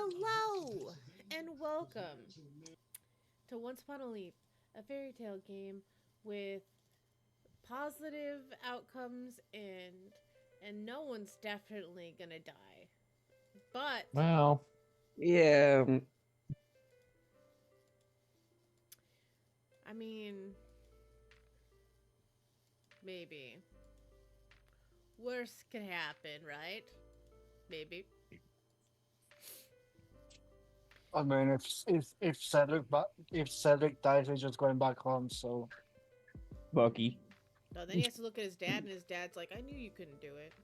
Hello and welcome to Once Upon a Leap, a fairy tale game with positive outcomes and no one's definitely gonna die. But Well, Yeah, I mean, maybe worse could happen, right? Maybe. I mean, if Cedric dies, he's just going back home. So Bucky. No, then he has to look at his dad, and his dad's like, "I knew you couldn't do it."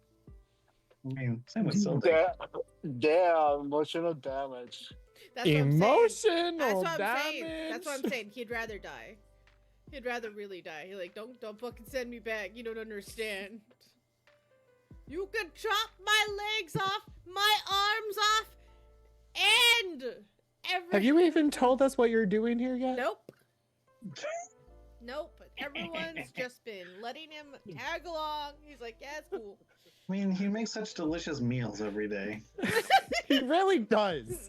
I mean, same with Sylvie. damn, emotional damage. That's what I'm saying. That's emotional what I'm saying. damage. That's what I'm saying. He'd rather die. He'd rather really die. He's like, don't fucking send me back. You don't understand. You can chop my legs off, my arms off, and every. Have you even told us what you're doing here yet? Nope. Nope. Everyone's just been letting him tag along. He's like, yeah, it's cool. I mean, he makes such delicious meals every day. He really does.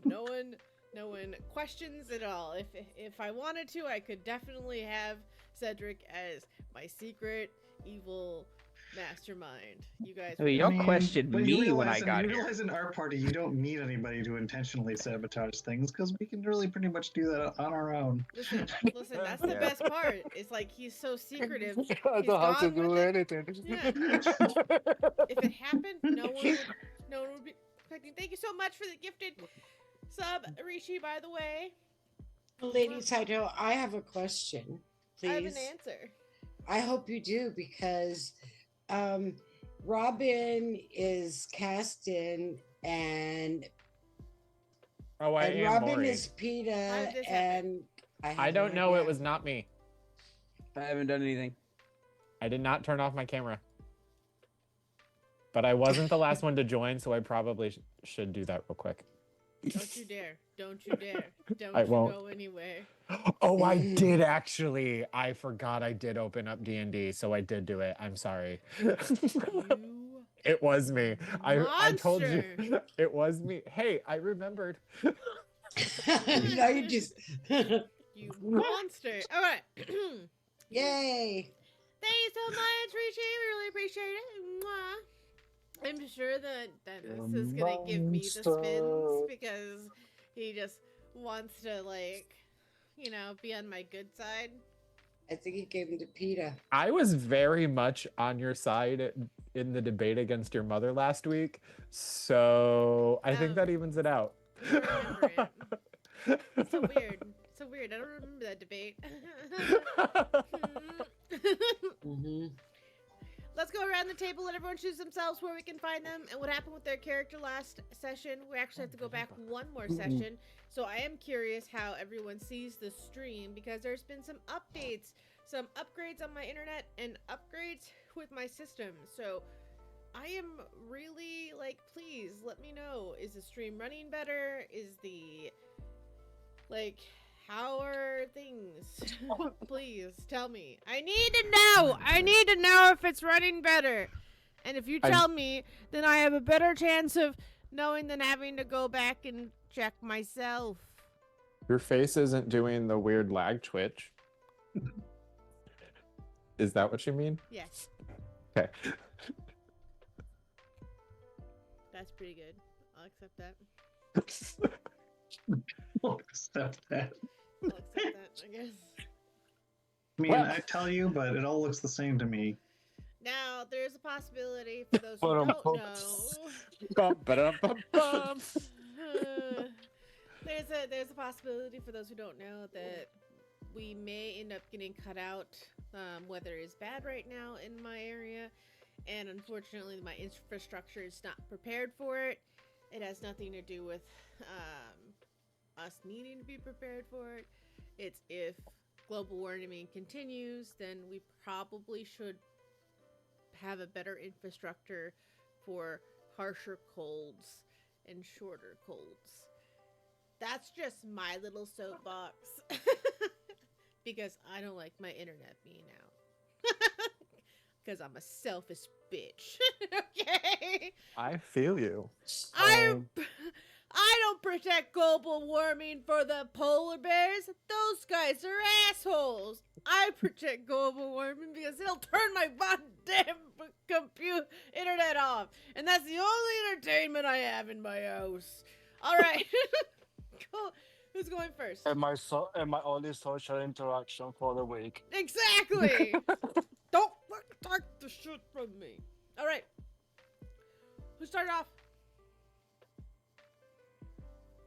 No one questions at all. If I wanted to, I could definitely have Cedric as my secret evil mastermind. You guys. I mean, y'all I mean, questioned but you me when I realize- got you here. realize in our party, you don't need anybody to intentionally sabotage things because we can really pretty much do that on our own. Listen, that's the best part. It's like he's so secretive. I don't have to gone do with it. anything. Yeah. If it happened, no one would be expecting. Thank you so much for the gifted sub, Rishi, by the way. Lady Saito, I have a question, please. I have an answer. I hope you do because Robin is cast in and Oh, I am Robin Maury. is How PETA did this and I have don't no know. It idea. was not me. I haven't done anything. I did not turn off my camera. But I wasn't the last one to join, so I probably should do that real quick. Don't you dare. Don't you dare. Don't I you won't. go anywhere. Oh, I did actually. I forgot I did open up D&D, so I did do it. I'm sorry. You It was me. I told you. monster. It was me. Hey, I remembered. now you just You monster. Alright. yay. Thank you so much, Rishi. We really appreciate it. Mwah. I'm sure that Dennis is gonna give me the spins Monster. because he just wants to, like, be on my good side. I think he gave him to PETA. I was very much on your side in the debate against your mother last week, so I think that evens it out. I don't remember it. It's so weird. So weird. I don't remember that debate. Mm-hmm. Let's go around the table, let everyone choose themselves where we can find them and what happened with their character last session. We actually have to go back one more session. So I am curious how everyone sees the stream because there's been some updates, some upgrades on my internet and upgrades with my system. So I am really please let me know. Is the stream running better? Is the how are things? Please tell me. I need to know. I need to know if it's running better. And if you tell me, then I have a better chance of knowing than having to go back and check myself. Your face isn't doing the weird lag twitch. Is that what you mean? Yes, Okay. that's pretty good. I'll accept that. We'll accept that. I'll accept that, I guess. I mean, Well- I tell you, but it all looks the same to me. Now, there's a possibility for those who don't know. Bum, ba-dum, bum, bum. There's a possibility for those who don't know that we may end up getting cut out. Weather is bad right now in my area, and unfortunately, my infrastructure is not prepared for it. It has nothing to do with us needing to be prepared for it. It's if global warming continues, then we probably should have a better infrastructure for harsher colds and shorter colds. That's just my little soapbox. Because I don't like my internet being out. because I'm a selfish bitch. Okay? I feel you. I don't protect global warming for the polar bears. Those guys are assholes. I protect global warming because it'll turn my goddamn internet off, and that's the only entertainment I have in my house. All right, cool. Who's going first? And my only social interaction for the week. Exactly. Don't take the shit from me. All right. Who started off?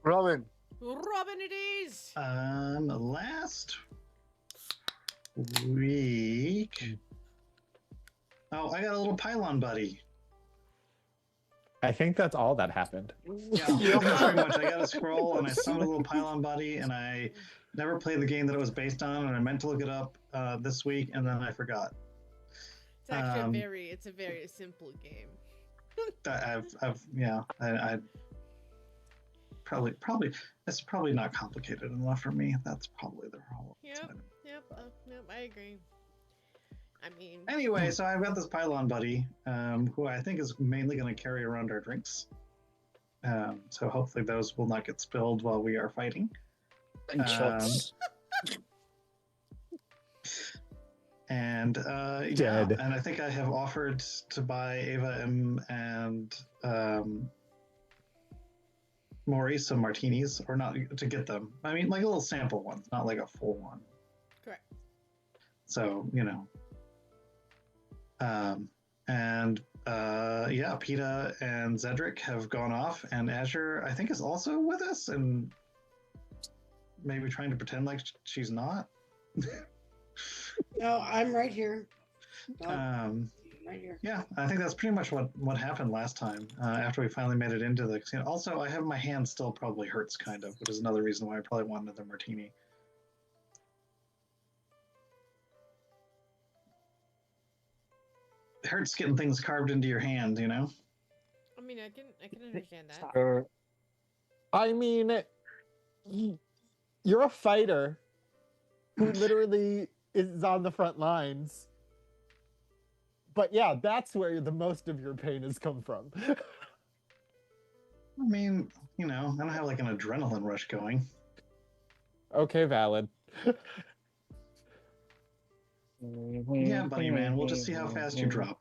Robin, Robin, it is. Last week. Oh, I got a little pylon buddy. I think that's all that happened. Yeah, pretty much. I got a scroll and I summoned a little pylon buddy, and I never played the game that it was based on, and I meant to look it up this week, and then I forgot. It's actually it's a very simple game. I probably it's probably not complicated enough for me. That's probably the problem. Yep, I agree. I mean, Anyway, so I've got this pylon buddy, who I think is mainly going to carry around our drinks. So hopefully those will not get spilled while we are fighting. and shots. And Dead. yeah, and I think I have offered to buy Ava and Maurice some martinis, or not to get them. I mean, like little sample ones, not like a full one. correct. So yeah, PETA and Zedric have gone off, and Azure I think is also with us, and maybe trying to pretend like she's not. No, I'm right here. No, right here. Yeah, I think that's pretty much what happened last time after we finally made it into the casino. Also, I have my hand still probably hurts kind of, which is another reason why I probably want another martini. It hurts getting things carved into your hand, you know? I mean, I can understand that. I mean, you're a fighter who literally is on the front lines. But yeah, that's where the most of your pain has come from. I mean, I don't have like an adrenaline rush going. Okay, valid. Yeah, Bunny Man, we'll just see how fast you drop.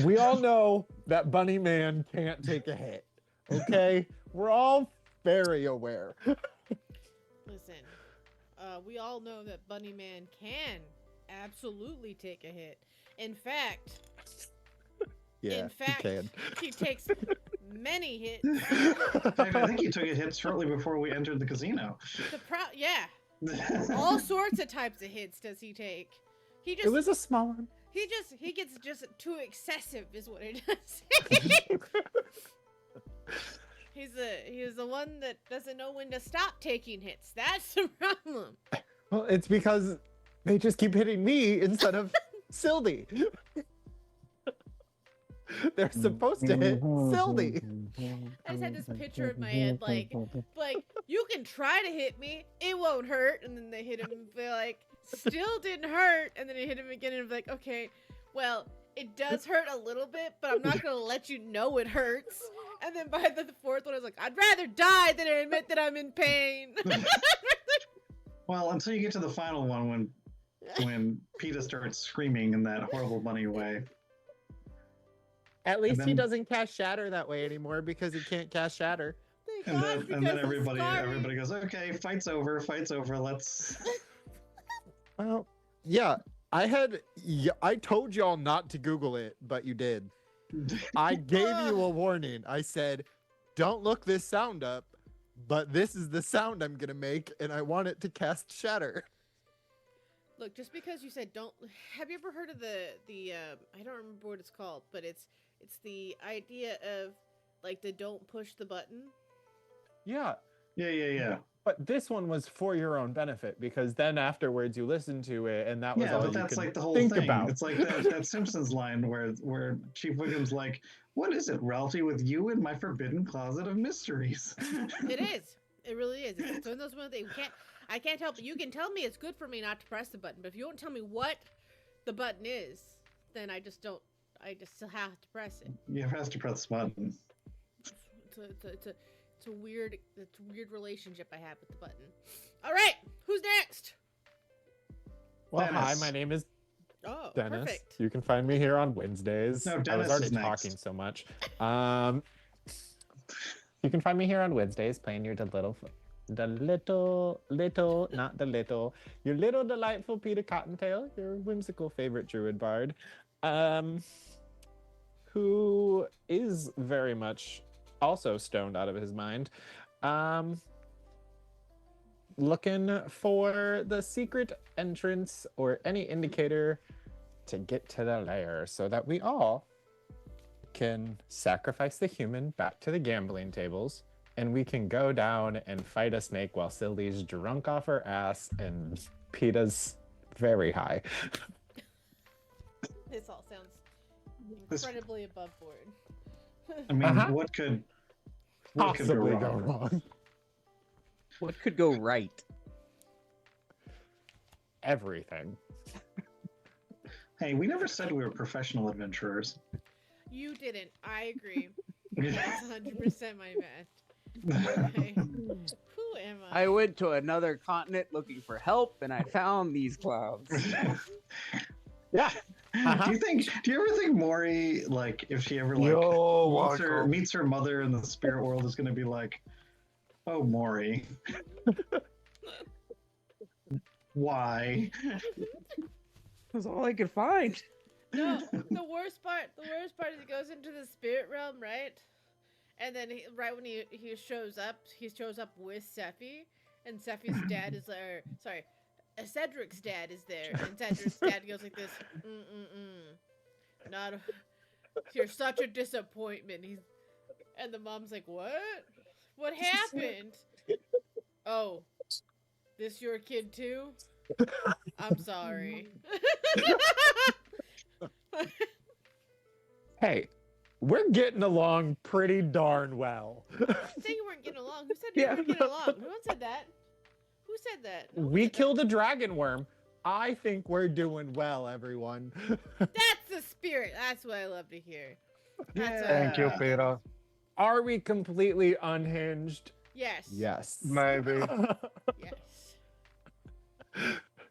We all know that Bunny Man can't take a hit. Okay? We're all very aware. Listen, we all know that Bunny Man can absolutely take a hit. In fact, Yeah, he can. he takes many hits. In fact, I think he took a hit shortly before we entered the casino. Yeah, all sorts of types of hits does he take. He just It was a small one. he gets just too excessive is what it does. He's the one that doesn't know when to stop taking hits. That's the problem. Well, it's because they just keep hitting me instead of Sildy. They're supposed to hit Sildy. I just had this picture in my head, like you can try to hit me, it won't hurt, and then they hit him, and be like, still didn't hurt, and then they hit him again, and be like, okay, well, it does hurt a little bit, but I'm not gonna let you know it hurts. And then by the fourth one, I was like, I'd rather die than admit that I'm in pain. Well, until you get to the final one when PETA starts screaming in that horrible bunny way. At least he then- doesn't cast Shatter that way anymore because he can't cast Shatter. Thank And God, then, because and then of everybody goes, okay, fight's over, let's... Well, yeah, I told y'all not to Google it, but you did. I gave you a warning. I said, don't look this sound up, but this is the sound I'm gonna make, and I want it to cast Shatter. Look, just because you said don't, have you ever heard of the I don't remember what it's called, but it's the idea of like the don't push the button. Yeah, Yeah. but this one was for your own benefit because then afterwards you listened to it, and that was Yeah, all but you that's could like the whole think thing. about. It's like that Simpsons line where Chief Wiggum's like, what is it, Ralphie, with you in my forbidden closet of mysteries? It is. It really is. It's one of those things I can't help it. You can tell me it's good for me not to press the button, but if you won't tell me what the button is, then I just don't. I just still have to press it. You have to press the button. It's a weird relationship I have with the button. All right, who's next? Well, hi, Dennis. my name is Oh, Dennis. perfect. You can find me here on Wednesdays. No, I Dennis was already is next. talking so much. You can find me here on Wednesdays playing your not the little, your little delightful Peter Cottontail, your whimsical favorite druid bard, who is very much also stoned out of his mind. Looking for the secret entrance or any indicator to get to the lair so that we all can sacrifice the human back to the gambling tables and we can go down and fight a snake while Sylvie's drunk off her ass and PETA's very high. This all sounds This- incredibly above board. I mean, Uh-huh. what could go Possibly go wrong? wrong. What could go right? Everything. Hey, we never said we were professional adventurers. You didn't. I agree. That's 100% my bad. Okay. Who am I? I went to another continent looking for help, and I found these clouds. Yeah. Do you ever think Maury, like, if she ever like Yo, meets her mother in the spirit world, is gonna be like, "Oh, Maury, why?" That's all I could find. No, the worst part is he goes into the spirit realm, right? And then right when he shows up with Sephi, and Sephi's dad is there. Sorry, Cedric's dad is there, and Cedric's dad goes like this, not. You're such a disappointment. And the mom's like, what? What happened? Oh, this your kid too? I'm sorry. Hey, we're getting along pretty darn well. Say you weren't getting along. Who said you Yeah. weren't getting along? No one said that. Who said that? No one We said killed a dragon worm. I think we're doing well, everyone. that. That's the spirit. That's what I love to hear. That's Thank you, Yeah. Peter. Are we completely unhinged? Yes. Yes. Maybe. Yes.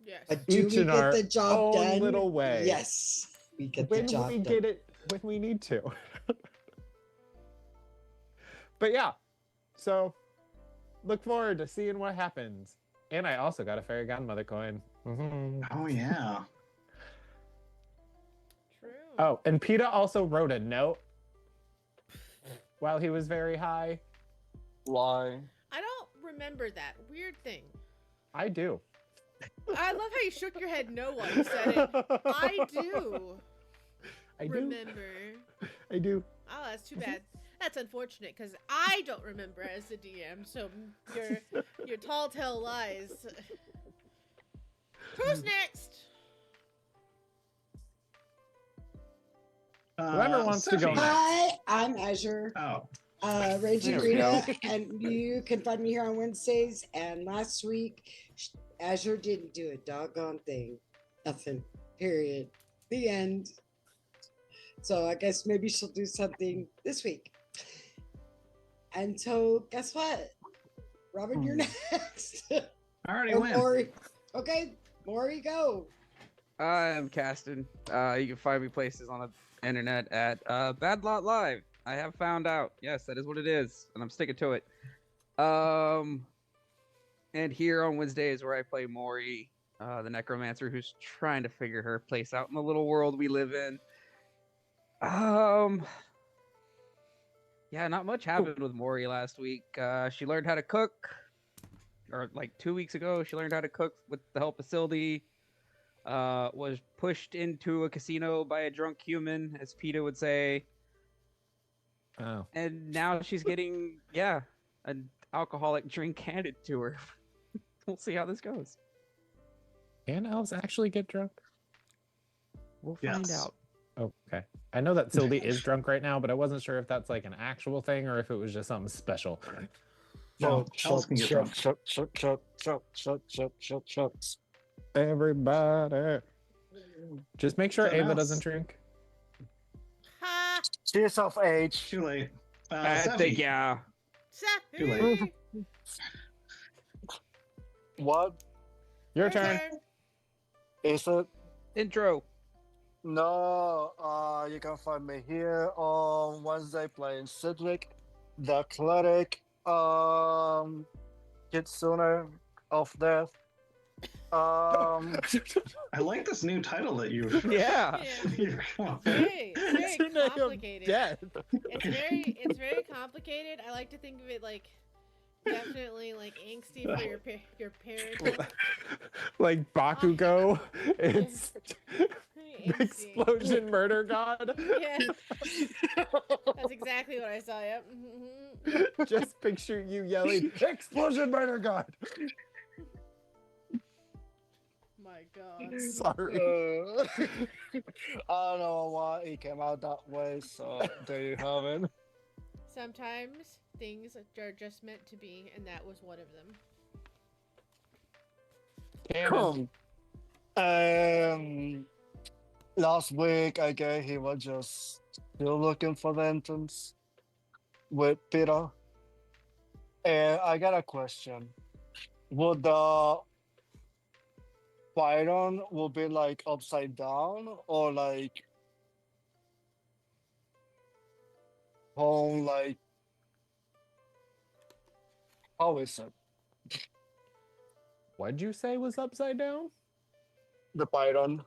Yes. But do Each we in get our the job own done? little way. Yes, we get the When job we done. get it, when we need to. But yeah, so look forward to seeing what happens. And I also got a fairy godmother coin. Mhm. Oh yeah. True. Oh, and PETA also wrote a note while he was very high. Lie. I don't remember that. Weird thing. I do. I love how you shook your head no while you said it. I do I do. remember. I do. Oh, that's too bad. That's unfortunate because I don't remember as the DM. So your tall tale lies. Who's next? Whoever wants to go Sophie. next. Hi, I'm Azure, Oh, Raging There we go. Rita, and you can find me here on Wednesdays. And last week, Azure didn't do a doggone thing. Nothing. Period. The end. So I guess maybe she'll do something this week. And so, guess what? Robin, you're next. I already Or went. Maury. Okay, Maury, go. I'm Caston. You can find me places on the internet at Bad Lot Live. I have found out. Yes, that is what it is, and I'm sticking to it. And here on Wednesdays where I play Maury, the necromancer who's trying to figure her place out in the little world we live in. Yeah, not much happened with Maury last week. She learned how to cook, or like 2 weeks ago, she learned how to cook with the help of Sildy. Was pushed into a casino by a drunk human, as PETA would say, Oh. and now she's getting, an alcoholic drink handed to her. We'll see how this goes. Can elves actually get drunk? We'll find Yes. out. Okay. I know that Sylvie is drunk right now, but I wasn't sure if that's like an actual thing or if it was just something special. No, elves can get drunk. Shut. Everybody. Just make sure Something Ava else. doesn't drink. Ha! She's of age. Too late. I Seffi, think yeah. Too late. Safi, What Your turn. is it? Intro. No, you can find me here on Wednesday playing Cedric, the cleric, Kitsune of Death. I like this new title that you've. Yeah. Yeah. you've come up with. Very Kitsune of complicated. Death. It's very complicated. I like to think of it like definitely like angsty for your parents. Like Bakugo. It's Very angsty. explosion murder god. Yeah, that's exactly what I saw. Yep. Mhm. Just picture you yelling, explosion murder god. My God. Sorry. I don't know why it came out that way, so there you have it. Sometimes things are just meant to be, and that was one of them. Canon. Last week I guess he was just still looking for the entrance with Peter. And I got a question. Would the Byron will be like upside down or like home like how is it? What'd you say was upside down? The Byron.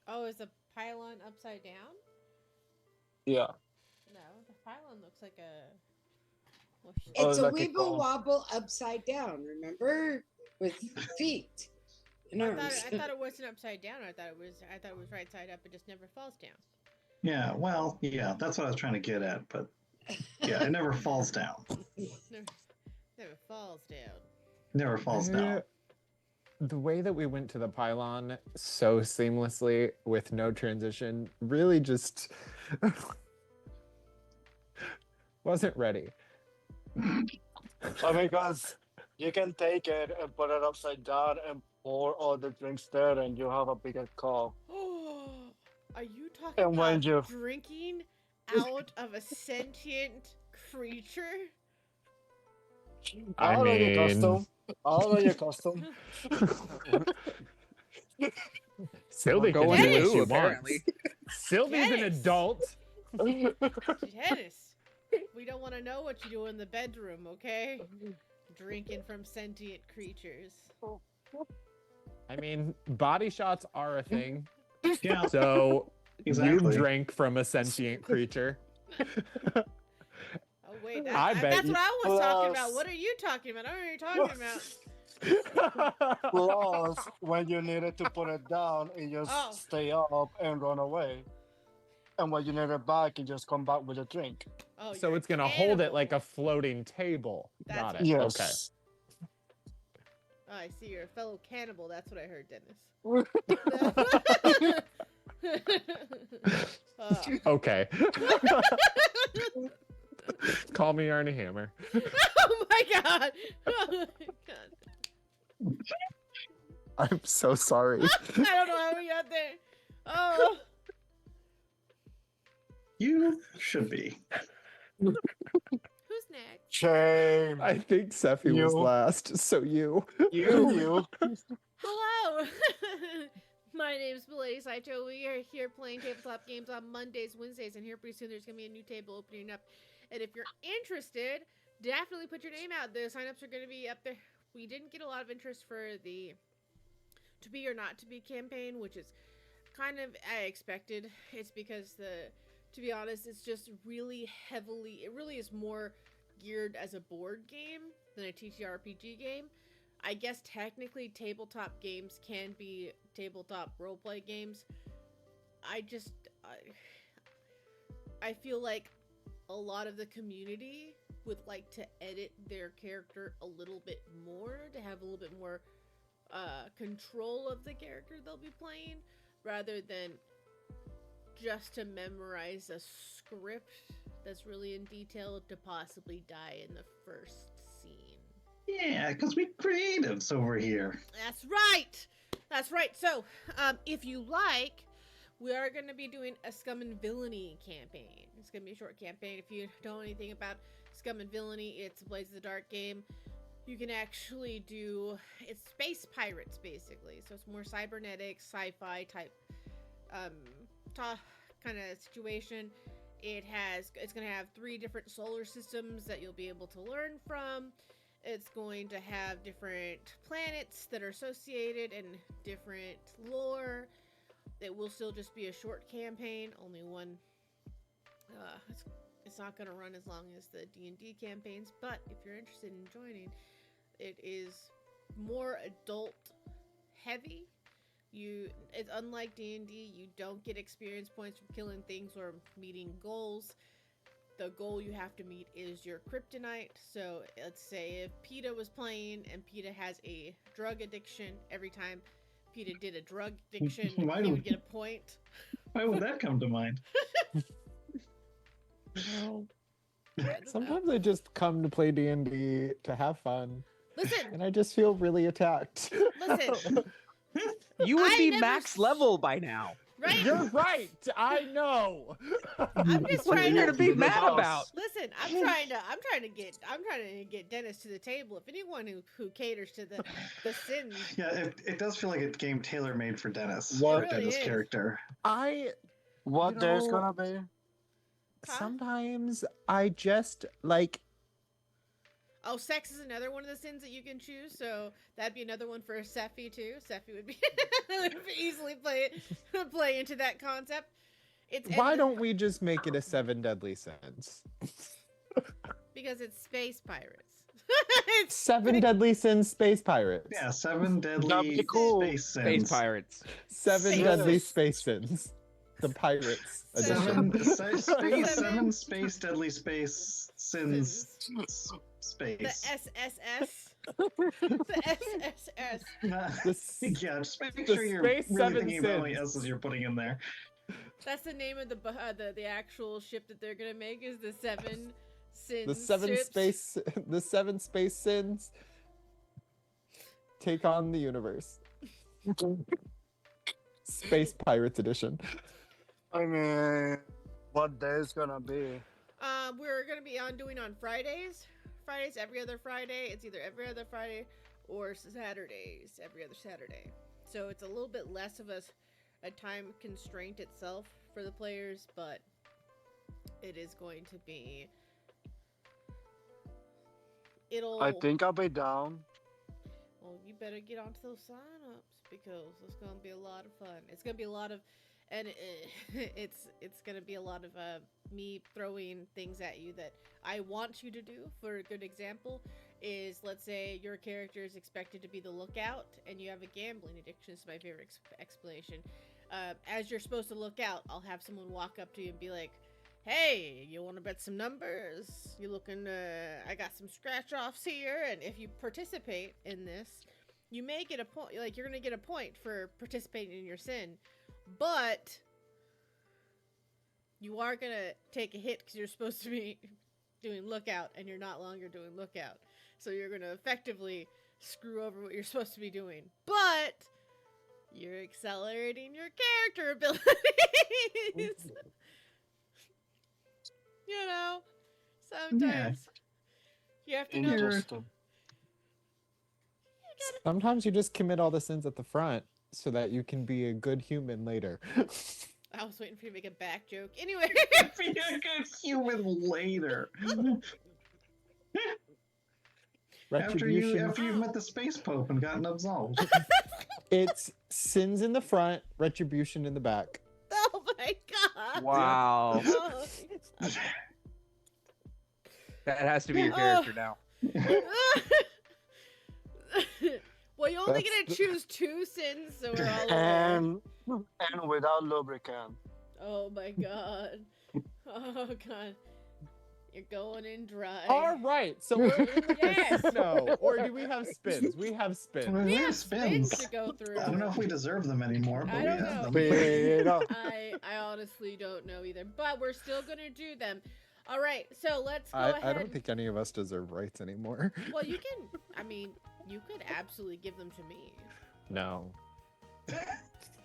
Oh, is the pylon upside down? Yeah. No, the pylon looks like a. Well, Oh, It's a like a weeble cone. wobble upside down, remember? With feet and I arms. thought it wasn't upside down. I thought it was right side up. It just never falls down. Yeah, well, yeah, that's what I was trying to get at, but yeah, it never falls down. Never falls down. Never falls down. The way that we went to the pylon so seamlessly with no transition really just wasn't ready. Because you can take it and put it upside down and pour all the drinks there and you have a bigger cup. Are you talking And when about you- drinking out of a sentient creature? I I'll know your mean- custom. I'll know your custom. Sylvie can Going do to what loo, she apparently. wants. Sylvie's an Yes. adult. Dennis, we don't want to know what you do in the bedroom, okay? Drinking from sentient creatures. I mean, body shots are a thing. Yeah, So exactly. you drank from a sentient creature. Oh wait, I bet that's you- what I was talking about. Plus- What are you talking about? I don't know what you're talking about. Plus, when you needed to put it down, it just Oh. stay up and run away. And when you need it back, you just come back with a drink. Oh, So you're it's gonna hold it like a cannibal. floating table. That's Got what- it. Yes. Oh, I see. You're a fellow cannibal. That's what I heard, Dennis. Okay. Call me Arnie Hammer. Oh my god! Oh my god! I'm so sorry. I don't know how we got there. Oh, You should be. who's next? Shame. I think Sephi was You. last, so you. You. Hello! My name's Blaze Saito. We are here playing tabletop games on Mondays, Wednesdays, and here pretty soon there's going to be a new table opening up. And if you're interested, definitely put your name out. The signups are going to be up there. We didn't get a lot of interest for the To Be or Not To Be campaign, which is kind of I expected. It's because to be honest, it's just really heavily, it really is more geared as a board game than a TTRPG game. I guess technically tabletop games can be tabletop roleplay games. I feel like a lot of the community would like to edit their character a little bit more, to have a little bit more control of the character they'll be playing, rather than just to memorize a script that's really in detail to possibly die in the first scene. Yeah, because we creatives over here. That's right! That's right. So, if you like, we are going to be doing a Scum and Villainy campaign. It's going to be a short campaign. If you don't know anything about Scum and Villainy, it's a Blaze of the Dark game. You can actually do, it's space pirates basically. So it's more cybernetic, sci-fi type kind of situation. It's going to have 3 different solar systems that you'll be able to learn from. It's going to have different planets that are associated and different lore. It will still just be a short campaign, only one. It's not going to run as long as the D&D campaigns, but if you're interested in joining, it is more adult heavy. It's unlike D&D, you don't get experience points from killing things or meeting goals. The goal you have to meet is your kryptonite. So let's say if PETA was playing and PETA has a drug addiction, every time PETA did a drug addiction, he would get a point. Why would that come to mind? Well, sometimes I just come to play D&D to have fun, Listen, and I just feel really attacked. listen, You would I be never max level by now. right? You're right. I know. I'm just What are trying you to gonna be mad about? listen. I'm trying to get Dennis to the table. If anyone who caters to the sins, Yeah, it does feel like a game tailor made for Dennis. What? For It really Dennis' is. character. What You there's know- gonna be? Huh? Sometimes I just like. oh, sex is another one of the sins that you can choose. So that'd be another one for Sephi too. Sephi would be would easily play into that concept. Why don't we just make it a 7 deadly sins? Because it's space pirates. 7 deadly sins, space pirates. Yeah, 7 That'd deadly be cool. space sins. Space pirates. 7 Space. deadly space sins. The pirates edition. Seven space deadly space sins. The Space. SSS. The SSS. Yeah, just make the sure you're space really 7 thinking about how many sins. S's you're putting in there. That's the name of the actual ship that they're gonna make is the 7 sins. The 7 ships. space the 7 space sins take on the universe. Space Pirates edition. I mean, what day is gonna be? We're gonna be doing on Fridays. Fridays every other Friday. It's either every other Friday or Saturdays every other Saturday. So it's a little bit less of a time constraint itself for the players, but it is going to be. I think I'll be down. Well, you better get onto those sign-ups because it's gonna be a lot of fun. It's gonna be a lot of, and it's gonna be a lot of me throwing things at you that I want you to do. For a good example, is let's say your character is expected to be the lookout, and you have a gambling addiction. This is my favorite explanation. As you're supposed to look out, I'll have someone walk up to you and be like, hey, you want to bet some numbers? You looking, I got some scratch offs here. And if you participate in this, you may get a point, like you're going to get a point for participating in your sin. But you are going to take a hit because you're supposed to be doing lookout and you're not longer doing lookout. So you're going to effectively screw over what you're supposed to be doing. But you're accelerating your character abilities. You know, sometimes you have to know. Interesting. Sometimes you just commit all the sins at the front so that you can be a good human later. I was waiting for you to make a back joke. Anyway, Be a good human later. After Retribution. you've met the space pope and gotten absolved. It's sins in the front, retribution in the back. oh my god! Wow. Oh. That has to be your character now. well, you're only That's gonna the- choose 2 sins, so we're all aware. And without lubricant. Oh my god! Oh god! You're going in dry. All right, so we're in the Yes. casino. Or do we have spins? We have spins. We have spins. spins to go through. I don't know if we deserve them anymore, but I we don't have know. them. Pero. I honestly don't know either, but we're still gonna do them. All right, so let's go I ahead. don't think any of us deserve rights anymore. Well, you can. I mean, you could absolutely give them to me. No.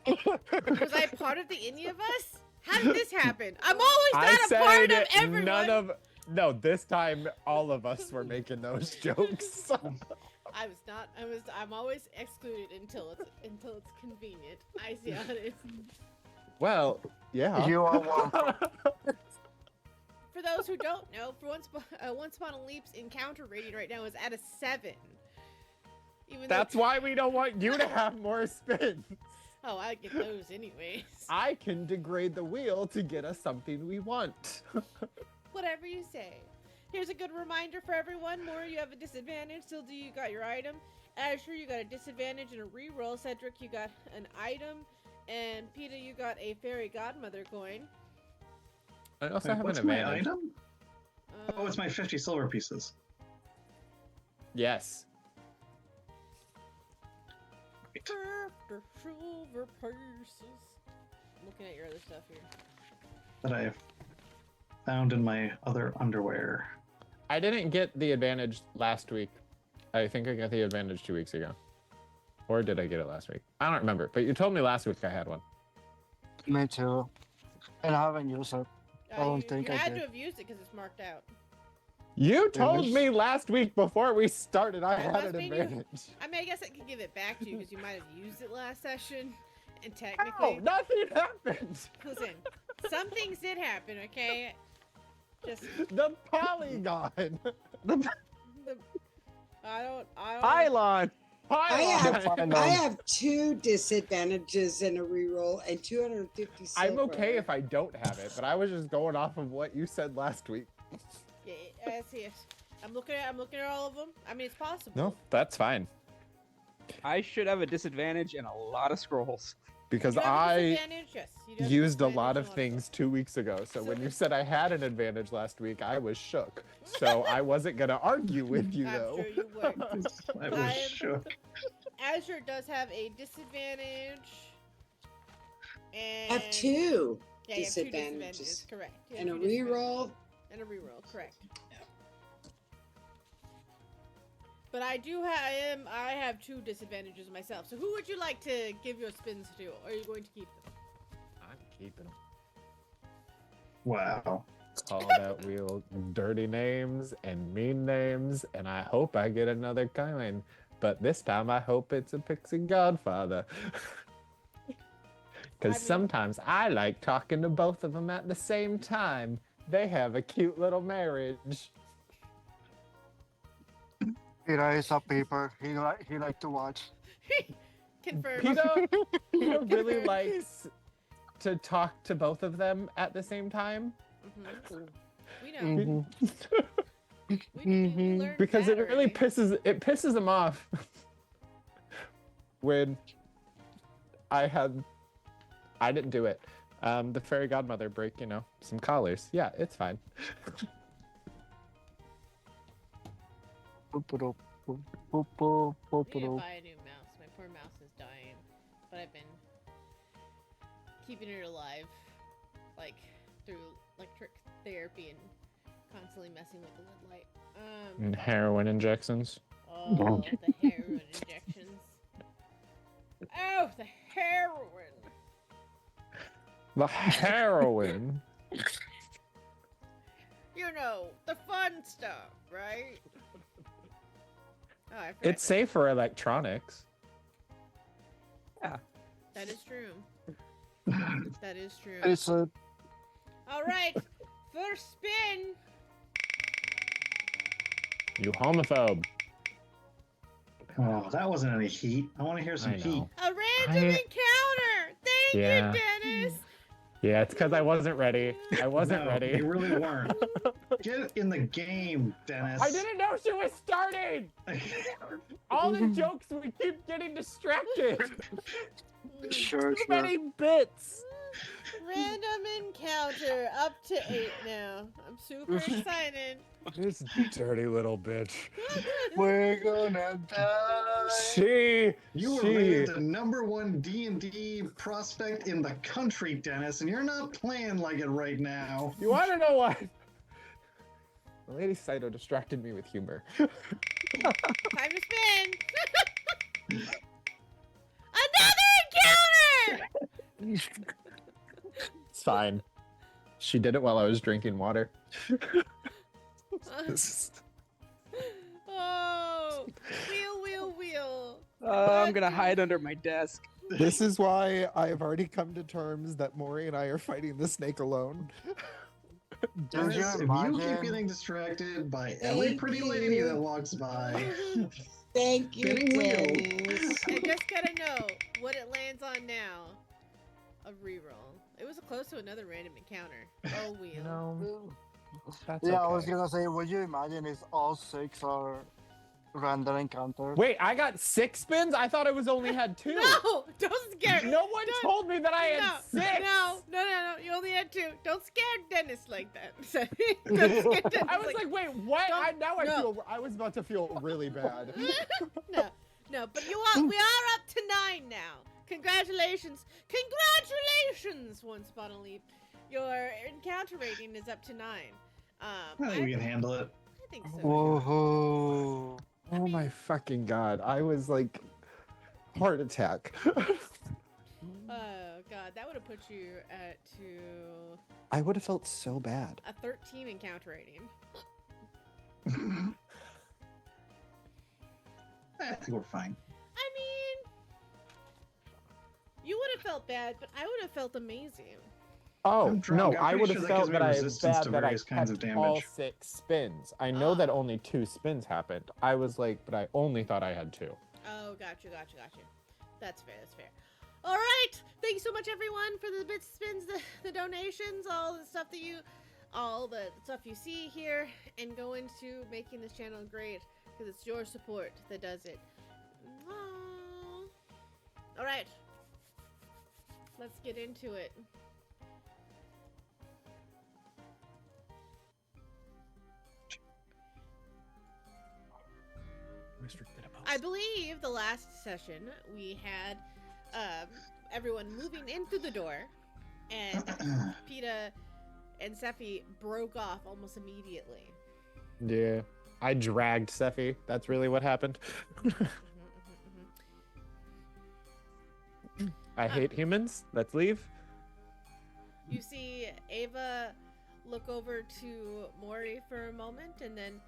Was I part of the any of us? How did this happen? I'm always I not a part of said everyone. none of. No, this time all of us were making those jokes. I was not. I'm always excluded until it's convenient. I see how it is. Well, yeah. You are welcome. For those who don't know, for Once Upon a Leap's encounter rating right now is at a 7. Even though That's why we don't want you to have more spins. Oh, I get those anyways. I can degrade the wheel to get us something we want. Whatever you say. Here's a good reminder for everyone. Mora, you have a disadvantage. Sildy, you got your item. Azure, you got a disadvantage and a reroll. Cedric, you got an item. And Peta, you got a fairy godmother coin. I also Wait, have what's an my advantage. item? Oh, it's my 50 silver pieces. Yes. After silver pieces. I'm looking at your other stuff here. That I found in my other underwear. I didn't get the advantage last week. I think I got the advantage 2 weeks ago. Or did I get it last week? I don't remember. But you told me last week I had one. Me too. And I haven't used it. I don't think you I had did. to have used it because it's marked out. You told was- me last week before we started I had must an mean you- advantage. I mean, I guess I could give it back to you because you might have used it last session. And Oh, technically, nothing happened. listen, some things did happen, okay? Just The polygon. the. I don't. Pylon. Pylon. I have 2 disadvantages and a reroll and 250 silver. I'm okay if I don't have it, but I was just going off of what you said last week. Yeah, I see it. I'm looking at all of them. I mean, it's possible. No, that's fine. I should have a disadvantage and a lot of scrolls. Because You have a I disadvantage? Yes, you do have used a disadvantage lot on of things 2 weeks ago. So So when you this- said I had an advantage last week, I was shook. So I wasn't going to argue with you, I'm though. sure you would. I was I'm- shook. Azure does have a disadvantage. And I have 2 Yeah, you have 2 disadvantages. disadvantages. Correct. You have and a 2 disadvantages. reroll. And a reroll, correct. But I do have I have 2 disadvantages myself. So who would you like to give your spins to? Or are you going to keep them? I'm keeping them. Wow. Call that wheel dirty names and mean names, and I hope I get another coin. But this time I hope it's a pixie godfather. Because I mean- sometimes I like talking to both of them at the same time. They have a cute little marriage. Peter is a paper. He like to watch. Confirmed. Peter really likes to talk to both of them at the same time. Mhm. We know. Mhm. We learned Because it that really already. pisses him off when I didn't do it. The fairy godmother break, some collars. Yeah, it's fine. I need to buy a new mouse. My poor mouse is dying. But I've been keeping it alive, like through electric therapy and constantly messing with the lid light. And heroin injections. Oh, the heroin injections. Oh, the heroin. The heroin. You know, the fun stuff, right? Oh, I forgot It's that- safe for electronics. That is true. That is true. It's a All right, first spin. You homophobe. Oh, that wasn't any heat. I want to hear some I heat. know. A random encounter. Thank Yeah. you, Dennis. Yeah, it's because I wasn't ready. I wasn't No, ready. You really weren't. Get in the game, Dennis. I didn't know she was starting. All the jokes, we keep getting distracted. sure, Too sure. many bits. Random encounter. Up to 8 now. I'm super excited. This dirty little bitch. We're gonna die. You were rated the #1 D&D prospect in the country, Dennis, and you're not playing like it right now. You want to know what? Lady Saito distracted me with humor. Time to spin. Another encounter. It's fine. She did it while I was drinking water. Oh, wheel. I'm gonna hide under my desk. This is why I have already come to terms that Maury and I are fighting the snake alone. Did you Dennis, if you keep imagine? getting distracted by every Thank pretty you. lady that walks by, Thank you, Spinning wheel. Dennis. I just gotta know what it lands on now. A reroll. It was close to another random encounter. Oh, wheel. No, that's Yeah, I was okay. gonna say, would you imagine if all 6 are random encounters? Wait, I got 6 spins? I thought I was only had 2. No! Don't scare No one don't- told me that I had 6. No. You only had 2. Don't scare Dennis like that. Don't scare Dennis I was like, wait, what? Don't- I was about to feel really bad. no. But we are up to 9 now. Congratulations, Once Upon a Leap. Your encounter rating is up to 9. I think we can handle it. I think so. Whoa. Oh my fucking god. I was like, heart attack. Oh god, that would have put you at I would have felt so bad. a 13 encounter rating. I think we're fine. I mean, you would have felt bad, but I would have felt amazing. Oh, I'm drunk. no, I'm I pretty would sure have that felt gives me that I was resistance bad to that I various kinds of kept all damage. 6 spins. I know that Ah. only 2 spins happened. I was like, but I only thought I had 2. Oh, got you. That's fair. All right, thank you so much, everyone, for the bits, spins, the donations, all the stuff you see here, and go into making this channel great, because it's your support that does it. Aww. All right, let's get into it. I believe the last session we had everyone moving in through the door, and PETA and Sephi broke off almost immediately. Yeah. I dragged Sephi. That's really what happened. I hate humans. Let's leave. You see Ava look over to Maury for a moment, and then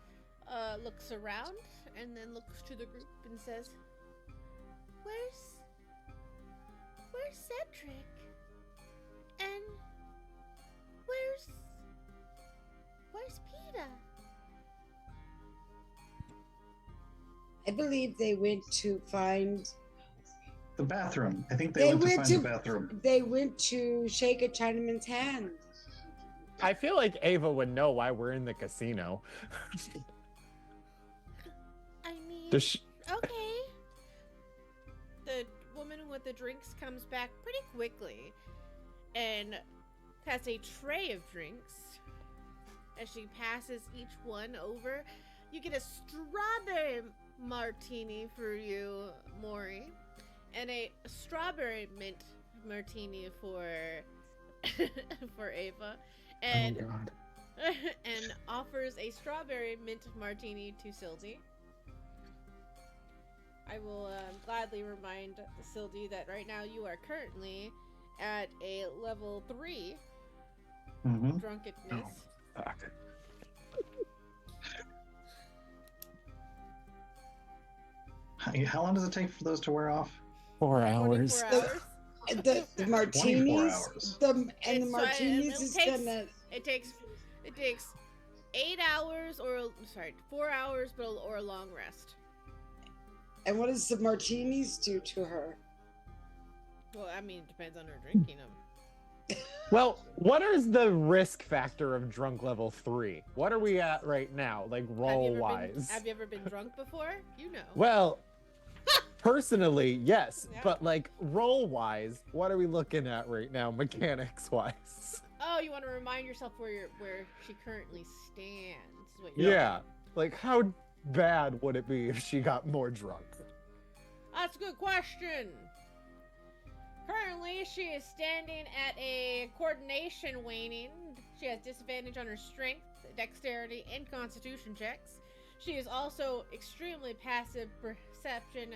looks around, and then looks to the group and says, Where's Cedric? And where's PETA? I believe they went to find. The bathroom. I think they went to find the bathroom. They went to shake a Chinaman's hand. I feel like Ava would know why we're in the casino. I mean, Does she... okay. The woman with the drinks comes back pretty quickly and has a tray of drinks. As she passes each one over, you get a strawberry martini for you, Maury, and a strawberry mint martini for for Ava, and Oh god. and offers a strawberry mint martini to Sildy. I will gladly remind Sildy that right now you are currently at a level 3 Mm-hmm. drunkenness. Fuck. How long does it take for those to wear off? 4 hours. 24 hours. The martinis, hours. the It's- martinis it is takes- gonna. It takes 8 hours or 4 hours, but or a long rest. And what does the martinis do to her? Well, I mean, it depends on her drinking them. Well, what is the risk factor of drunk level 3? What are we at right now, like roll wise? Have you ever been drunk before? You know. Well, personally, yes, Yeah. but like roll wise, what are we looking at right now, mechanics wise? Oh, you want to remind yourself where she currently stands. is what you're Yeah, like how bad would it be if she got more drunk? That's a good question. Currently, she is standing at a coordination waning. She has disadvantage on her strength, dexterity, and constitution checks. She is also extremely passive perception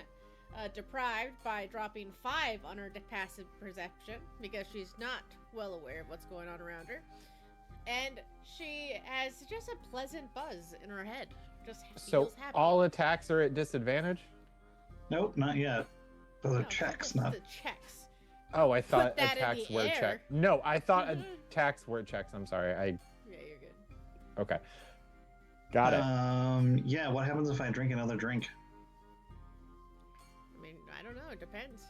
deprived by dropping 5 on her passive perception because she's not well aware of what's going on around her. And she has just a pleasant buzz in her head. Just So feels happy. all attacks are at disadvantage? Nope, not yet. Those No, are checks, it's not. the checks. Oh, I thought that in attacks the were air. checks. No, I thought attacks were checks. I'm sorry. Yeah, you're good. Okay. Got it. Yeah, what happens if I drink another drink? I mean, I don't know. It depends.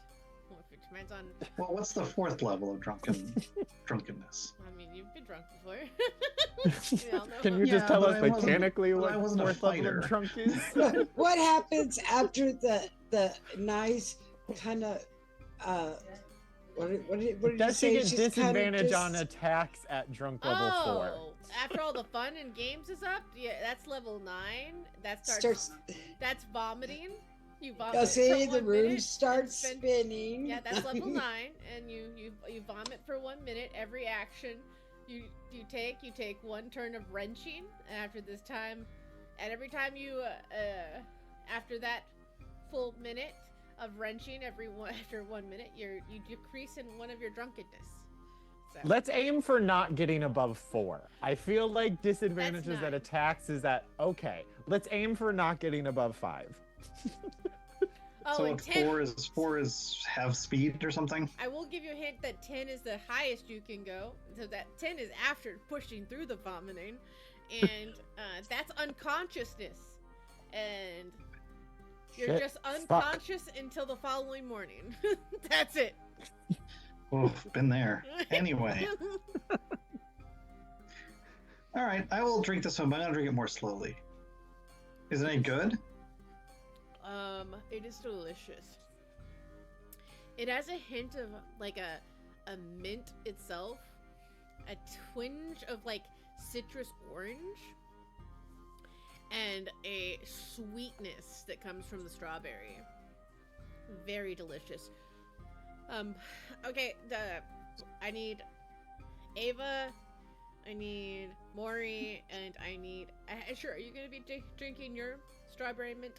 Well, if it depends on. Well, what's the 4th level of drunkenness? I mean, you've been drunk before. We all know Can how- you just Yeah, tell but us I wasn't- mechanically but what I wasn't a fourth level fighter. of drunk is? What happens after the nice kind of what did you That say? you It's get just kinda disadvantage on just- attacks at drunk level 4. Oh, after all the fun and games is up, yeah, that's level 9. That starts. That's vomiting. You vomit. You'll see for the 1 room minute starts and spend- spinning. Yeah, that's level 9, and you vomit for 1 minute. Every action you take 1 turn of wrenching. And after this time, and every time you after that full minute of wrenching, after 1 minute, you decrease in 1 of your drunkenness. So. Let's aim for not getting above 4. I feel like disadvantages That's at 9. attacks is that okay. Let's aim for not getting above 5. Oh, So and if 10. 4 is have speed or something? I will give you a hint that 10 is the highest you can go. So that 10 is after pushing through the vomiting. And that's unconsciousness. And you're Shit, just fuck. unconscious until the following morning. That's it. Oh, been there. Anyway. All right, I will drink this one, but I'll drink it more slowly. Is it any good? It is delicious. It has a hint of like a mint itself, a twinge of like citrus orange, and a sweetness that comes from the strawberry. Very delicious. Okay, I need Ava, I need Maury, and I need. Sure, are you gonna be drinking your strawberry mint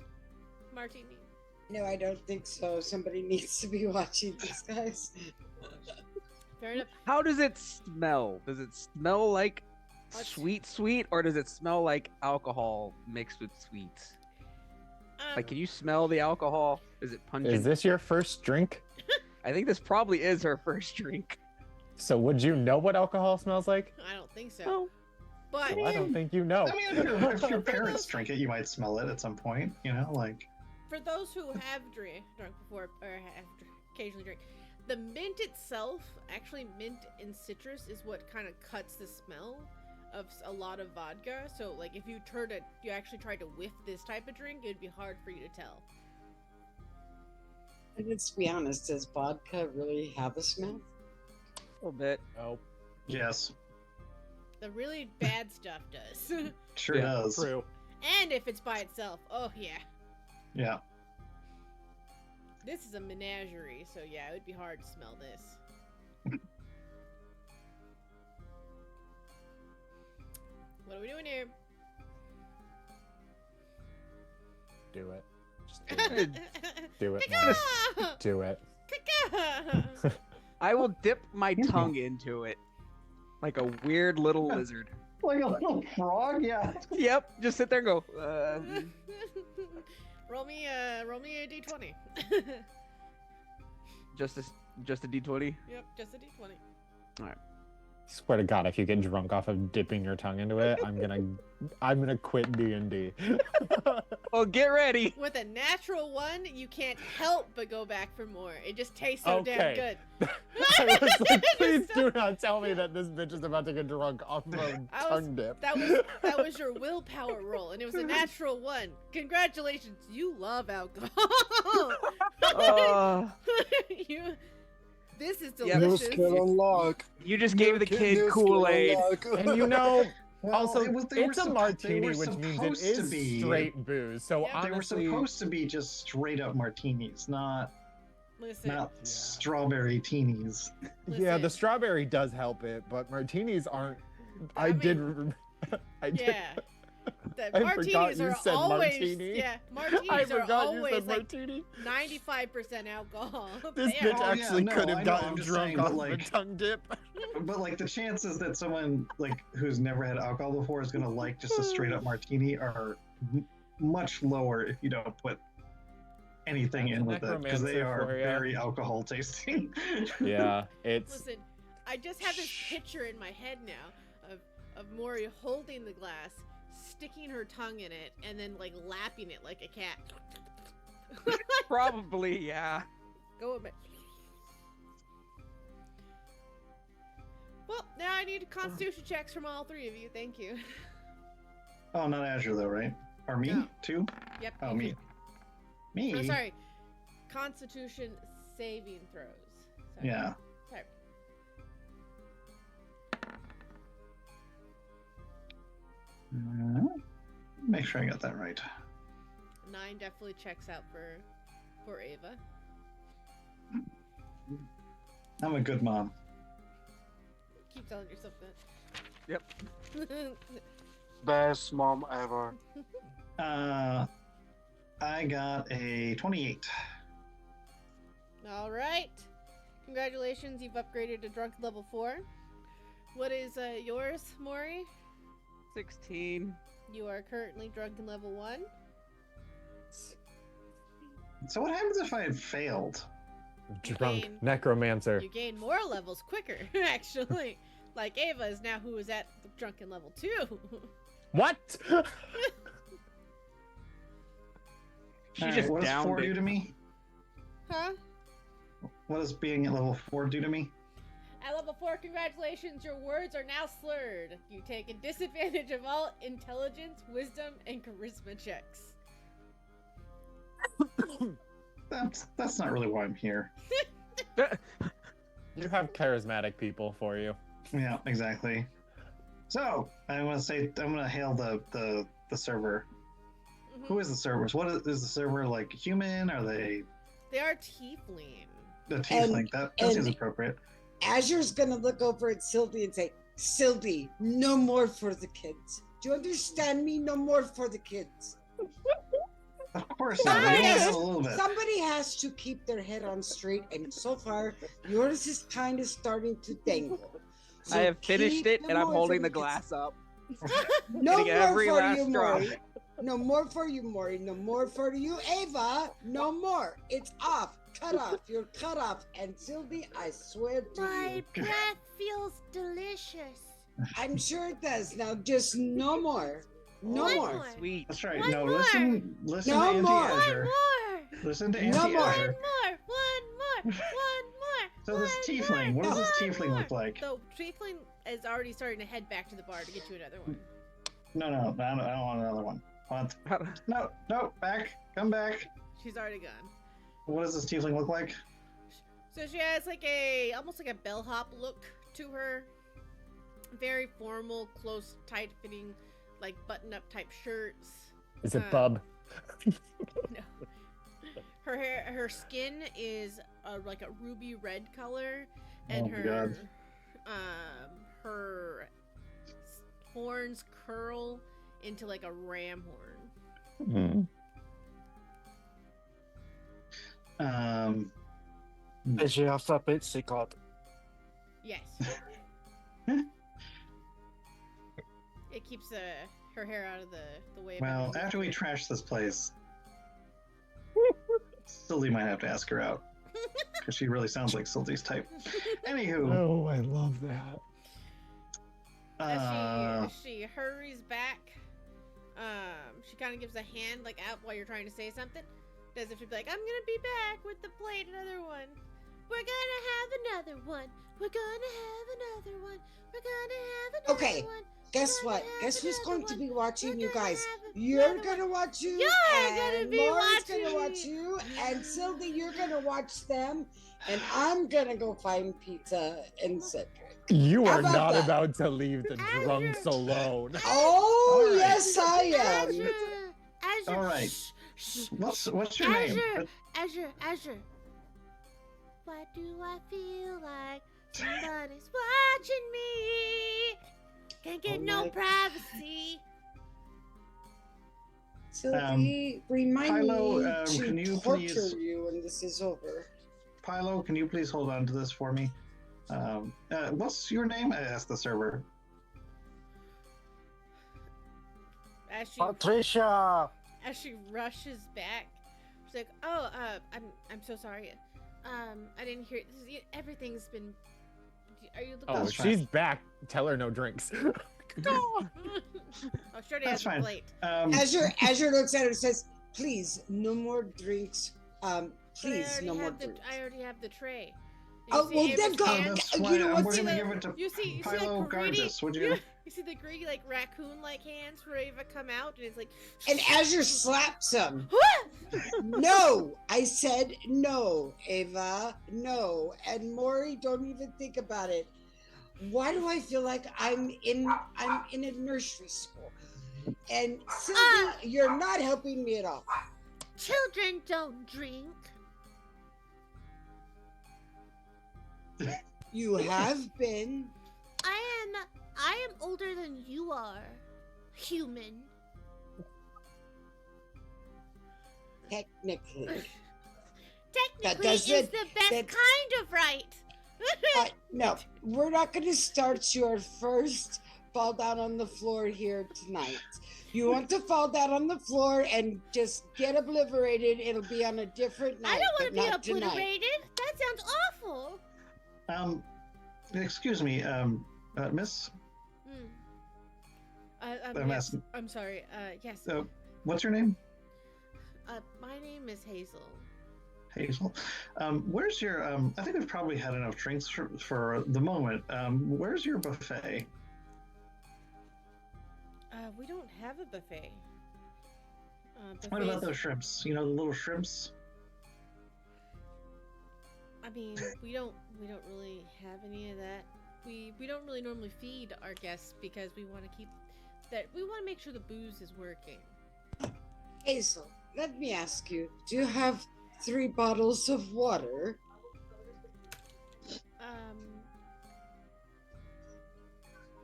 martini? No, I don't think so. Somebody needs to be watching this, guys. Fair enough. How does it smell? Does it smell like What's- sweet, or does it smell like alcohol mixed with sweets? Like, can you smell the alcohol? Is it pungent? Is this your first drink? I think this probably is her first drink. So would you know what alcohol smells like? I don't think so. No. But Well, I don't think you know. I mean, if your parents drink it, you might smell it at some point. You know, like for those who have drunk before or have occasionally drink, the mint itself, actually mint and citrus, is what kind of cuts the smell of a lot of vodka. So, like, if you actually tried to whiff this type of drink, it'd be hard for you to tell. And let's be honest, does vodka really have a smell? A little bit. Oh, yes, The really bad stuff does. sure yeah, does. true. And if it's by itself, oh yeah. Yeah. This is a menagerie, so yeah, it would be hard to smell this. What are we doing here? Do it. Just do it. Do it. Maury. Do it. I will dip my tongue into it like a weird little lizard. Like a little frog, yeah. Yep, just sit there and go. roll me a d20. Just a d20. Yep, just a d20. Swear to God, if you get drunk off of dipping your tongue into it, I'm gonna quit D&D. Well, get ready. With a natural 1, you can't help but go back for more. It just tastes so damn Okay. good. I was like, please do not tell me that this bitch is about to get drunk off of a I was- tongue dip. That was your willpower roll, and it was a natural 1. Congratulations, you love alcohol. This is Yeah. New delicious. skill unlock. You just gave the New kid skill Kool-Aid. unlock. And you know, Well, also, they were it's a they martini, were which means it supposed to is be- straight booze. So Yeah. They were honestly, supposed to be just straight up martinis, not Listen, strawberry teenies. yeah, the listen. strawberry does help it, but martinis aren't. I I did. mean- I did. Yeah. The I martinis forgot you are said always martini. yeah. Martinis I are forgot you always said like martini. 95% alcohol. This They are- bitch Oh, yeah, actually no, could I have know, gotten I'm just drunk saying, off but, of a like- tongue dip. But like the chances that someone like who's never had alcohol before is gonna like just a straight up martini are much lower if you don't put anything That's in with it because they necromancer are for ya. very alcohol tasting. Yeah, it's Listen, I just have this picture in my head now of Mori holding the glass, sticking her tongue in it, and then like lapping it like a cat. Probably, yeah. Go a bit. Well, now I need constitution checks from all three of you. Thank you. Oh, not Azure though, right? Or me No. too? Yep. Oh, you me. too. Me? Oh, sorry. Constitution saving throws. Sorry. Yeah. Sorry. Make sure I got that right. 9 definitely checks out for Ava. I'm a good mom. Keep telling yourself Yep. that. Best mom ever. I got a 28. All right. Congratulations, you've upgraded to drunk level 4. What is yours, Maury? 16. You are currently drunk in level 1. So what happens if I had failed? drunk gain- necromancer. You gain more levels quicker, actually. Like Ava is now who is at drunken level 2. What? She Alright, just what does downed 4 it. do to me? Huh? What does being at level 4 do to me? At level 4, congratulations, your words are now slurred. You take a disadvantage of all intelligence, wisdom, and charisma checks. That's not really why I'm here. You have charismatic people for you. Yeah, exactly. So I'm gonna hail the server. Mhm. Who is the servers? What is the server like? Human? Are they They are tiefling. the tiefling? That and- seems appropriate. Azure's gonna look over at Sylvie and say, Sylvie, no more for the kids. Do you understand me? No more for the kids. Of course not. We only Yes. have a little bit. Somebody has to keep their head on straight, and so far, yours is kind of starting to dangle. So I have finished keep it, no and I'm more holding for the kids. glass up. No Getting more every for last you, drop. Maury. No more for you, Maury. No more for you, Ava. No more. It's off. Cut off. You're cut off. And Sylvie, I swear to you, breath feels delicious. I'm sure it does. Now, just no more. No One more. more. Sweet. That's right. One No, more. listen No to more. Anti-Azure. More. Listen to No more. Anti-Azure. One more. So this tiefling, what does this tiefling look like? So tiefling is already starting to head back to the bar to get you another one. No, I don't want another one. No, back. Come back. She's already gone. What does this tiefling look like? So she has like almost like a bellhop look to her. Very formal, close, tight-fitting, like button-up type shirts. Is it Uh, Bub? No. Her hair, her skin is like a ruby red color, and Oh my her God. her horns curl into like a ram horn. Hmm. And she has a bit secret. Yes. It keeps her hair out of the way. Of Well, everything. after we trash this place, Sildy might have to ask her out. Because she really sounds like Sildy's type. Anywho, Oh, I love that. uh, As she hurries back, she kind of gives a hand like out while you're trying to say something, as if she'd be like, "I'm gonna be back with the plate, another one. We're gonna have another one. We're gonna have another one. We're gonna have another Okay, one. Guess We're what? gonna have Guess who's another going to one. be watching We're you gonna guys? have You're another gonna watch you. You're gonna and be Laura's gonna watching watch me. you, and Sylvie, you're gonna watch them, and I'm gonna go find pizza and Cedric. You How are about not that? about to leave the drunks alone. Oh All right. yes, I am. Azure. All right. Shh. what's your name? Azure. Why do I feel like somebody's watching me? Can't get Oh no my- privacy. Sylvie, remind Philo, me can to you torture please- you when this is over. Pilo, can you please hold on to this for me? What's your name? I asked the server. As she Patricia! as she rushes back, she's like, "Oh, I'm so sorry. I didn't hear. Everything's been. Are you looking? Oh, That's she's fine. back. Tell her no drinks. Oh, Shorty That's has a fine. plate. Azure looks at her and says, "Please, no more drinks. But I Please, already no more have the. drinks." I already have the tray. Oh, see well, Ava's then go- hand? that's you why know we're what's gonna the- give it to You see Pilo like guard greedy. this, would you? You see the greedy like raccoon-like hands for Ava come out, and it's like. And Azure slaps him. No, I said no, Ava, no. And Maury, don't even think about it. Why do I feel like I'm in a nursery school? And Sylvie, you're not helping me at all. Children don't drink. You have been. I am older than you are, human. Technically. Technically, doesn't- is the best that- kind of right. No, we're not going to start your first fall down on the floor here tonight. You want to fall down on the floor and just get obliterated, it'll be on a different night. I don't but want to be not tonight. obliterated. That sounds awful. Excuse me, Miss. Hmm. I'm Yes, asking- I'm sorry. Yes. What's your name? My name is Hazel. Hazel. Where's your? I think we've probably had enough drinks for the moment. Where's your buffet? We don't have a buffet. What about Buffets- those shrimps? You know, the little shrimps. I mean, we don't really have any of that. We don't really normally feed our guests because we want to keep that. We want to make sure the booze is working. Hazel, let me ask you, do you have 3 bottles of water?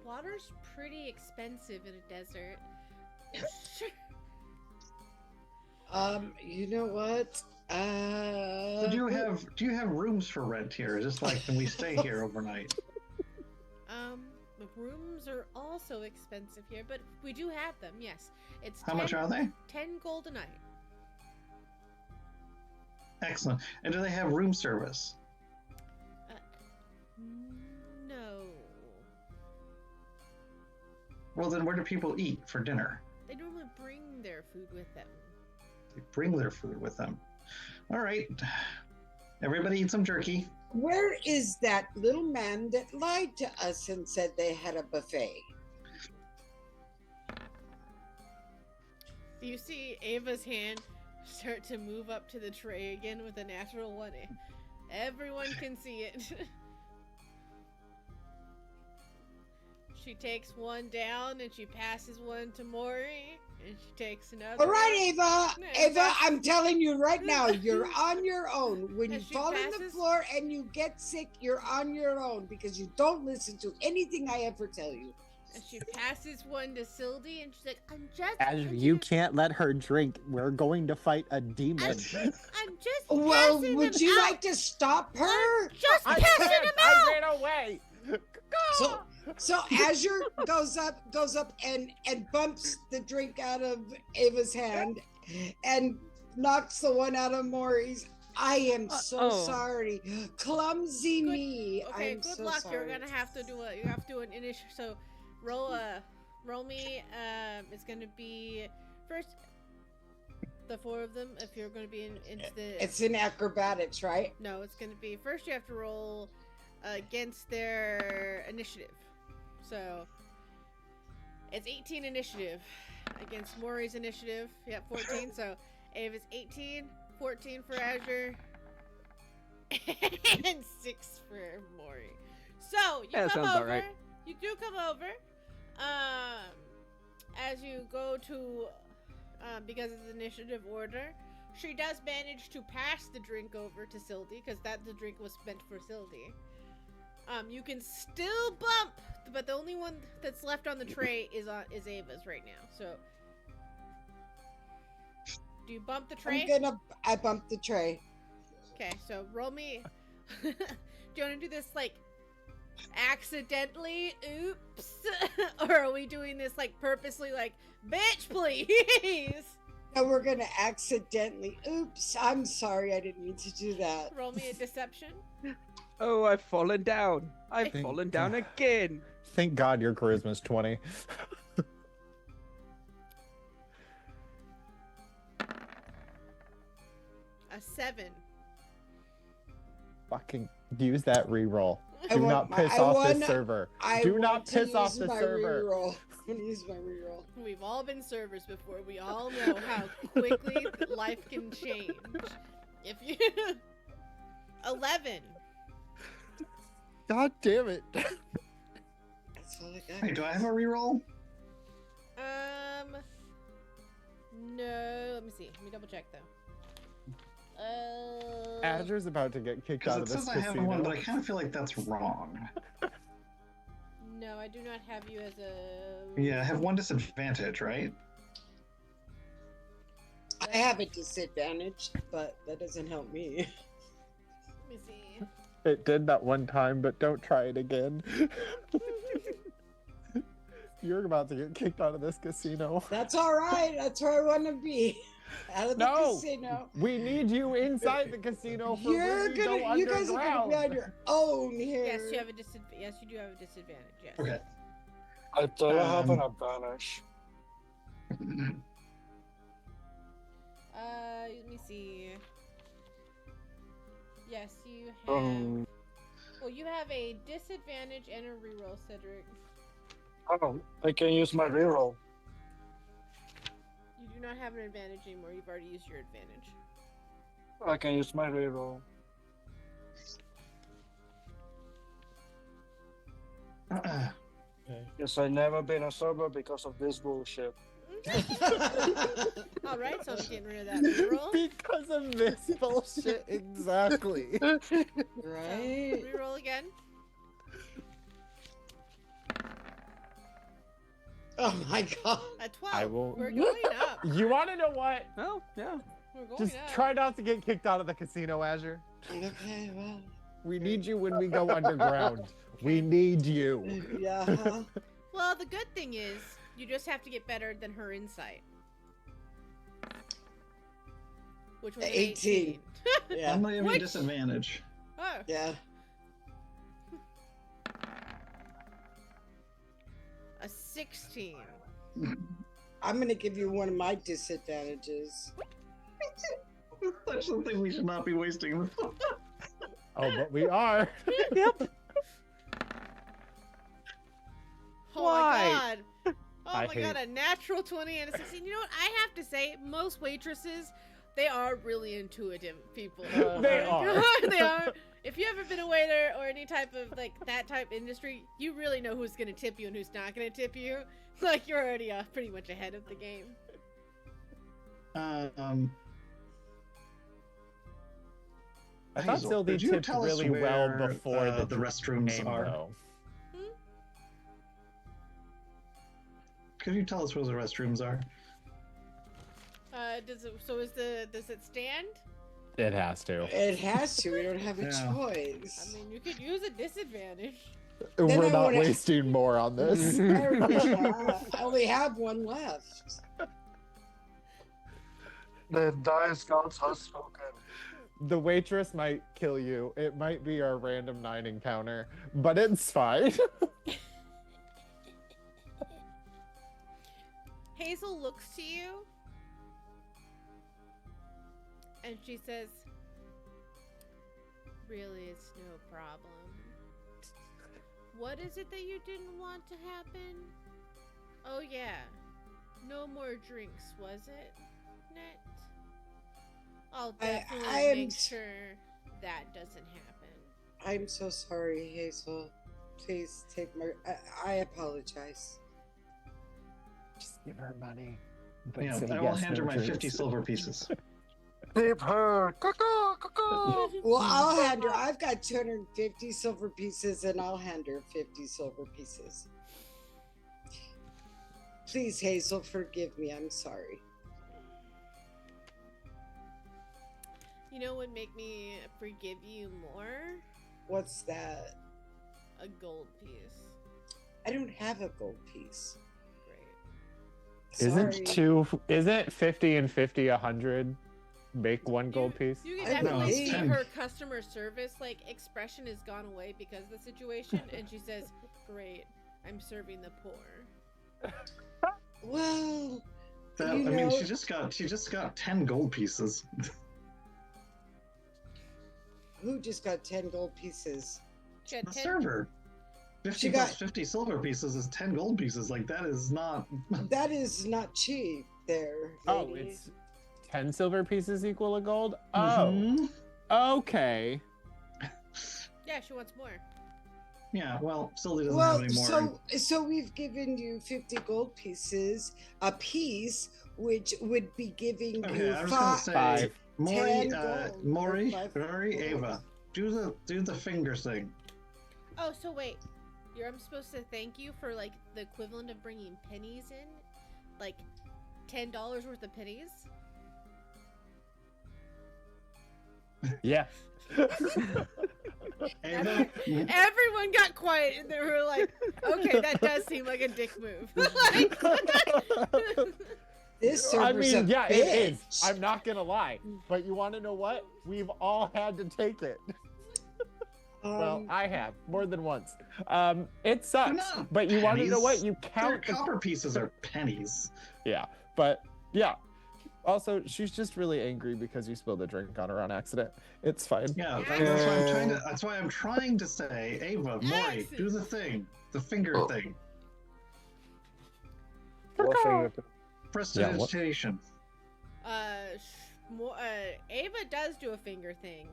Water's pretty expensive in a desert. Sure. You know what? Do you have rooms for rent here? Is this like, can we stay here overnight? The rooms are also expensive here, but we do have them. Yes, it's How much are they? 10 gold a night. Excellent. And do they have room service? No, Well, then where do people eat for dinner? they normally bring their food with them. They bring their food with them. All right. Everybody eat some jerky. Where is that little man that lied to us and said they had a buffet? You see Ava's hand start to move up to the tray again with a natural 1. Everyone can see it. She takes one down and she passes one to Maury, and she takes another. All right, Ava. No, Ava, that's- I'm telling you right now, you're on your own. When you And she fall on the passes- floor and you get sick, you're on your own because you don't listen to anything I ever tell you. And she passes one to Sildy, and she's like, "I'm just." Azure, I'm you just- can't let her drink. We're going to fight a demon. I'm just. Well, passing would them you out. like to stop her? Just I passing can't! them I out. ran away. So Azure goes up and bumps the drink out of Ava's hand and knocks the one out of Maury's. I am so oh. sorry. Clumsy Good- me. Okay, I'm good so luck. sorry. You're gonna have to do an initial. So, roll me. It's gonna be first. The 4 of them. If you're gonna be into the. It's in acrobatics, right? No, it's gonna be first. You have to roll against their initiative. So it's 18 initiative against Maury's initiative. Yep, 14. So Ava's 18, 14 for Azure, and 6 for Maury. So you Yeah, that come sounds about over. right. You do come over. As you go to, because it's initiative order, she does manage to pass the drink over to Sildy, because the drink was meant for Sildy. You can still bump, but the only one that's left on the tray is Ava's right now. So Do you bump the tray? I bumped the tray. Okay, so roll me. Do you want to do this like accidentally? Oops. Or are we doing this like purposely? Like, bitch, please. No, we're gonna accidentally. Oops, I'm sorry, I didn't mean to do that. Roll me a deception. Oh, I've fallen down. I've Thank fallen down God. again. Thank God your charisma's 20. A 7. Fucking use that reroll. I Do want not my- piss I off wanna- this server. I Do want not to piss off use the my server. reroll. I'm gonna use my reroll. We've all been servers before. We all know how quickly life can change. If you 11. God damn it. That's all I got. Hey, do I have a reroll? No. Let me see. Let me double check though. Azure's about to get kicked Because out it of this says I have casino. one, but I kind of feel like that's wrong. No, I do not have you as a. Yeah, I have one disadvantage, right? I have a disadvantage, but that doesn't help me. Let me see. It did that one time, but don't try it again. You're about to get kicked out of this casino. That's all right. That's where I want to be. Out of the No. casino. We need you inside the casino for when we go You guys are gonna be on underground. your own here. Yes, you have a disadvantage. Yes, you do have a disadvantage. Yes. Okay. I thought I have an Um, advantage. Let me see. Yes, you have. Well, you have a disadvantage and a reroll, Cedric. Oh, I can use my reroll. You do not have an advantage anymore. You've already used your advantage. I can use my reroll. Yes, I never been a server because of this bullshit. All right, so I'm getting rid of that reroll. Because of this bullshit, exactly. Right? Reroll again. Oh my god. A 12. I will- We're going up. You want to know what? Well, yeah. We're going Just up. try not to get kicked out of the casino, Azure. Okay, well. We need you when we go underground. We need you. Yeah. Well, the good thing is, you just have to get better than her insight. Which was an 18. Yeah. I'm not even a What? disadvantage. Oh, Yeah. a 16. I'm gonna give you one of my disadvantages. Such something we should not be wasting. Oh, but we are. Yep. Oh Why? my god. Oh I my god, a natural 20 and a 16. You know what? I have to say, most waitresses, they are really intuitive people. They are. They are. If you ever been a waiter or any type of like that type industry, you really know who's gonna tip you and who's not gonna tip you. Like you're already pretty much ahead of the game. I thought Hazel, Sylvie could you tipped tell us really well where, before the restrooms game, are? though. Could you tell us where the restrooms are? Does it stand? It has to. It has to. We don't have a Yeah. choice. I mean, you could use a disadvantage. Then We're I not wanna- wasting more on this. I only have one left. The dice gods has spoken. The waitress might kill you. It might be our random 9 encounter, but it's fine. Hazel looks to you and she says, "Really, it's no problem. What is it that you didn't want to happen? Oh yeah, no more drinks, was it, Net? I'll definitely I am make s- sure that doesn't happen." I'm so sorry, Hazel. Please take my. I apologize. Just give her money. Yeah, I will hand her my 50 silver pieces. Tip her. Cuckoo, cuckoo. Well, I'll hand her. I've got 250 silver pieces, and I'll hand her 50 silver pieces. Please, Hazel, forgive me. I'm sorry. You know what would make me forgive you more? What's that? A gold piece. I don't have a gold piece. Great. Sorry. Isn't 50 and 50 100? Make one gold piece? You I can definitely believe- see 10. her customer service expression has gone away because of the situation, and she says, "Great, I'm serving the poor." Well, That, you I mean, know- she just got 10 gold pieces. who just got 10 gold pieces? She had The 10 server. 50 She plus got- 50 silver pieces is 10 gold pieces. Like, that is not. That is not cheap there. Oh, lady. it's 10 silver pieces equal a gold? Mhm. Oh, okay. Yeah, she wants more. Yeah, well, Sylvie doesn't Well, have any more. so we've given you 50 gold pieces a piece, which would be giving Okay, you I was gonna say, Five. Mori, 10 gold, Mori, or 5 Rory, gold. Ava, do the finger thing. Oh, so wait, I'm supposed to thank you for the equivalent of bringing pennies in, $10 worth of pennies. Yeah. Ava, Everyone got quiet, and they were like, "Okay, that does seem like a dick move." This I server's mean, a yeah, it is. bitch. I'm not gonna lie. But you want to know what? We've all had to take it. Well, I have more than once. It sucks. not But you want to know what? pennies. You their count the copper pieces are pennies. Yeah, but yeah. Also, she's just really angry because you spilled a drink on her on accident. It's fine. Yeah, Yeah. that's why I'm trying to say, Ava, Mori, do the thing, the finger thing, prestidigitation. Ava does do a finger thing.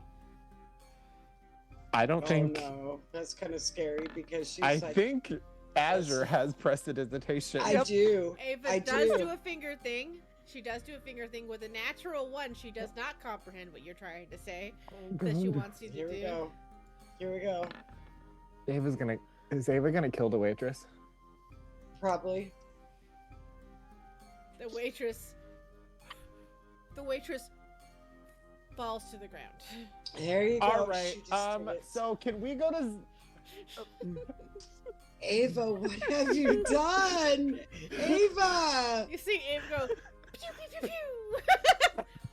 I don't think. Oh no, that's kind of scary because she's I like, think Azure has prestidigitation. I do. Ava I does do. do a finger thing. She does do a finger thing with a natural one. She does not comprehend what you're trying to say that she wants you to Here we do. go. Here we go. Is Ava gonna kill the waitress? Probably. The waitress falls to the ground. There you go. All right. She just did it. So can we go to? Ava, what have you done? Ava! You see Ava go pew pew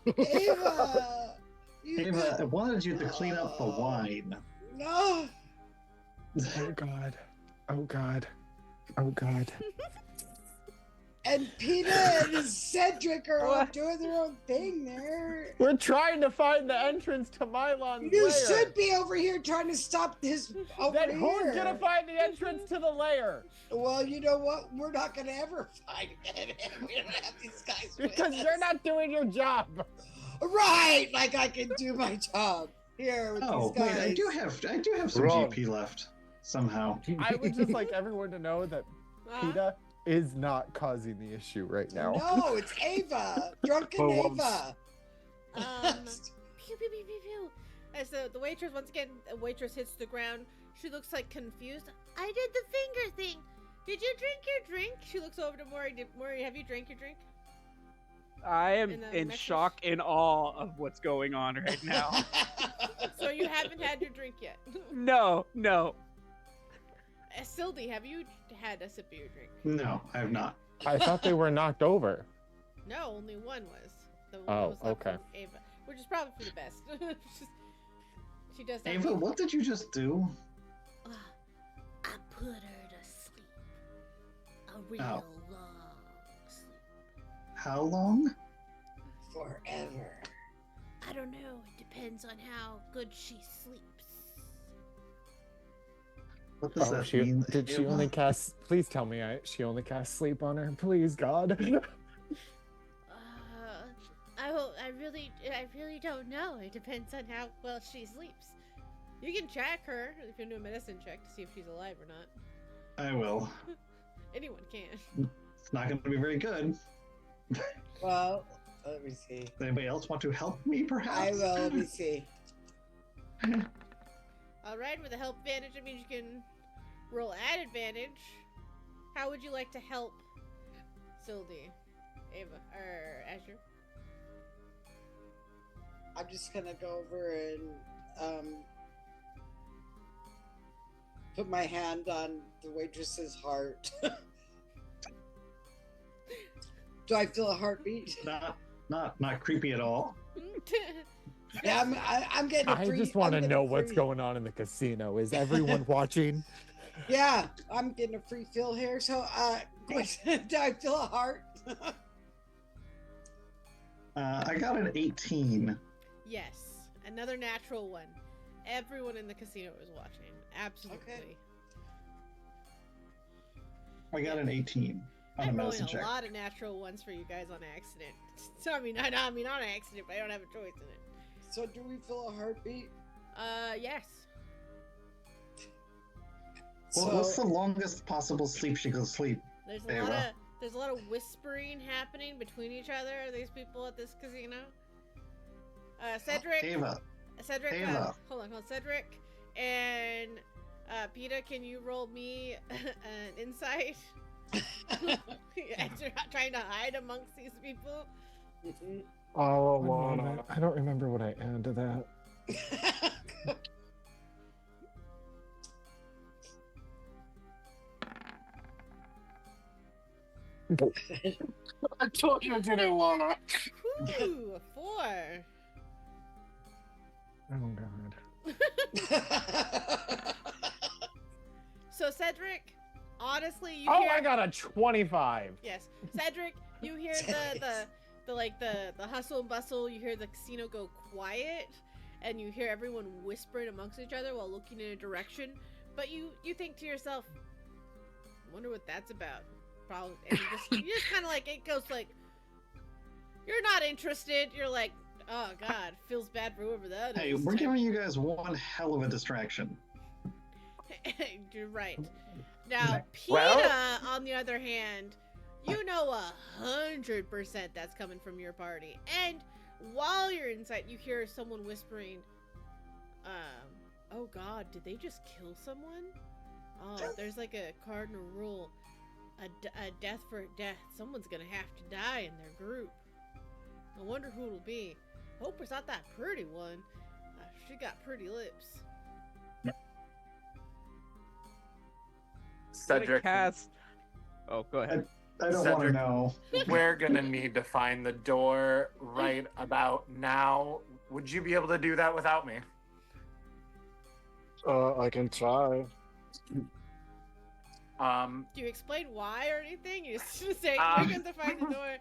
pew pew. Ava! You Ava, I wanted you to clean up the wine. No! Oh God. Oh God. Oh God. And Peter and Cedric are all doing their own thing there. We're trying to find the entrance to Mylon's You lair. should be over here trying to stop this over Then here. who's gonna find the entrance to the lair? Well, you know what? We're not gonna ever find it. We don't have these guys with Because us. you're not doing your job. Right, like I can do my job here with Oh these wait, guys. I do have some Wrong. GP left somehow. I would just like everyone to know that Uh-huh. PETA is not causing the issue right now. No, it's Ava, drunken For once. Ava. Pew pew pew pew pew. As the waitress once again, the waitress hits the ground. She looks confused. I did the finger thing. Did you drink your drink? She looks over to Mori. Mori, have you drank your drink? I am In the in message? shock and awe of what's going on right now. So you haven't had your drink yet. No. Sildy, have you had a sip of your drink? No, I have not. I thought they were knocked over. No, only one was. The one Oh, that was left okay. from Ava, which is probably for the best. She does that. Ava, what did you just do? I put her to sleep. A real Oh. long sleep. How long? Forever. I don't know. It depends on how good she sleeps. What does that mean? Did she Ava? only cast? Please tell me she only cast sleep on her. Please, God. I really don't know. It depends on how well she sleeps. You can check her if you do a medicine check to see if she's alive or not. I will. Anyone can. It's not going to be very good. Well, let me see. Does anybody else want to help me, perhaps? I will. Let me see. All right, with a help advantage, it means you can roll at advantage. How would you like to help Sildy, Ava, or Azure? I'm just gonna go over and put my hand on the waitress's heart. Do I feel a heartbeat? Not creepy at all. Yeah, I'm getting a I free. just want I'm to getting know a what's free- going on in the casino. Is everyone watching? Yeah, I'm getting a free fill here. So, question, do I feel a heart? I got an 18. Yes, another natural one. Everyone in the casino is watching. Absolutely. I got an 18 on a I'm medicine rolling a check. lot of natural ones for you guys on accident. So I mean, on accident, but I don't have a choice in it. So, do we feel a heartbeat? Yes. Well, So, what's the longest possible sleep she could sleep? There's Very well. there's a lot of whispering happening between each other. These people at this casino. Cedric. Ava. Cedric. Ava. Hold on, Cedric. And Peta, can you roll me an insight? As you're not trying to hide amongst these people. Oh, One wow. moment. I don't remember what I added to that. I told you I didn't wanna. Ooh, a 4. Oh god. So Cedric, honestly, you Oh, hear. I got a 25. Yes, Cedric, you hear the hustle and bustle. You hear the casino go quiet, and you hear everyone whispering amongst each other while looking in a direction. But you think to yourself, "Wonder what that's about." Probably, and you just kind of like it goes like, you're not interested. You're like, "Oh God, feels bad for whoever that Hey, is." we're giving you guys one hell of a distraction. You're right. Now, PETA, Well- on the other hand, you know 100% that's coming from your party. And while you're inside, you hear someone whispering, oh God, did they just kill someone? Oh, there's like a cardinal rule. A death for a death. Someone's gonna have to die in their group. I wonder who it'll be. Hope it's not that pretty one. She got pretty lips. Cedric, Cast. Oh, go ahead. I don't want to Cedric. know. we're gonna need to find the door right about now. Would you be able to do that without me? I can try. Do you explain why or anything? You just say Um, we're going to find the door.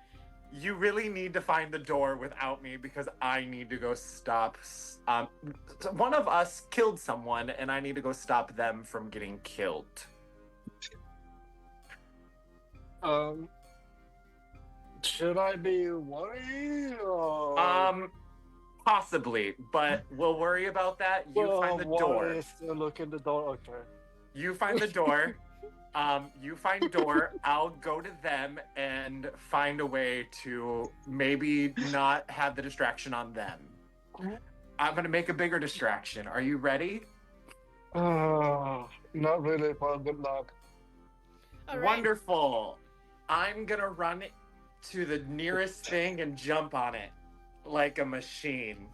You really need to find the door without me because I need to go stop. One of us killed someone, and I need to go stop them from getting killed. Should I be worried or? Possibly, but we'll worry about that. You find the door. If they look in the door, okay. You find the door. You find door. I'll go to them and find a way to maybe not have the distraction on them. I'm gonna make a bigger distraction. Are you ready? Not really, but good luck. All right. Wonderful. I'm gonna run to the nearest thing and jump on it like a machine.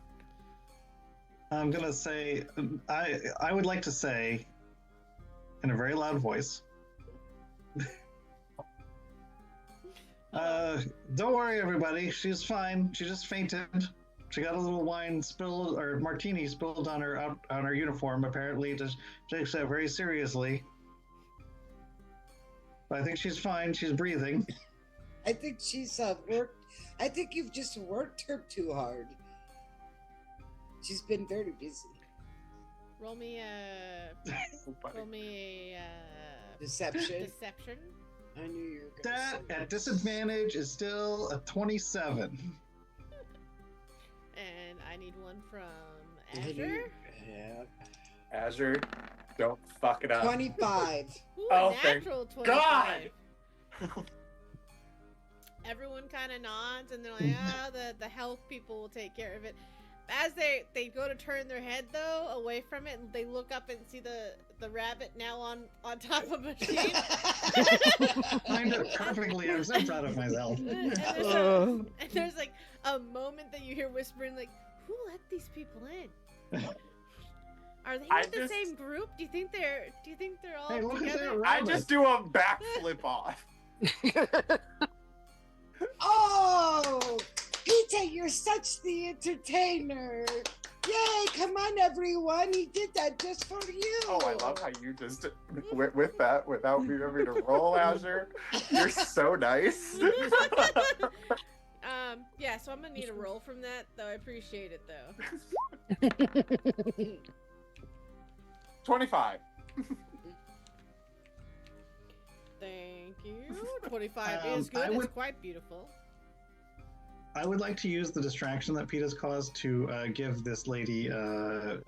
I'm gonna say, I would like to say, in a very loud voice, don't worry, everybody. She's fine. She just fainted. She got a little wine spilled or martini spilled on her uniform. Apparently, to takes that very seriously. But I think she's fine. She's breathing. I think she's worked. I think you've just worked her too hard. She's been very busy. Roll me a Deception. deception. I knew you were going to That say at disadvantage is still a 27. And I need one from I knew- Azure. Yeah. Azure, don't fuck it up. 25. Ooh, Oh, a thank natural 25. God! Everyone kind of nods and they're like, the health people will take care of it. As they go to turn their head though away from it, and they look up and see the rabbit now on top of a machine. Timed it perfectly. I'm so proud of myself. And there's like a moment that you hear whispering like, Who let these people in? Are they I in the just- same group? Do you think they're all Hey, look at together? that I rabbit. just do a backflip off. Oh, Peter, you're such the entertainer. Yay, come on, everyone. He did that just for you. Oh, I love how you just went with that without me having to roll, Azure. You're so nice. Yeah, so I'm gonna need a roll from that, though. I appreciate it, though. 25. Thank you. 25 is I good. It's would- quite beautiful. I would like to use the distraction that Pete has caused to give this lady 10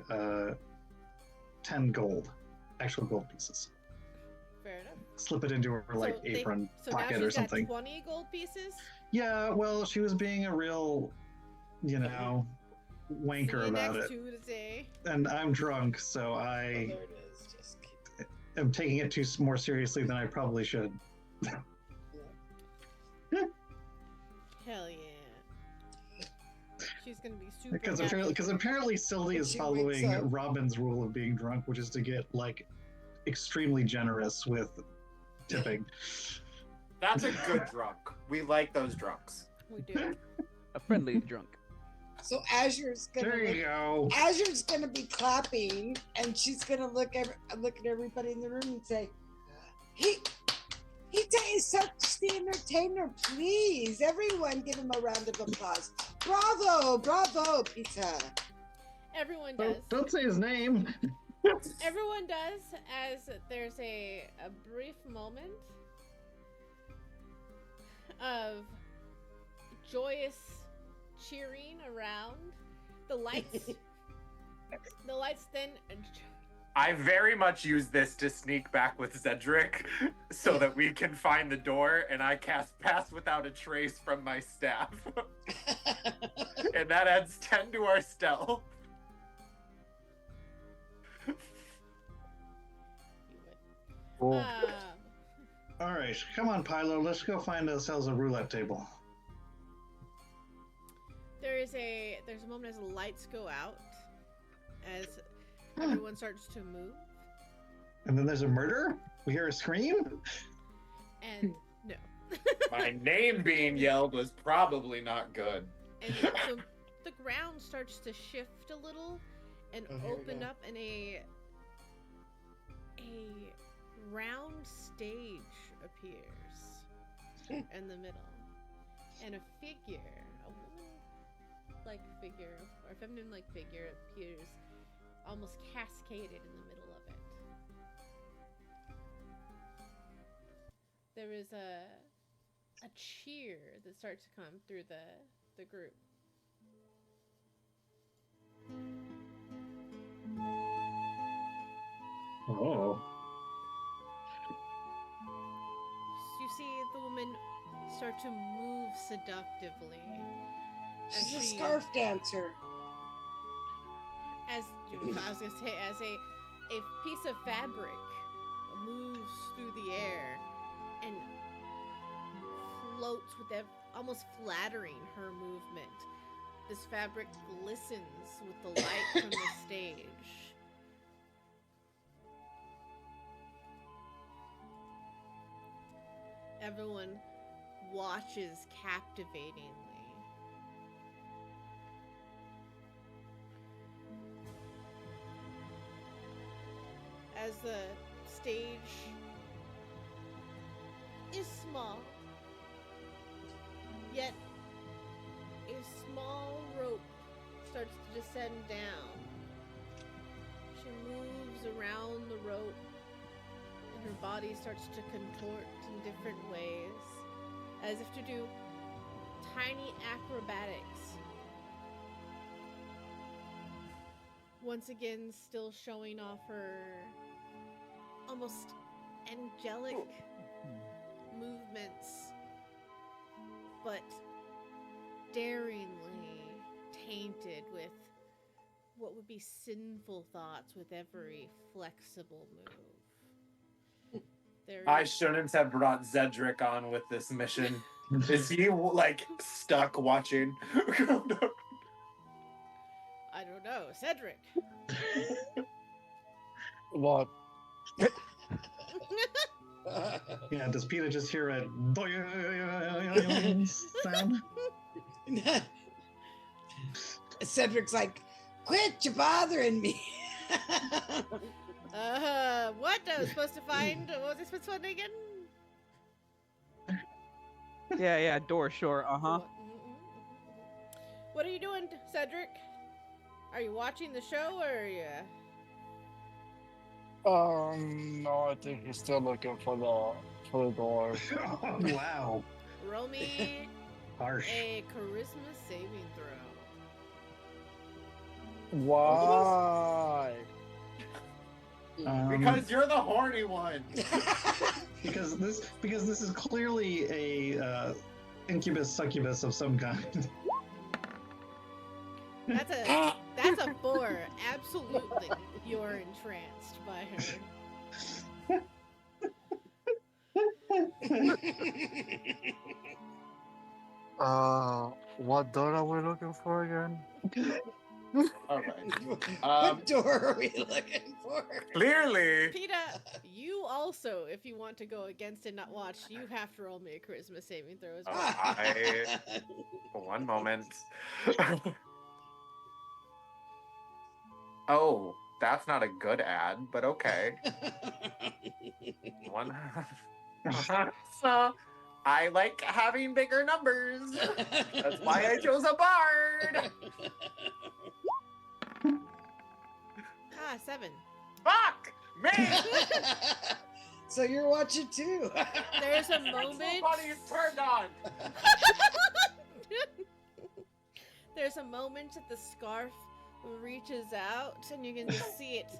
gold, actual gold pieces. Fair enough. Slip it into her like they- apron so now pocket she's or something. got 20 gold pieces. Yeah, well, she was being a real, wanker See you about next it, Tuesday. and I'm drunk, so Oh, I there it is. Just keep am taking it more seriously than I probably should. Hell yeah. She's gonna be super. Because apparently Sylvie When is she following wakes up. Robin's rule of being drunk, which is to get like extremely generous with tipping. That's a good drunk. We like those drunks. We do. A friendly drunk. So Azure's gonna There you look, go. Azure's gonna be clapping, and she's gonna look at everybody in the room and say, "He is such the entertainer. Please, everyone, give him a round of applause. Bravo, bravo, Peter." Everyone does. Don't say his name. Everyone does, as there's a brief moment of joyous cheering around. The lights then I very much use this to sneak back with Zedric so that we can find the door, and I cast Pass Without a Trace from my staff. And that adds 10 to our stealth. Cool. All right, come on, Pylo. Let's go find ourselves a roulette table. there's a moment as the lights go out, as everyone starts to move, And then there's a murder. We hear a scream. and no. My name being yelled was probably not good. And so the ground starts to shift a little and Oh, here we open go. up, and a round stage appears in the middle, and a figure, a woman-like figure or feminine-like figure appears, almost cascaded in the middle of it. There is a cheer that starts to come through the group. Oh. You see the woman start to move seductively. as She's a she- scarf dancer. As I was gonna say, as a piece of fabric moves through the air and floats with almost flattering her movement. This fabric glistens with the light from the stage. Everyone watches captivatingly. As the stage is small, yet a small rope starts to descend down. She moves around the rope, and her body starts to contort in different ways, as if to do tiny acrobatics. Once again, still showing off her almost angelic movements, but daringly tainted with what would be sinful thoughts with every flexible move. There I is- shouldn't have brought Zedric on with this mission. Is he like stuck watching? Oh, Cedric. What? Yeah, does Peter just hear a sound? Cedric's like, quit, you're bothering me. What? I was supposed to find. What was I supposed to find again? Yeah, door, sure. What are you doing, Cedric? Are you watching the show or are you? No, I think he's still looking for the door. Oh, wow. Roll me Harsh. a charisma saving throw. Why? Because you're the horny one. Because this is clearly a incubus succubus of some kind. That's a 4. Absolutely, you're entranced by her. What door are we looking for again? All right. What door are we looking for? Clearly. Peter, you also, if you want to go against and not watch, you have to roll me a charisma saving throw as well. One moment. Oh, that's not a good ad, but okay. One. So, I like having bigger numbers. That's why I chose a bard. 7. Fuck me. So you're watching too. There's a Control moment. body is turned on. There's a moment that the scarf reaches out, and you can just see it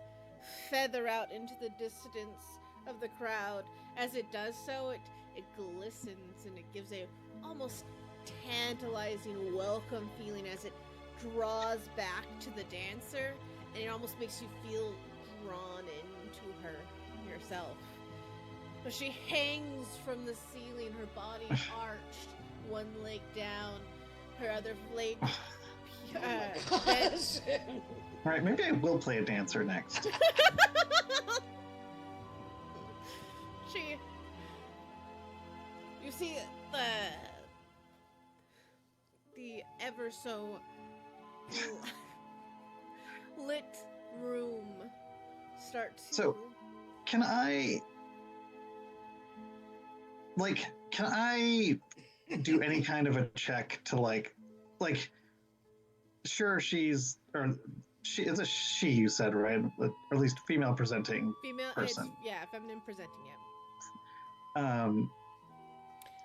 feather out into the distance of the crowd. As it does so, it glistens and it gives a almost tantalizing welcome feeling as it draws back to the dancer, and it almost makes you feel drawn into her yourself. But she hangs from the ceiling, her body arched, one leg down, her other leg bent. All right, maybe I will play a dancer next. You see the ever so lit room start to. So, can I do any kind of a check to like sure it's a she, you said, right? Or at least female presenting female person. feminine presenting, yeah.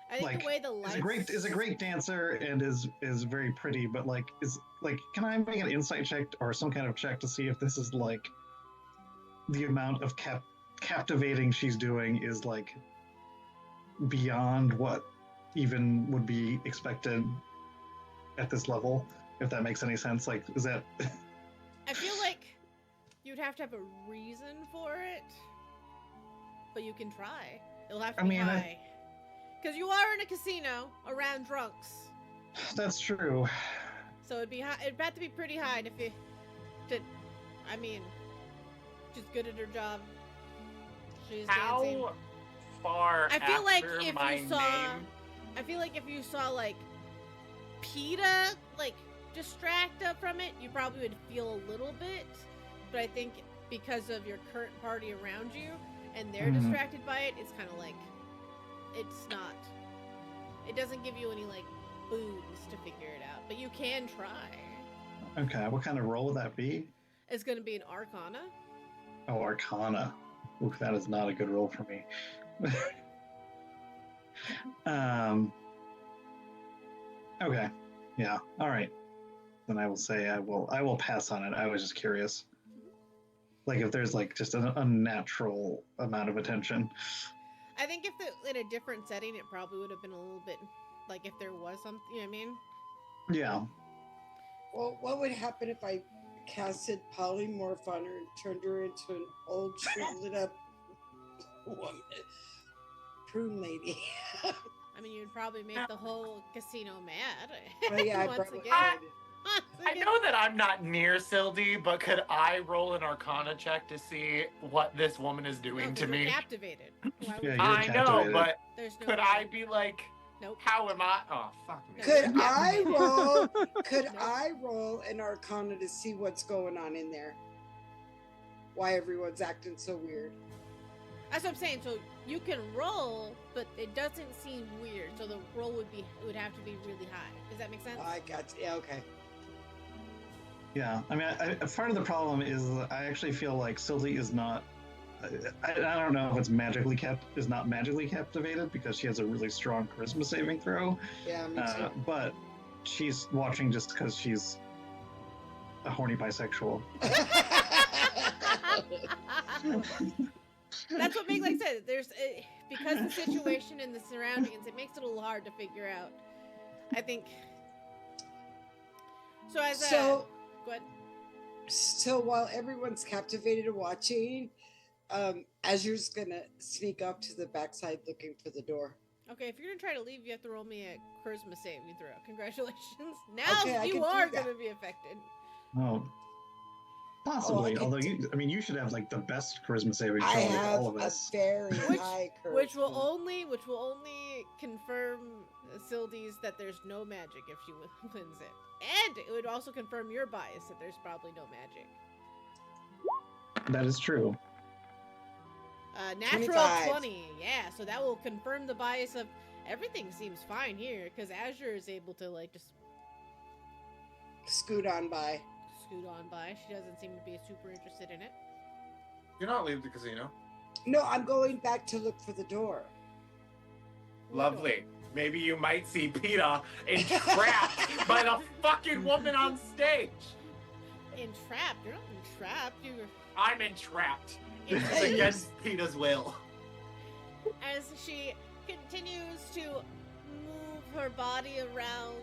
I think Like, the way the lights is a great dancer and is very pretty, but can I make an insight check or some kind of check to see if this is like the amount of captivating she's doing is like beyond what even would be expected at this level, if that makes any sense? Like, is that I feel like you'd have to have a reason for it, but you can try. It'll have to be high. Because you are in a casino around drunks. That's true. So it'd have to be pretty high she's good at her job. She's dancing. How far I feel like after if my you saw name? I feel like if you saw like PETA distract up from it, you probably would feel a little bit. But I think because of your current party around you and they're Mhm. distracted by it, it's kind of like it doesn't give you any boons to figure it out, but you can try. Okay, what kind of roll would that be? It's going to be an Arcana. Oh, Arcana. Ooh, that is not a good roll for me. Okay. Yeah. All right. Then I will say I will pass on it. I was just curious. Like if there's just an unnatural amount of attention. I think in a different setting, it probably would have been a little bit if there was something. You know what I mean? Yeah. Well, what would happen if I casted polymorph on her and turned her into an old shriveled up woman, prune lady? I mean, you'd probably make the whole casino mad. Oh, yeah, I once probably again. would. I know that I'm not near Sildy, but could I roll an Arcana check to see what this woman is doing to me? Captivated. Why would Yeah, you- you're I know, captivated. but There's no could way. I be like, Nope. how am I? Oh, fuck me. Could Yeah. I roll? Could Nope. I roll an Arcana to see what's going on in there? Why everyone's acting so weird? That's what I'm saying. So you can roll, but it doesn't seem weird. So the roll would have to be really high. Does that make sense? I got you. Yeah, okay. Yeah, I mean, part of the problem is that I actually feel like Sildy is not. I don't know if it's magically not magically captivated because she has a really strong charisma saving throw, Yeah, me too. but she's watching just because she's a horny bisexual. That's what makes, like I said, because the situation and the surroundings, it makes it a little hard to figure out. I think. So as So, go ahead. so while everyone's captivated and watching, Azure's gonna sneak up to the backside looking for the door. Okay, if you're gonna try to leave, you have to roll me a charisma saving throw. Congratulations. Now Okay, I you can do are that. gonna be affected. Oh, possibly. can Although do- you should have like the best charisma saving I throw of have all of a us. very Which- high charisma. Which will only confirm Sildy's that there's no magic if she wins it. And it would also confirm your bias that there's probably no magic. That is true. Natural 25. 20, yeah. So that will confirm the bias of everything seems fine here because Azure is able to like just Scoot on by. scoot on by. She doesn't seem to be super interested in it. Do not leave the casino. No, I'm going back to look for the door. Lovely. Maybe you might see Peta entrapped by the fucking woman on stage. Entrapped? You're not entrapped. You're I'm entrapped. This is As against Peta's will. she continues to move her body around.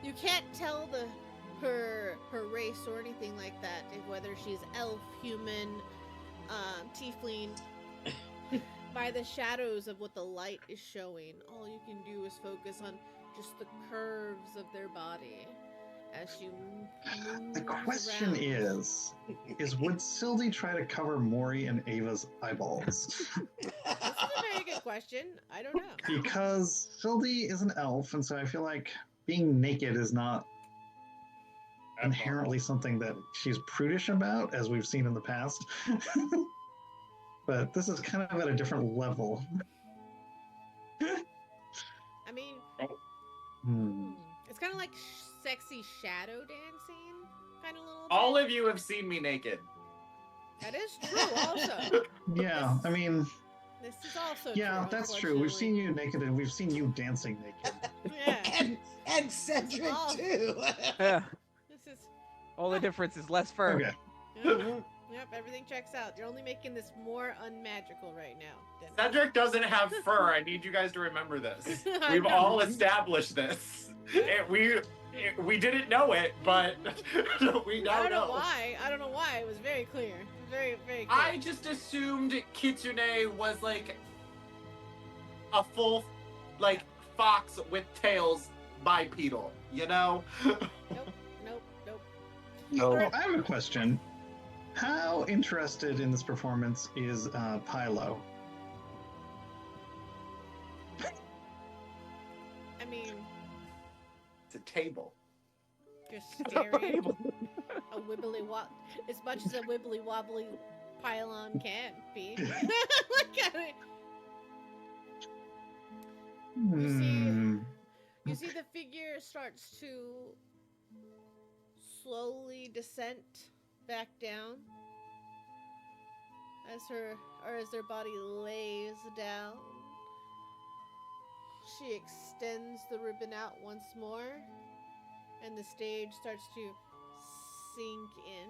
You can't tell her race or anything like that, whether she's elf, human, tiefling. By the shadows of what the light is showing, all you can do is focus on just the curves of their body as she moves The question around. is would Sildy try to cover Maury and Ava's eyeballs? This is a very good question. I don't know. Because Sildy is an elf, and so I feel like being naked is not inherently something that she's prudish about, as we've seen in the past. But this is kind of at a different level. I mean, Hmm. it's kind of like sexy shadow dancing, kind of little. All bit. of you have seen me naked. That is true. Also, Yeah, I mean, this is also yeah, true, that's true. We've seen you naked, and we've seen you dancing naked. unfortunately. Yeah, And Cedric Oh. too. Yeah. this is. All the difference is less fur. Okay. Yep, everything checks out. You're only making this more unmagical right now. Dennis. Cedric doesn't have fur. I need you guys to remember this. I We've know. all established this. We didn't know it, but we now I don't know know. why. I don't know why. It was very clear. Very, very clear. I just assumed Kitsune was like a full, like, fox with tails bipedal, you know? Nope, nope, nope. No. Oh, I have a question. How interested in this performance is Pylo? I mean, It's a table. just staring. A wibbly wop, as much as a wibbly wobbly pylon can be. Look at it. Hmm. You see the figure starts to slowly descent back down as their body lays down. She extends the ribbon out once more, and the stage starts to sink in,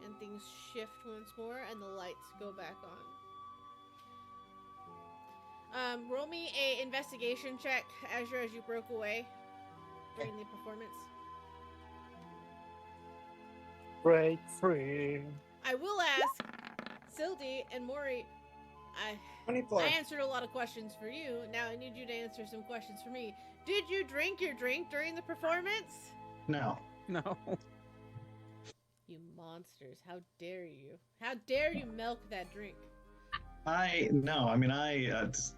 and things shift once more, and the lights go back on. Roll me a investigation check, Azure, as you broke away during the performance. Break free. I will ask Sildy and Maury, I 24. answered a lot of questions for you. Now I need you to answer some questions for me. Did you drink your drink during the performance? No. No. You monsters! How dare you? How dare you milk that drink? No. I mean, as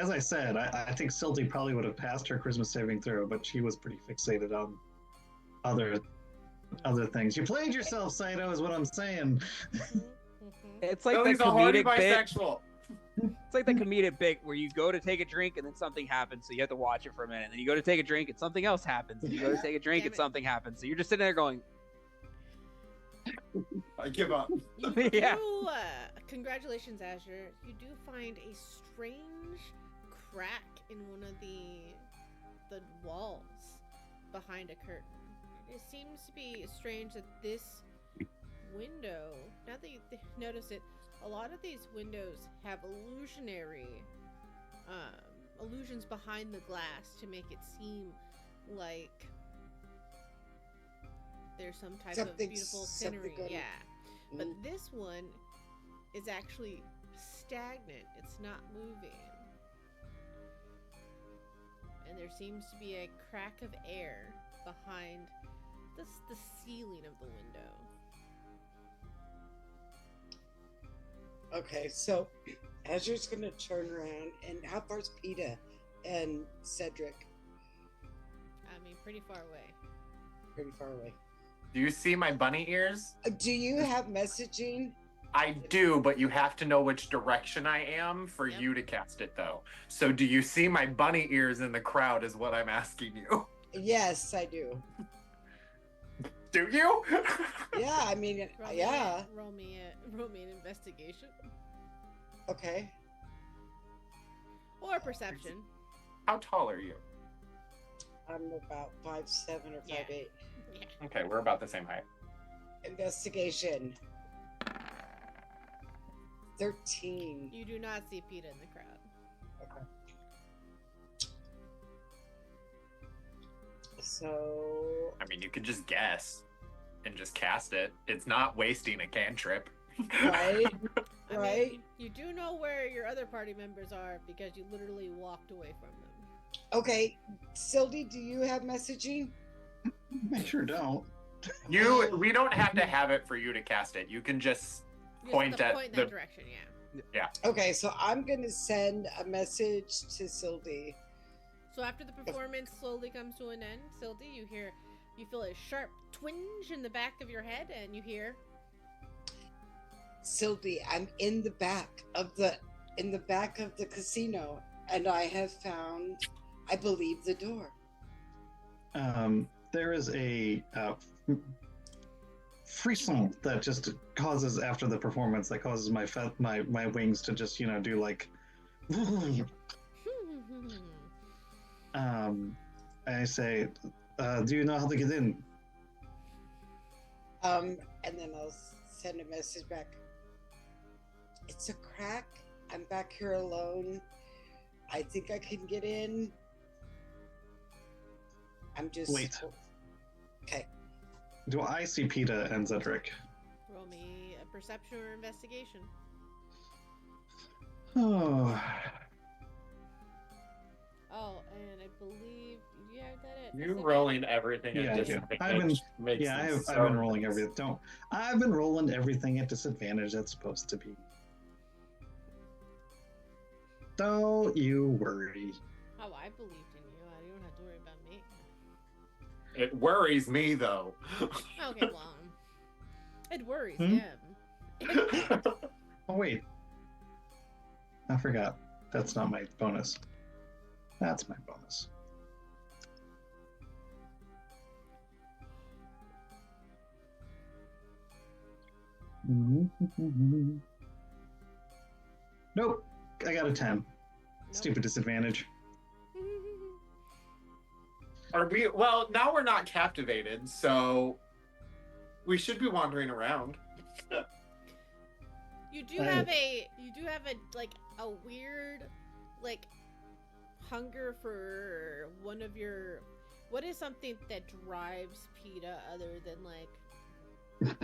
I said, I think Silty probably would have passed her Christmas saving throw, but she was pretty fixated on other things. You played yourself, Saito, is what I'm saying. It's like Billy's the a horny comedic bit. bisexual. It's like the comedic bit where you go to take a drink and then something happens, so you have to watch it for a minute. And then you go to take a drink and something else happens. And you go to take a drink Damn and it. something happens. So you're just sitting there going, I give up. You Yeah. do, congratulations, Azure. You do find a strange crack in one of the walls behind a curtain. It seems to be strange that this window, now that you notice it, a lot of these windows have illusions behind the glass to make it seem like there's some type of Something- beautiful something scenery. going- Yeah. But this one is actually stagnant. It's not moving. And there seems to be a crack of air behind the ceiling of the window. Okay, so Azure's gonna turn around, and how far's PETA and Cedric? I mean, pretty far away. Pretty far away. Do you see my bunny ears? Do you have messaging? I do, but you have to know which direction I am for Yep. you to cast it, though. So, do you see my bunny ears in the crowd? Is what I'm asking you. Yes, I do. Do you? Yeah, I mean, yeah. Roll me an investigation Okay. or perception. How tall are you? I'm about 5'7" or Yeah. 5'8". Yeah. Okay, we're about the same height. Investigation. 13. You do not see PETA in the crowd. Okay. So I mean, you could just guess and just cast it. It's not wasting a cantrip. Right. I Right. mean, you do know where your other party members are because you literally walked away from them. Okay, Sildy, do you have messaging? I sure don't. We don't have to have it for you to cast it. You can just You point have to at point in the. that direction, yeah. Okay, so I'm gonna send a message to Sildy. So after the performance slowly comes to an end, Sildy, you feel a sharp twinge in the back of your head, and you hear, Sildy, I'm in the back of the casino, and I have found, I believe, the door. There is a frisson that just causes after the performance that causes my wings to just do like. I say, do you know how to get in? And then I'll send a message back. It's a crack. I'm back here alone. I think I can get in. I'm just Wait. Okay. Do I see PETA and Zedric? roll me a perception or investigation. Oh, Oh, and I believe you have that at You disadvantage? rolling everything Yeah, at yeah. disadvantage I've been- makes yeah, things I've so been rolling nice. everything. I've been rolling everything at disadvantage. That's supposed to be. Don't you worry. Oh, I believed in you. You don't have to worry about me. It worries me though. Okay, well, it worries Hmm? him. Oh wait, I forgot. That's not my bonus. That's my bonus. Nope, I got a 10. Nope. Stupid disadvantage. Are we? Well, now we're not captivated, so we should be wandering around. You do have a like a weird like hunger for one of your what is something that drives PETA other than like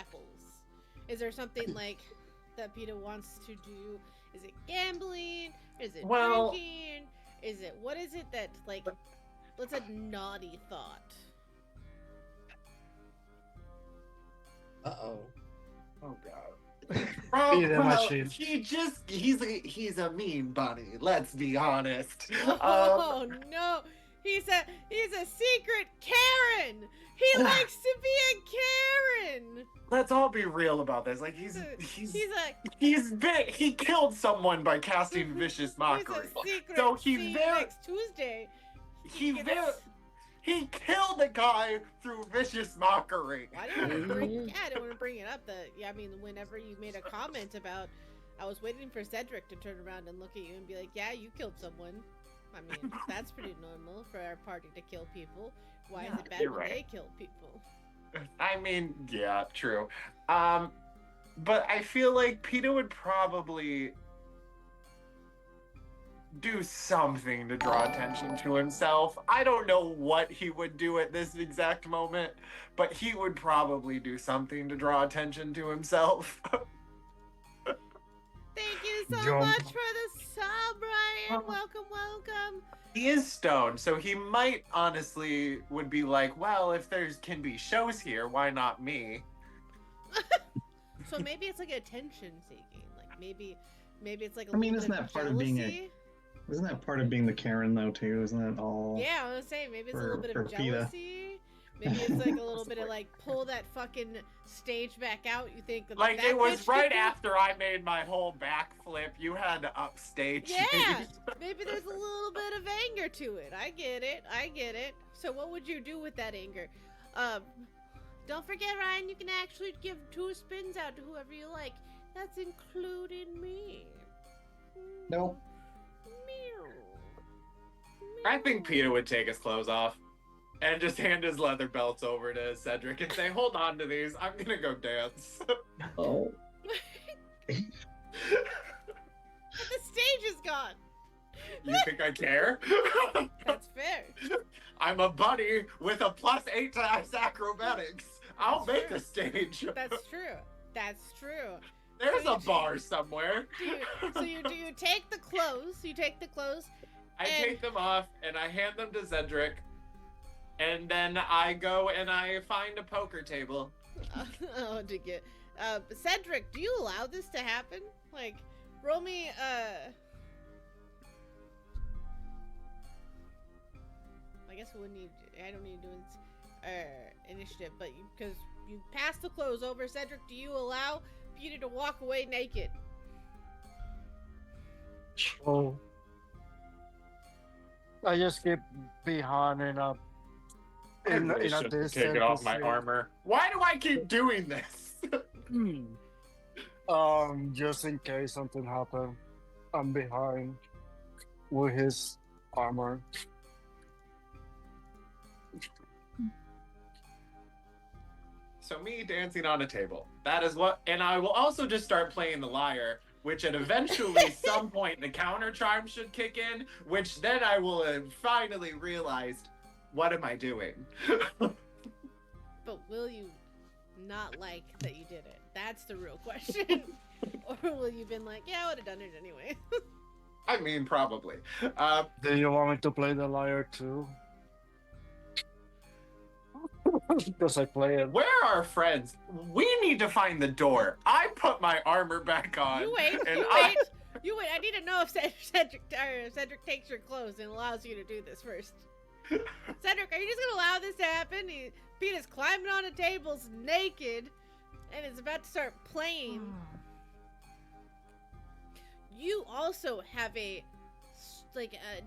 apples? Is there something like that PETA wants to do? Is it gambling? Is it Well- drinking? Is it what is it that like? What's a naughty thought? Uh-oh. Oh god. Be the Well, machine. he's a mean bunny. Let's be honest. Oh no, he's a secret Karen. He likes to be a Karen. Let's all be real about this. Like He's he killed someone by casting vicious mockery. He's a secret. So see he you very next Tuesday. he gets- very he killed a guy through vicious mockery. I didn't want to bring. Yeah, I didn't want to bring it up. I mean, whenever you made a comment about, I was waiting for Cedric to turn around and look at you and be like, "Yeah, you killed someone." I mean, that's pretty normal for our party to kill people. Why is Yeah, it bad you're when right. they kill people? I mean, yeah, true. But I feel like PETA would probably do something to draw attention to himself. I don't know what he would do at this exact moment, but he would probably do something to draw attention to himself. Thank you so Jump. much for the sub, Ryan. Welcome, welcome. He is stoned, so he might honestly would be like, well, if there can be shows here, why not me? So maybe it's like attention seeking. Like maybe it's like a I mean, little isn't bit that part of being jealousy. Isn't that part of being the Karen though too? Isn't that all? Yeah, I was saying maybe it's a For- little bit of for PETA. jealousy. Maybe it's like a little bit of like pull that fucking stage back out. You think that Like, that it was bitch right did it? after I made my whole backflip. You had to upstage Yeah, me. maybe there's a little bit of anger to it. I get it. So what would you do with that anger? Don't forget, Ryan, you can actually give 2 spins out to whoever you like. That's including me. Nope. Meow. I think PETA would take his clothes off and just hand his leather belts over to Cedric and say, hold on to these. I'm going to go dance. Oh. The stage is gone. You think I care? That's fair. I'm a bunny with a +8 times acrobatics. I'll That's make true. a stage. That's true. That's true. There's a bar somewhere. Do you take the clothes? You take the clothes. I and- take them off and I hand them to Cedric. And then I go and I find a poker table. Oh, to get. Cedric, do you allow this to happen? Like, roll me. I guess we wouldn't need. I don't need to do initiative, but because you passed the clothes over, Cedric, do you allow Peter to walk away naked? Oh. I just keep behind in a distance. Take it off to my see- armor. Why do I keep doing this? Just in case something happen, I'm behind with his armor. So me dancing on a table. That is what, and I will also just start playing the lyre, which at eventually some point the counter charm should kick in, which then I will have finally realized, what am I doing? But will you not like that you did it? That's the real question. Or will you been like, yeah, I would have done it anyway? I mean, probably. Do you want me to play the lyre too? Because I play it. Where are our friends? We need to find the door. I put my armor back on. You wait, and you I- wait, you wait. I need to know if Cedric takes your clothes and allows you to do this first. Cedric, are you just gonna allow this to happen? Peter's climbing on a tables naked, and is about to start playing. You also have a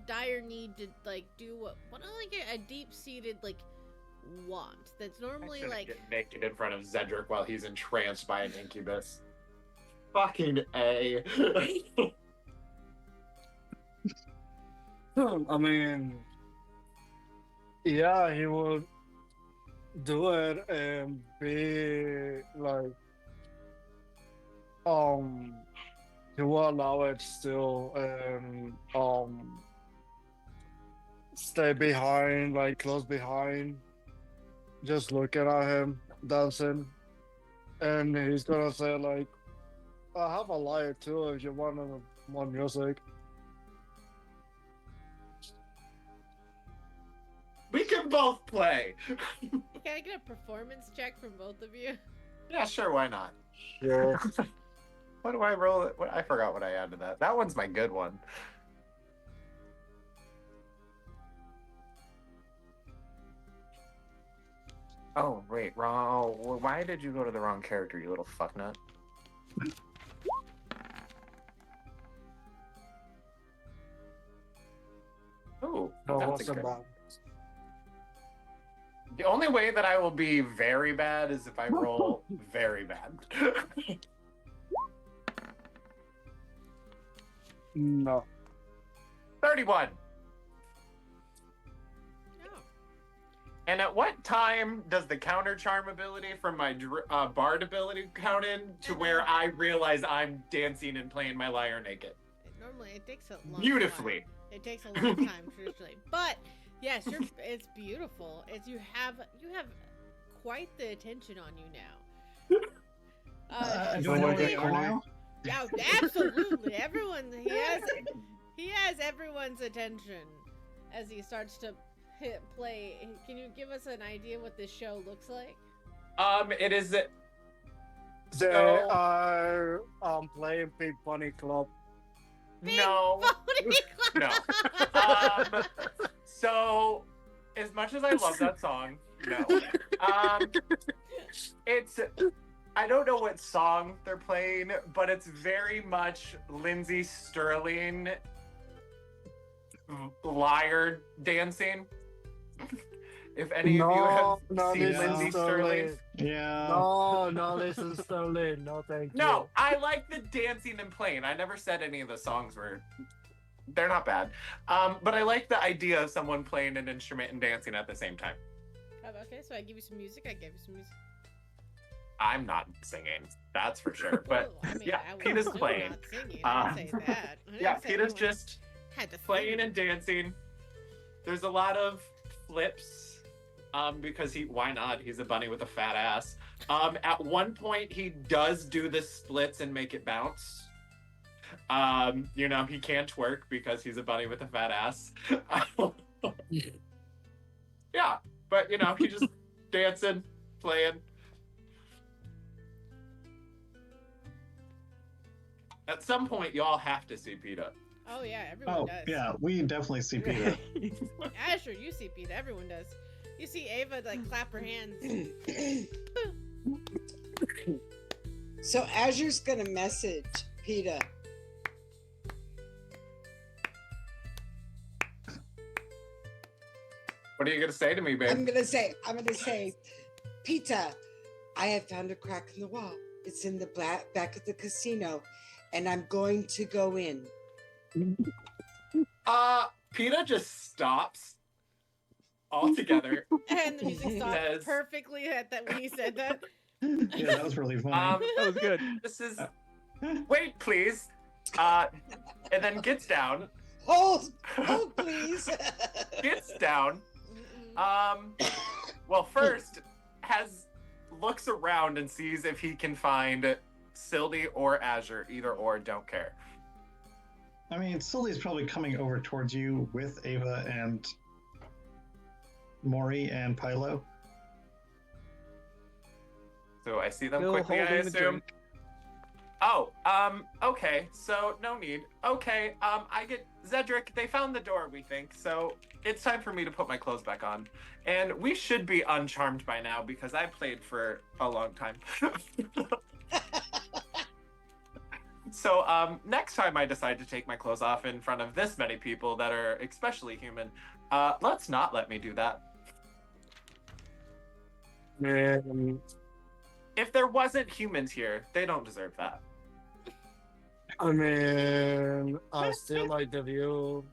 dire need to do what a deep-seated want that's I normally shouldn't get naked in front of Zedric while he's entranced by an incubus. Fucking A. I mean, yeah, he would do it and be like, he will allow it still and stay behind, like close behind, just looking at him dancing, and he's gonna say like, I have a liar too if you want more music. We can both play. Can I get a performance check from both of you? Yeah, sure, why not? Sure. What do I roll? I forgot what I added that. That one's my good one. Oh, wait, wrong. Why did you go to the wrong character, you little fucknut? Ooh, No, that's a wasn't good. bad. The only way that I will be very bad is if I roll very bad. No. 31. Oh. And at what time does the counter charm ability from my bard ability count in to where I realize I'm dancing and playing my lyre naked? Normally, it takes a long Beautifully. time. It takes a long time traditionally, but yes, it's beautiful. It's you have quite the attention on you now. Do I know where they are now? Yeah, absolutely. He has everyone's attention as he starts to play. Can you give us an idea what this show looks like? It is. They So- are playing Big Bunny Club. No. No. So, as much as I love that song, no. It's. I don't know what song they're playing, but it's very much Lindsay Sterling lyre dancing. If any of you have seen listen, Lindsay Sterling. Yeah. No, listen, Sterling. No, thank you. No, I like the dancing and playing. I never said any of the songs were. They're not bad. But I like the idea of someone playing an instrument and dancing at the same time. Okay, so I give you some music. I gave you some music. I'm not singing, that's for sure. But Well, I mean, yeah, I was Peter's still playing. Not singing. I didn't say that. I didn't Yeah, say Peter's anyone just had to playing sing. and dancing. There's a lot of flips, because why not? He's a bunny with a fat ass. At one point, he does do the splits and make it bounce. You know, he can't twerk because he's a bunny with a fat ass. Yeah, but you know, he just dancing, playing. At some point, y'all have to see PETA. Oh yeah, everyone Oh, does. yeah, we definitely see Peter. Asher, you see Peter. Everyone does. You see Ava like clap her hands. So Azure's gonna message PETA. What are you gonna say to me, babe? I'm gonna say, PETA, I have found a crack in the wall. It's in the back of the casino, and I'm going to go in. PETA just stops altogether. And the music stopped Says- perfectly at that when he said that. Yeah, that was really funny. That was good. This is. Wait, please. And then gets down. Hold, please. Gets down. Mm-mm. Well, first looks around and sees if he can find Sildy or Azure. Either or, don't care. I mean, Sully's probably coming over towards you with Ava and Maury and Pilo. So I see them Still quickly, I holding the assume. drink. Oh, okay, so no need. Okay, I get Zedric, they found the door, we think, so it's time for me to put my clothes back on. And we should be uncharmed by now because I played for a long time. So, next time I decide to take my clothes off in front of this many people that are especially human, let's not let me do that. Man, If there wasn't humans here, they don't deserve that. I mean, I still like the view.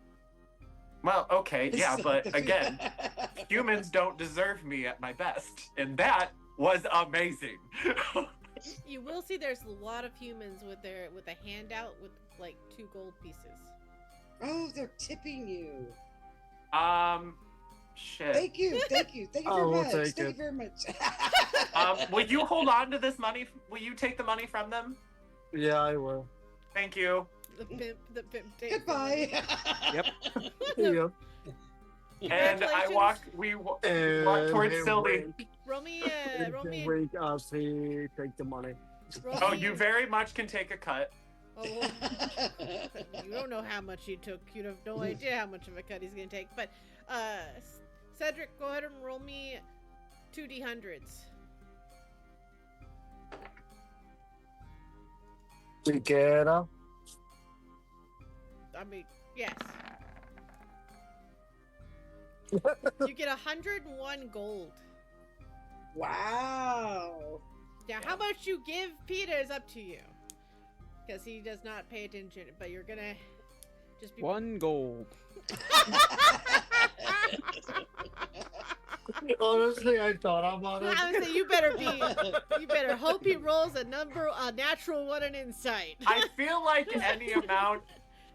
Well, okay, yeah, but again, humans don't deserve me at my best, and that was amazing. You will see there's a lot of humans with a handout with like 2 gold pieces. Oh, they're tipping you. Shit. Thank you very Oh, we'll much. take Thank you it. very much. Will you hold on to this money? Will you take the money from them? Yeah, I will. Thank you. The pimp takes the Goodbye. Yep. Yep. And I walk. We walk towards he Sylvie. wink- Roll me, he roll me, wink as he take the money. roll Oh, me- you very much can take a cut. Oh, you don't know how much he took. You have no idea how much of a cut he's gonna take. But, Cedric, go ahead and roll me 2d100s. Together. I mean, yes. You get 101 gold. Wow. Now, how much you give Peter is up to you, because he does not pay attention. But you're gonna just be 1 gold. Honestly, I thought about it. I would say you better hope he rolls a natural one in insight. I feel like any amount,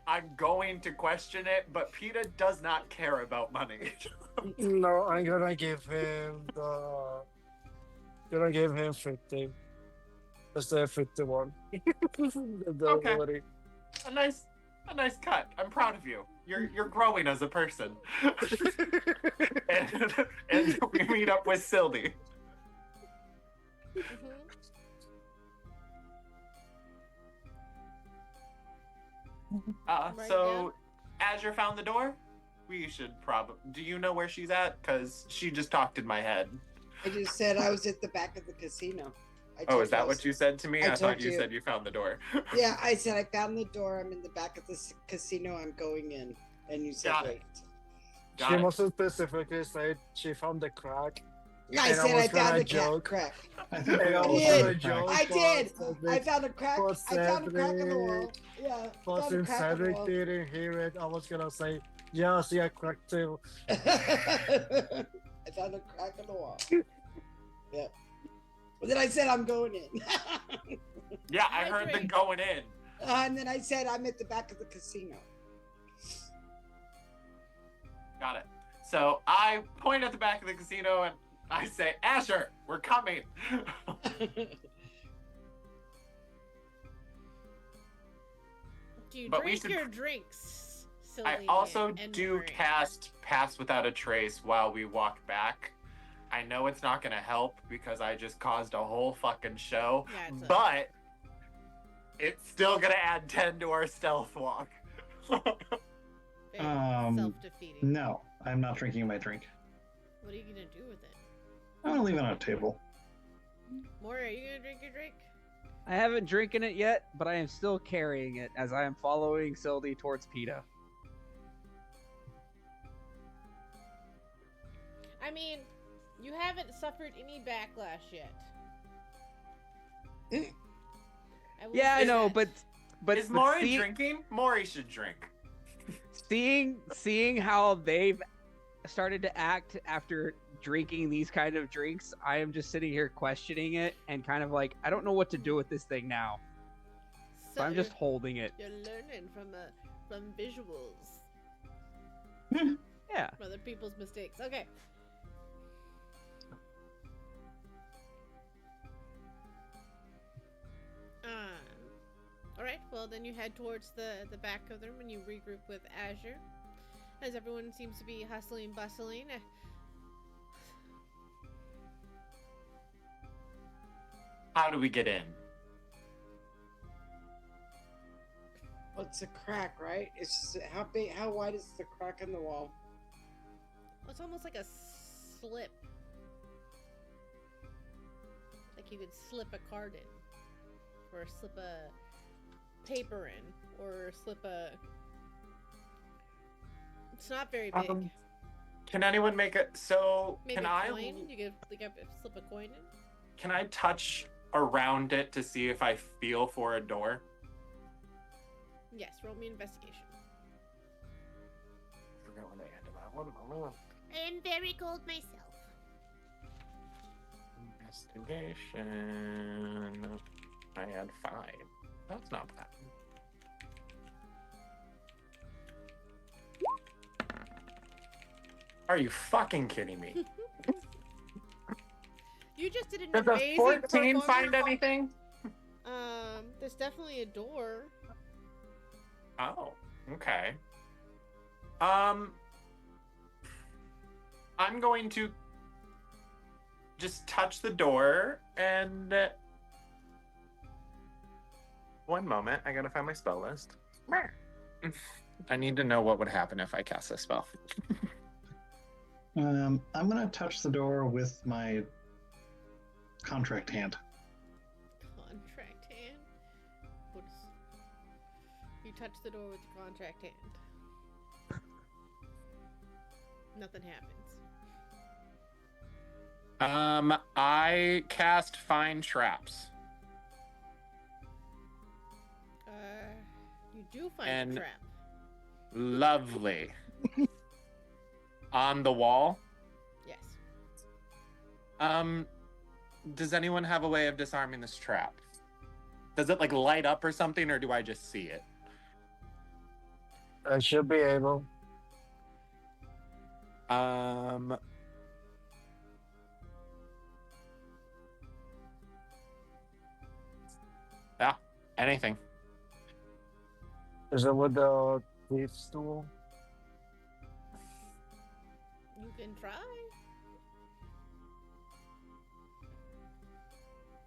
I'm going to question it, but PETA does not care about money. No, I'm gonna give him 50. Let's say 51. The Okay. ability. a nice cut. I'm proud of you. You're growing as a person. and we meet up with Sylvie. Mhm. Right So Azure found the door. We should probably. Do you know where she's at? Cause she just talked in my head. I just said I was at the back of the casino. Oh, is that what you said to me? I I thought told you you. said you found the door. Yeah, I said I found the door. I'm in the back of the casino. I'm going in. And you said Got it. wait. Got She it. must have specifically said she found the crack. I And I said I was found gonna the joke. crack. I think we I all did. know the joke. fact. I did. Cedric- I found a crack. for I found a crack in the Cedric. wall. Yeah. But Found a since crack in the Cedric wall. didn't hear it, I was gonna say, yeah, I see a crack too. I found a crack in the wall. Yeah. But then I said I'm going in. Yeah, I heard the Hydrate. going in. And then I said I'm at the back of the casino. Got it. So I point at the back of the casino and I say, Asher, we're coming. Do you But we drink should- your drinks, I Sylvie also and do Murray? cast Pass Without a Trace while we walk back. I know it's not gonna help because I just caused a whole fucking show, Yeah, it's a- but it's still gonna add 10 to our stealth walk. Very Um, self-defeating. No, I'm not drinking my drink. What are you gonna do with it? I'm gonna leave it on a table. Maury, are you gonna drink your drink? I haven't drinking it yet, but I am still carrying it as I am following Sylvie towards PETA. I mean, you haven't suffered any backlash yet. will Yeah, I say know, that. but Is but Maury drinking? Maury should drink. seeing how they've started to act after drinking these kind of drinks, I am just sitting here questioning it and kind of like, I don't know what to do with this thing now. So I'm just holding it. You're learning from visuals, Yeah. from other people's mistakes. Okay. All right. Well, then you head towards the back of the room and you regroup with Azure, as everyone seems to be hustling, bustling. How do we get in? What's a crack, right? It's just, how big, how wide is the crack in the wall? It's almost like a slip. Like you could slip a card in, or slip a paper in, or slip a. It's not very big. Can anyone make it so? Maybe Can a I? coin. You could slip a coin in. Can I touch around it to see if I feel for a door? Yes, roll me investigation. Forgot what I had to that one. I am very cold myself. Investigation. I had 5. That's not bad. Are you fucking kidding me? You just did an Does a amazing 14 performance. find anything? There's definitely a door. Oh, okay. I'm going to just touch the door and one moment, I gotta find my spell list. I need to know what would happen if I cast this spell. I'm gonna touch the door with my contract hand. Contract hand. You touch the door with your contract hand. Nothing happens. I cast Find Traps. You do find And- a trap. Lovely. On the wall. Yes. Does anyone have a way of disarming this trap? Does it like light up or something, or do I just see it? I should be able. Yeah, anything. Is it with the thief's tool? You can try.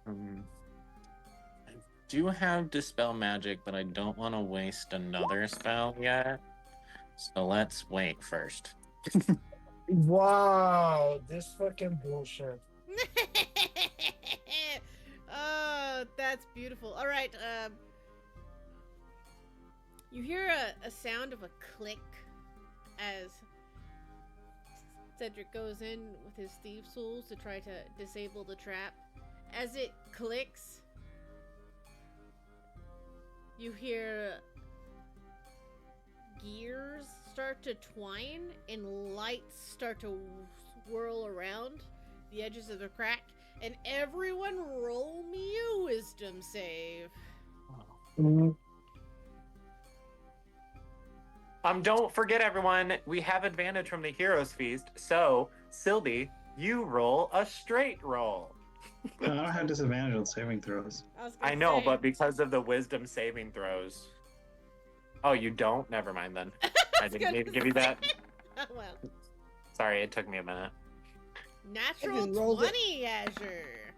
I do have Dispel Magic, but I don't want to waste another spell yet. So let's wait first. Wow, this fucking bullshit. Oh, that's beautiful. All right. You hear a sound of a click as Cedric goes in with his thieves' tools to try to disable the trap. As it clicks, you hear gears start to twine and lights start to swirl around the edges of the crack. And everyone roll me a wisdom save. Don't forget, everyone, we have advantage from the Heroes Feast. So, Sylvie, you roll a straight roll. I don't have disadvantage on saving throws. I know, but because of the wisdom saving throws. Oh, you don't? Never mind then. I didn't need to give you that. Well, Sorry, it took me a minute. natural even rolled it. 20, Azure.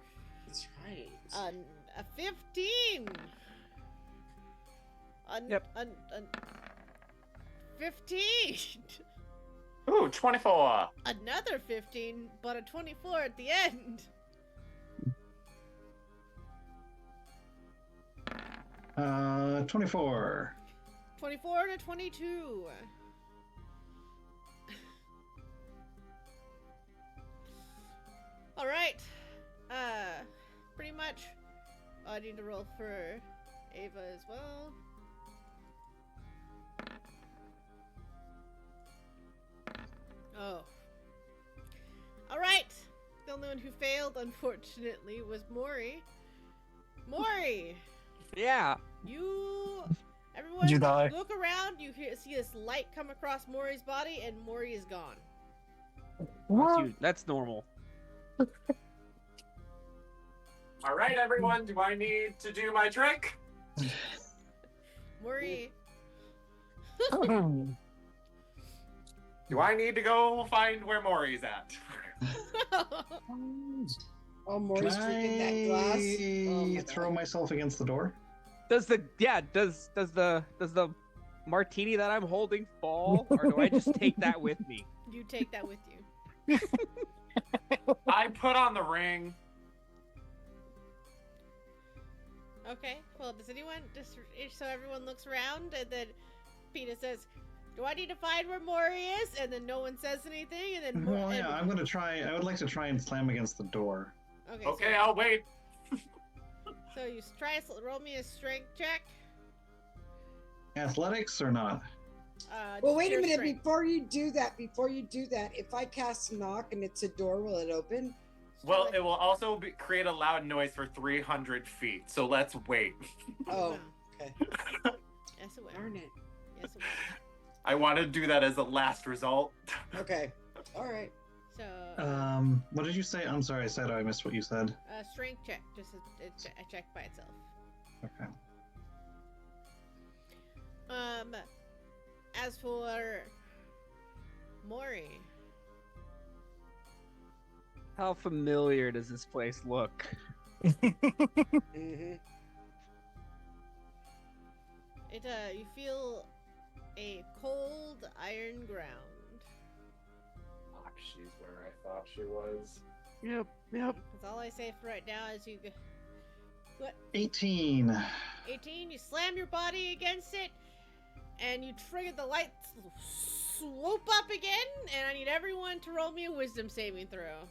That's right. A 15. Yep. 15. Ooh, 24. Another 15, but a 24 at the end. 24. 24 to 22. All right. Pretty much. I need to roll for Ava as well. Oh. All right. The only one who failed, unfortunately, was Mori. Mori, Yeah. everyone, You die. look around. See this light come across Mori's body, and Mori is gone. That's normal. All right, everyone, do I need to do my trick? Mori. Do I need to go find where Maury's at? Oh, Maury's drinking that glass. Oh my Throw God. myself against the door? Does the martini that I'm holding fall, or do I just take that with me? You take that with you. I put on the ring. Okay. Well, does anyone just so everyone looks around, and then Peter says, "Do I need to find where Mori is?" And then no one says anything, and then Well, yeah, I'm gonna try. I would like to try and slam against the door. Okay. Okay, I'll wait. So you roll me a strength check. Athletics or not? Well, just wait a your minute. strength. Before you do that, if I cast knock and it's a door, will it open? Well, it will also create a loud noise for 300 feet, so let's wait. Oh, okay. Yes, it will. Darn it. Yes, it will. I want to do that as a last result. Okay. All right. So, What did you say? I'm sorry, I missed what you said. strength check, just a check by itself. Okay. As for Mori, How familiar does this place look? Mm-hmm. you feel a cold iron ground. Fuck, she's where I thought she was. Yep. That's all I say for right now. As you go, what 18. 18, you slam your body against it, and you trigger the light swoop up again. And I need everyone to roll me a wisdom saving throw.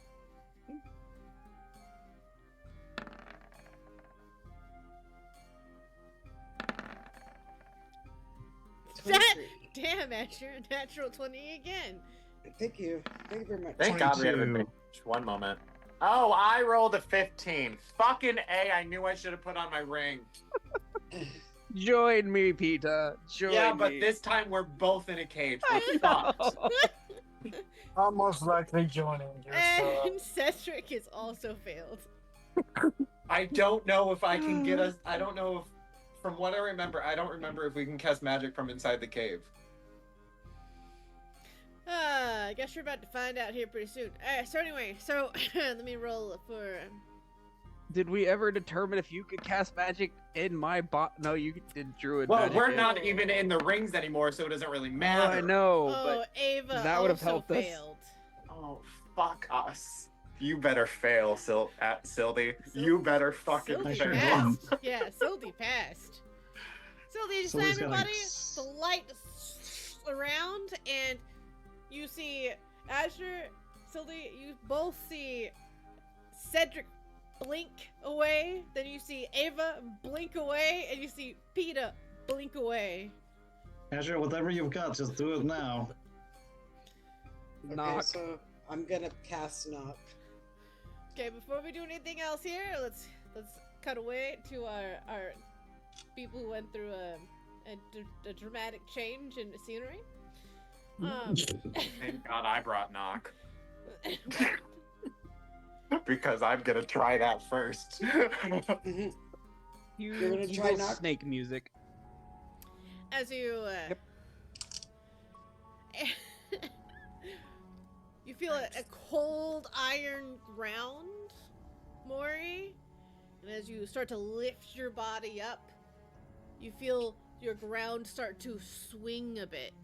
That, damn, Asher, natural 20 again. Thank you. Thank you very much. Thank God we have 22. advantage. One moment. Oh, I rolled a 15. Fucking A, I knew I should have put on my ring. Join me, Peter. Join Yeah, but me. this time we're both in a cage. I We're fucked. know. I'm most likely joining you. So. And Cedric is also failed. I don't know if I can get us. I don't know if, from what I remember, I don't remember if we can cast magic from inside the cave. I guess you're about to find out here pretty soon. Alright, so anyway, let me roll for. Did we ever determine if you could cast magic in my bot? No, you did druid Well, magic. we're in- not even in the rings anymore, so it doesn't really Oh, matter. I know, Oh, but Ava that would've also helped us. failed. Oh, fuck us. You better fail, Sildy. You better fucking Sildy I sure fail. am. passed. Yeah, Sildy passed. Sildy, you Sildy's slam your got, like, body, the light around, and you see Azure, Sildy, you both see Cedric blink away, then you see Ava blink away, and you see Peter blink away. Azure, whatever you've got, just do it now. Okay, knock. so I'm gonna cast knock. Okay, before we do anything else here, let's cut away to our people who went through a dramatic change in the scenery. Thank God I brought knock. Because I'm gonna try that first. Mhm. You You're gonna try evil knock? snake music. As you Yep. you feel a cold iron ground, Mori, and as you start to lift your body up, you feel your ground start to swing a bit,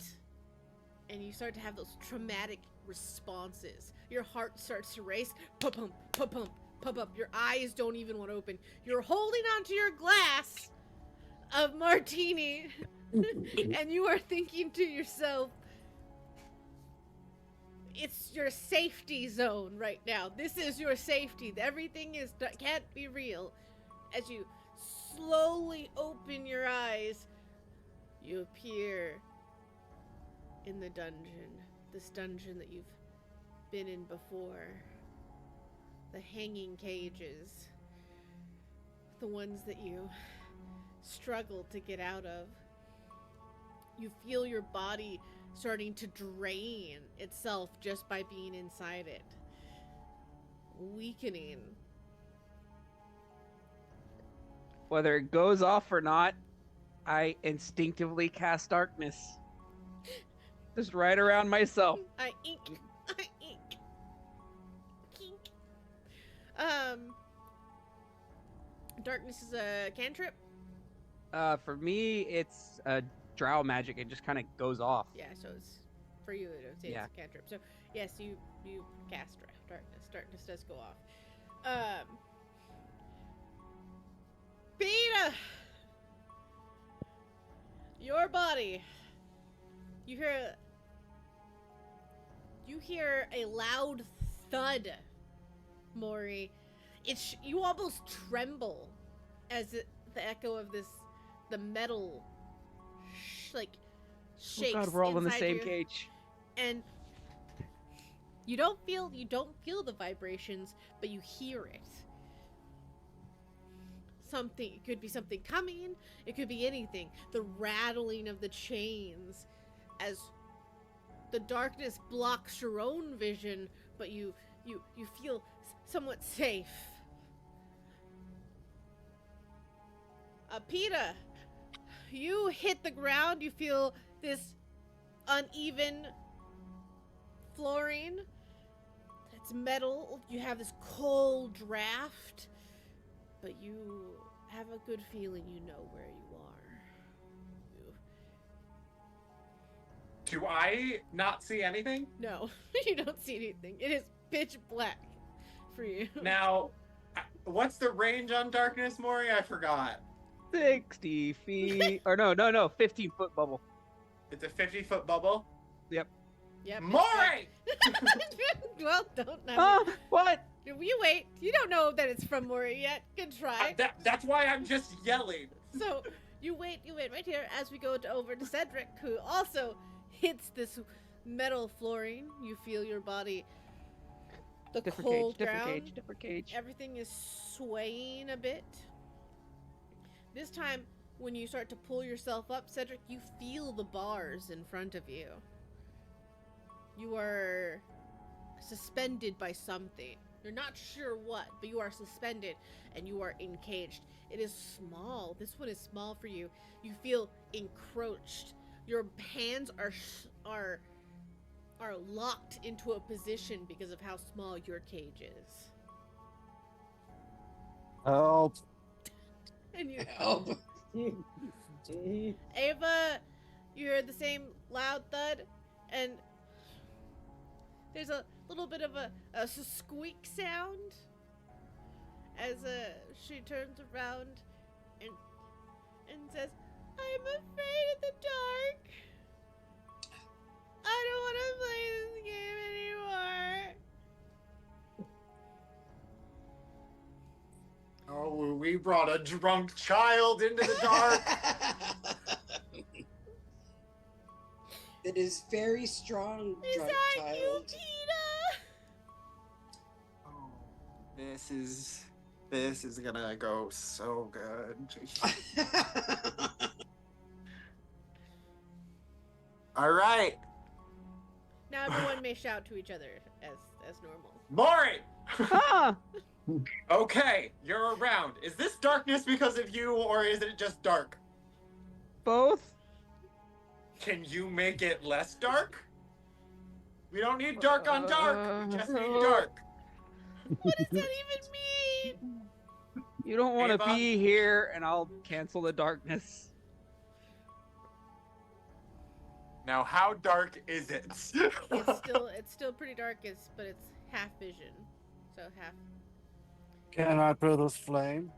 and you start to have those traumatic responses. Your heart starts to race, pump, pump, pump, pump, pump up. Your eyes don't even want to open. You're holding onto your glass of martini, and you are thinking to yourself, it's your safety zone right now. This is your safety. Everything can't be real. As you slowly open your eyes, you appear in the dungeon. This dungeon that you've been in before. The hanging cages. The ones that you struggled to get out of. You feel your body starting to drain itself just by being inside it. Weakening. Whether it goes off or not, I instinctively cast darkness. Just right around myself. I ink. I ink. Kink. Darkness is a cantrip? For me, it's a drow magic. It just kind of goes off. Yeah, so it's for you. It's Yeah. a cantrip. So yes, you cast darkness. Darkness does go off. Peter, your body. You hear a loud thud, Mori. You almost tremble as the echo of the metal shakes. Oh God, we're all in the inside same you. cage. And you don't feel the vibrations, but you hear it. It could be something coming, it could be anything. The rattling of the chains as the darkness blocks your own vision, but you feel somewhat safe. Peter, you hit the ground. You feel this uneven flooring. It's metal. You have this cold draft, but you have a good feeling you know where you are. Do I not see anything? No, you don't see anything. It is pitch black for you. Now, what's the range on darkness, Maury? I forgot. 60 feet. Or no, 15-foot bubble. It's a 50-foot bubble. Yep. Yep. Maury! Well, don't. What? You wait. You don't know that it's from Mori yet. Good try. That's why I'm just yelling. So you wait right here as we go over to Cedric, who also hits this metal flooring. You feel your body, the Different cold cage, ground. different cage. Everything is swaying a bit. This time, when you start to pull yourself up, Cedric, you feel the bars in front of you. You are suspended by something. You're not sure what, but you are suspended and you are encaged. It is small. This one is small for you. You feel encroached. Your hands are locked into a position because of how small your cage is. Help. And you, Help. Ava, you hear the same loud thud, and there's a little bit of a squeak sound as she turns around and says, "I'm afraid of the dark. I don't want to play this game anymore." Oh, we brought a drunk child into the dark. It is very strong, Is drunk that you, child. Tina? Oh, this is gonna go so good. All right, Now everyone may shout to each other as normal. Maury! Ah! Okay, you're around. Is this darkness because of you, or is it just dark? Both? Can you make it less dark? We don't need dark on dark. We just need dark. What does that even mean? You don't want to Ava? be here, and I'll cancel the darkness. Now, how dark is it? It's still pretty dark, but it's half vision. So half. Can I produce flame?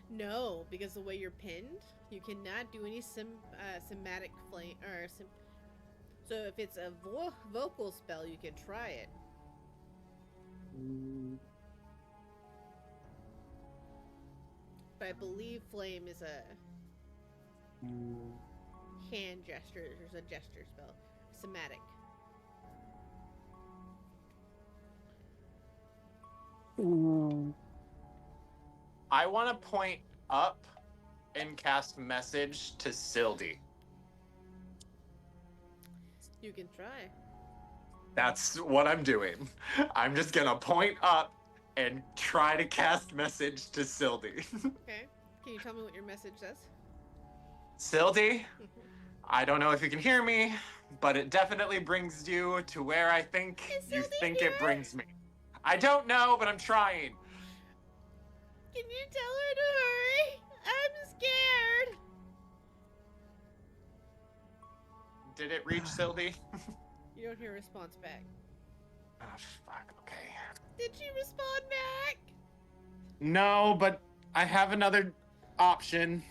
No, because the way you're pinned, you cannot do any somatic flame or so if it's a vocal spell, you can try it. But I believe flame is a hand gesture. There's a gesture spell, somatic. I want to point up and cast message to Sildy. You can try. That's what I'm doing. I'm just gonna point up and try to cast message to Sildy. Okay. Can you tell me what your message says? Sildy, I don't know if you can hear me, but it definitely brings you to where I think Is you Sildy think here? it brings me. I don't know, but I'm trying. Can you tell her to hurry? I'm scared. Did it reach Sildy? You don't hear a response back. Oh, fuck, okay. Did she respond back? No, but I have another option.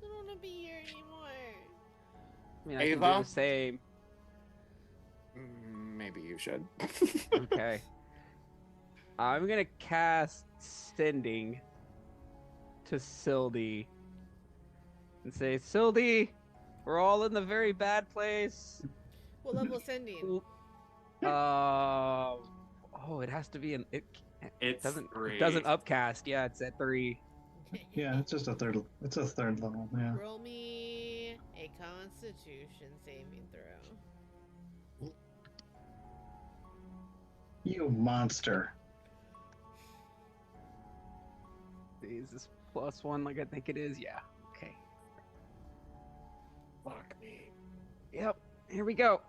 I don't want to be here anymore. I mean, I can Ava? do the same. Maybe you should. Okay. I'm gonna cast Sending to Sildy and say, Sildy, we're all in the very bad place. What level is sending? Oh, it has to be it It's doesn't three. it doesn't upcast. Yeah, it's at 3. Yeah, it's just a third. It's a third level. Yeah. Roll me a Constitution saving throw. You monster. This Is this +1 like I think it is? Yeah. Okay. Fuck me. Yep. Here we go.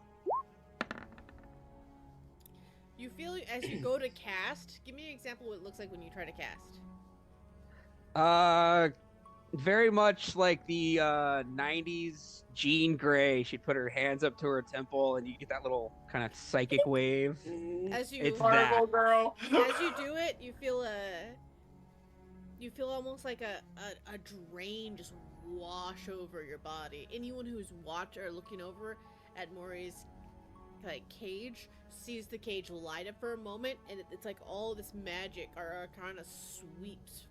You feel as you go to cast. Give me an example of what it looks like when you try to cast. Very much like the 90s Jean Grey. She'd put her hands up to her temple, and you get that little kind of psychic wave. Mhm. As you It's Marvel that. girl. as you do it, you feel almost like a drain just wash over your body. Anyone who's watched or looking over at Mori's like cage sees the cage light up for a moment, and it's like all this magic or arcana sweeps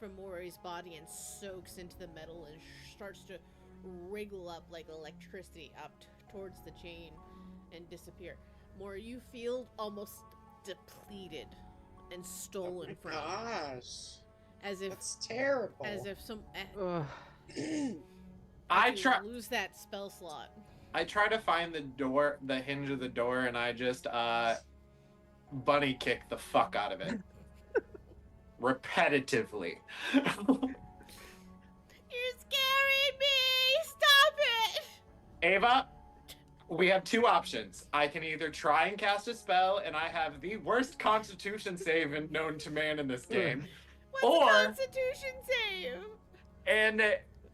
from Mori's body and soaks into the metal and starts to wriggle up like electricity up towards the chain and disappear. Mori, you feel almost depleted and stolen Oh from, my gosh, as if that's terrible. as if some Ugh. I you try. lose that spell slot. I try to find the door, the hinge of the door, and I just bunny kick the fuck out of it. Repetitively. You're scaring me! Stop it! Ava, we have two options. I can either try and cast a spell, and I have the worst constitution save known to man in this game, What's Or- a constitution save? and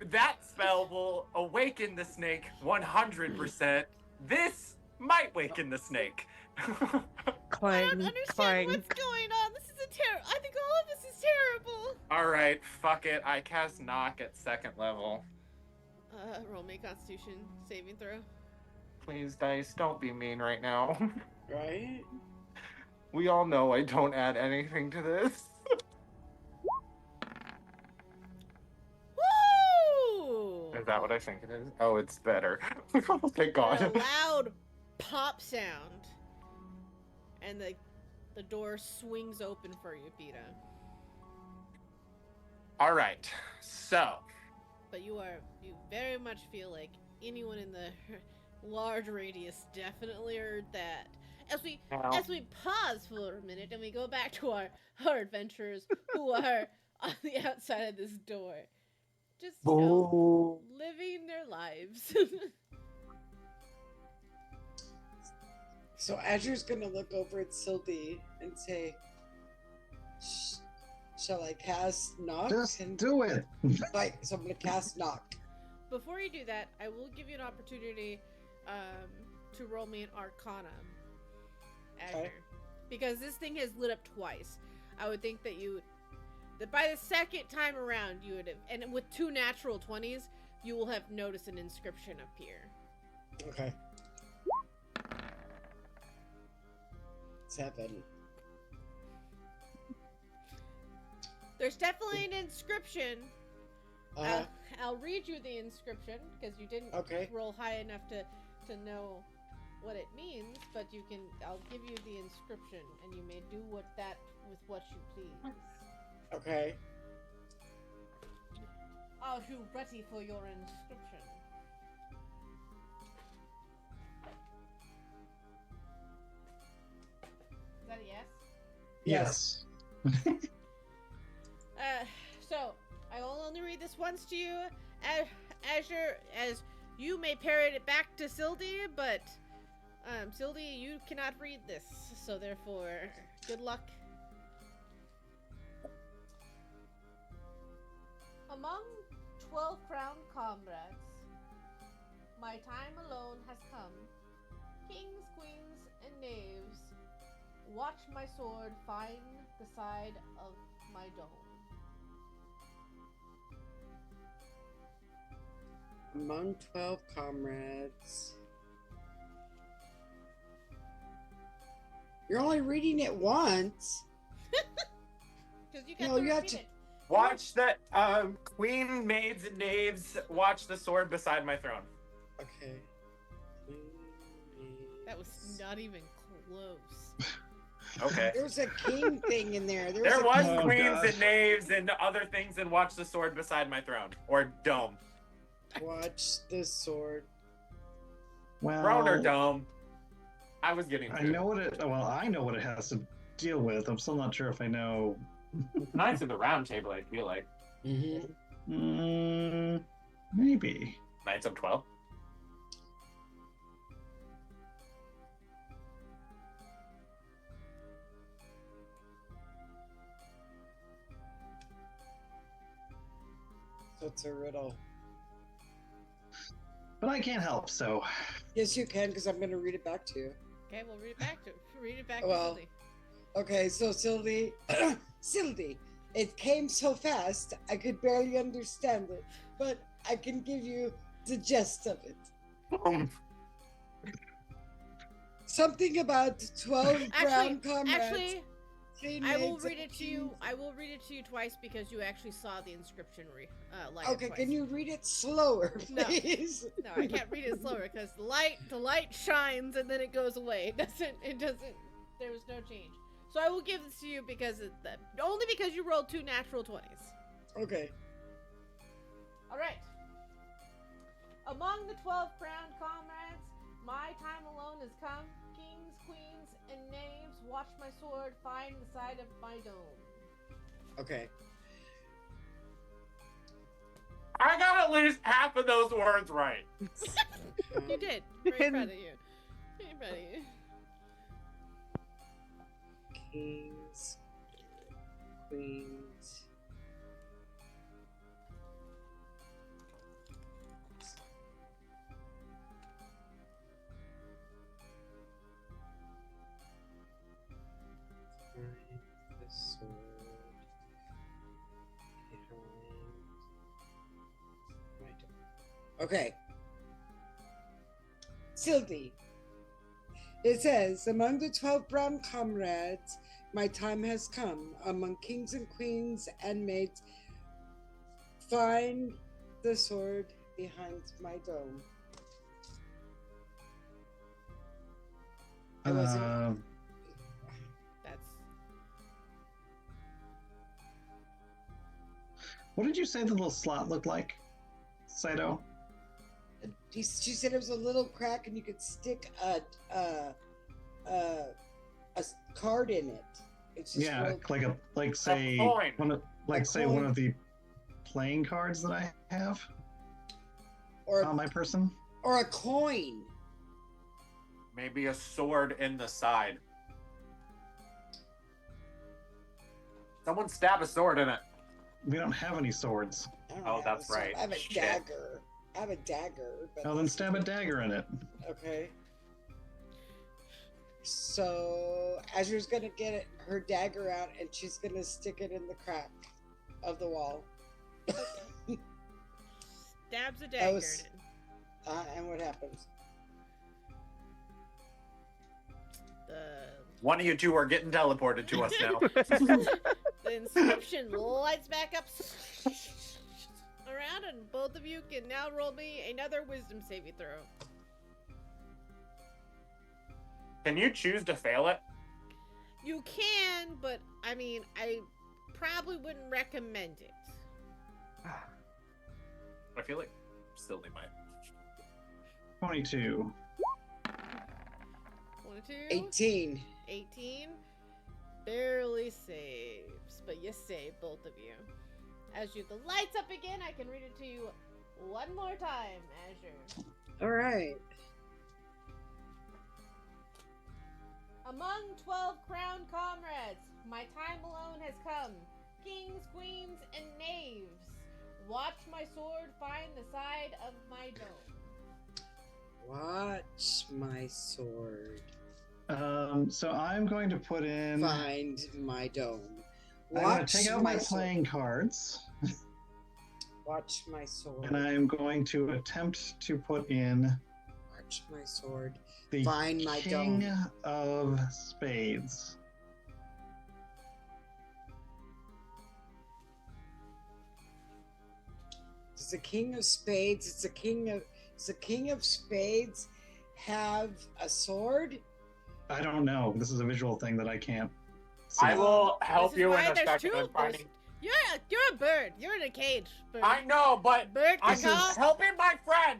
that spell will awaken the snake 100%. This might waken the snake. I Clang, don't understand clang. what's going on. This is a terrible. I think all of this is terrible. All right, fuck it. I cast knock at 2nd level. Roll me a constitution saving throw. Please, dice, don't be mean right now. Right? We all know I don't add anything to this. Woo! Is that what I think it is? Oh, it's better. Thank And a God. loud pop sound, and the door swings open for you, Peta. All right, so But you very much feel like anyone in the large radius definitely heard that. As we pause for a minute and we go back to our adventurers who are on the outside of this door, just living their lives. So Azure's gonna look over at Sylvie and say, "Shall I cast knock?" Just And do it. like, so I'm gonna cast knock. Before you do that, I will give you an opportunity to roll me an Arcana, Azure, Okay. because this thing has lit up twice. I would think that by the second time around, you would have, and with 2 natural 20s, you will have noticed an inscription appear. Okay. 7. There's definitely an inscription. Uh, I'll read you the inscription because you didn't Okay. roll high enough to know what it means, but I'll give you the inscription and you may do with what you please. okay. Are you ready for your inscription? Is that a yes? Yes. So I will only read this once to you, as you may parrot it back to Sildy, but Sildy, you cannot read this, so therefore, good luck. Among 12 crowned comrades, my time alone has come. Kings, queens, and knaves, watch my sword find the side of my dome. Among 12 comrades. You're only reading it once. Because you got No, to you have repeat to- it. watch that. Queen, maids, and knaves. Watch the sword beside my throne. Okay. That was not even close. Okay. There was a king thing in there. There a was king- Oh, queens gosh. and knaves and other things, and watch the sword beside my throne or dome. Watch the sword. Well, Throne or dome. I was getting. I through. know what it. Well, I know what it has to deal with. I'm still not sure if I know Knights of the Round Table, I feel like. Maybe. Knights of 12. So it's a riddle. But I can't help, so. Yes, you can, because I'm going to read it back to you. Okay, we'll read it back Well, to Sildy. Okay, so Sildy, Sildy, it came so fast I could barely understand it, but I can give you the gist of it. Something about 12 brown comrades. Actually, clean I will maids, read and it to you. kings. I will read it to you twice because you actually saw the inscription line Okay, twice. can you read it slower, No. please? No, I can't read it slower because the light shines and then it goes away. It doesn't. There was no change. So I will give this to you because only because you rolled 2 natural 20s. Okay. All right. Among the 12 crowned comrades, my time alone has come. Kings, queens, and knaves, watch my sword find the side of my dome. Okay. I got at least half of those words right. You did. Very proud of you. Very proud of you. Kings, queens. Find the sword behind my door. Okay. Sylvie. It says, among the 12 brown comrades, my time has come. Among kings and queens and maids, find the sword behind my dome. I wasn't. That's What did you say the little slot looked like, Saito? She said it was a little crack and you could stick a card in it. It's just Yeah, real- like say coin. one of A say coin. one of the playing cards that I have or on my person. or a coin. Maybe a sword in the side. Someone stab a sword in it. We don't have any swords. I don't Oh, have that's a sword. right. I have a Shit. dagger. I have a dagger. But Oh, then stab a dagger in it. Okay. So Azure's gonna get her dagger out and she's gonna stick it in the crack of the wall. stabs a dagger was- in it. And what happens? The One of you two are getting teleported to us now. The inscription lights back up around, and both of you can now roll me another wisdom saving throw. Can you choose to fail it? You can, but I mean, I probably wouldn't recommend it. I feel like Silly might. 22. 22, 18. 18, barely saves, but you save, both of you. As you the lights up again, I can read it to you one more time, Azure. All right. Among 12 crowned comrades, my time alone has come. Kings, queens, and knaves, watch my sword find the side of my dome. Watch my sword. So I'm going to put in. Find my dome. I'm going to take out my sword. playing cards, Watch my sword. and I'm going to attempt to put in Watch my sword. the Find my King dome. of Spades. Does the king of spades? Does the king of spades have a sword? I don't know. This is a visual thing that I can't see. I will help This is you why in a there's second two- in finding. You're a bird. You're in a cage. Bird. I know, but Bird, I'm caw, helping my friend.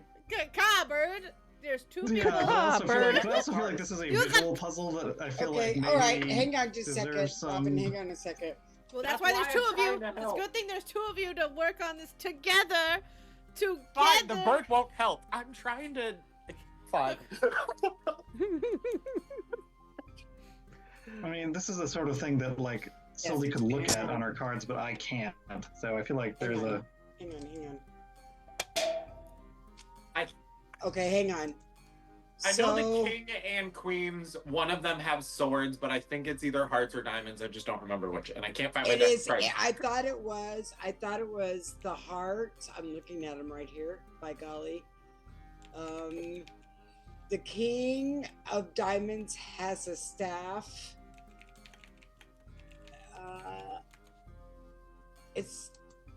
caw, bird. There's two Yeah, people. but I also, feel bird. like, but I also feel like this is a You got- visual puzzle that I feel Okay, like maybe all right. Hang on just a second. deserves Robin, hang on a second. Well, that's That's why there's why two I'm of you. trying to It's a help. good thing there's two of you to work on this together. Fine, the bird won't help. I'm trying to. Fine. I mean, this is the sort of thing that like Sully could look at on our cards, but I can't. So I feel like there's a. Hang on. I- Okay, hang on. I know So- the king and queens, one of them have swords, but I think it's either hearts or diamonds. I just don't remember which, and I can't find my It deck is. card. I thought it was. the heart. I'm looking at them right here. By golly, the king of diamonds has a staff. It's.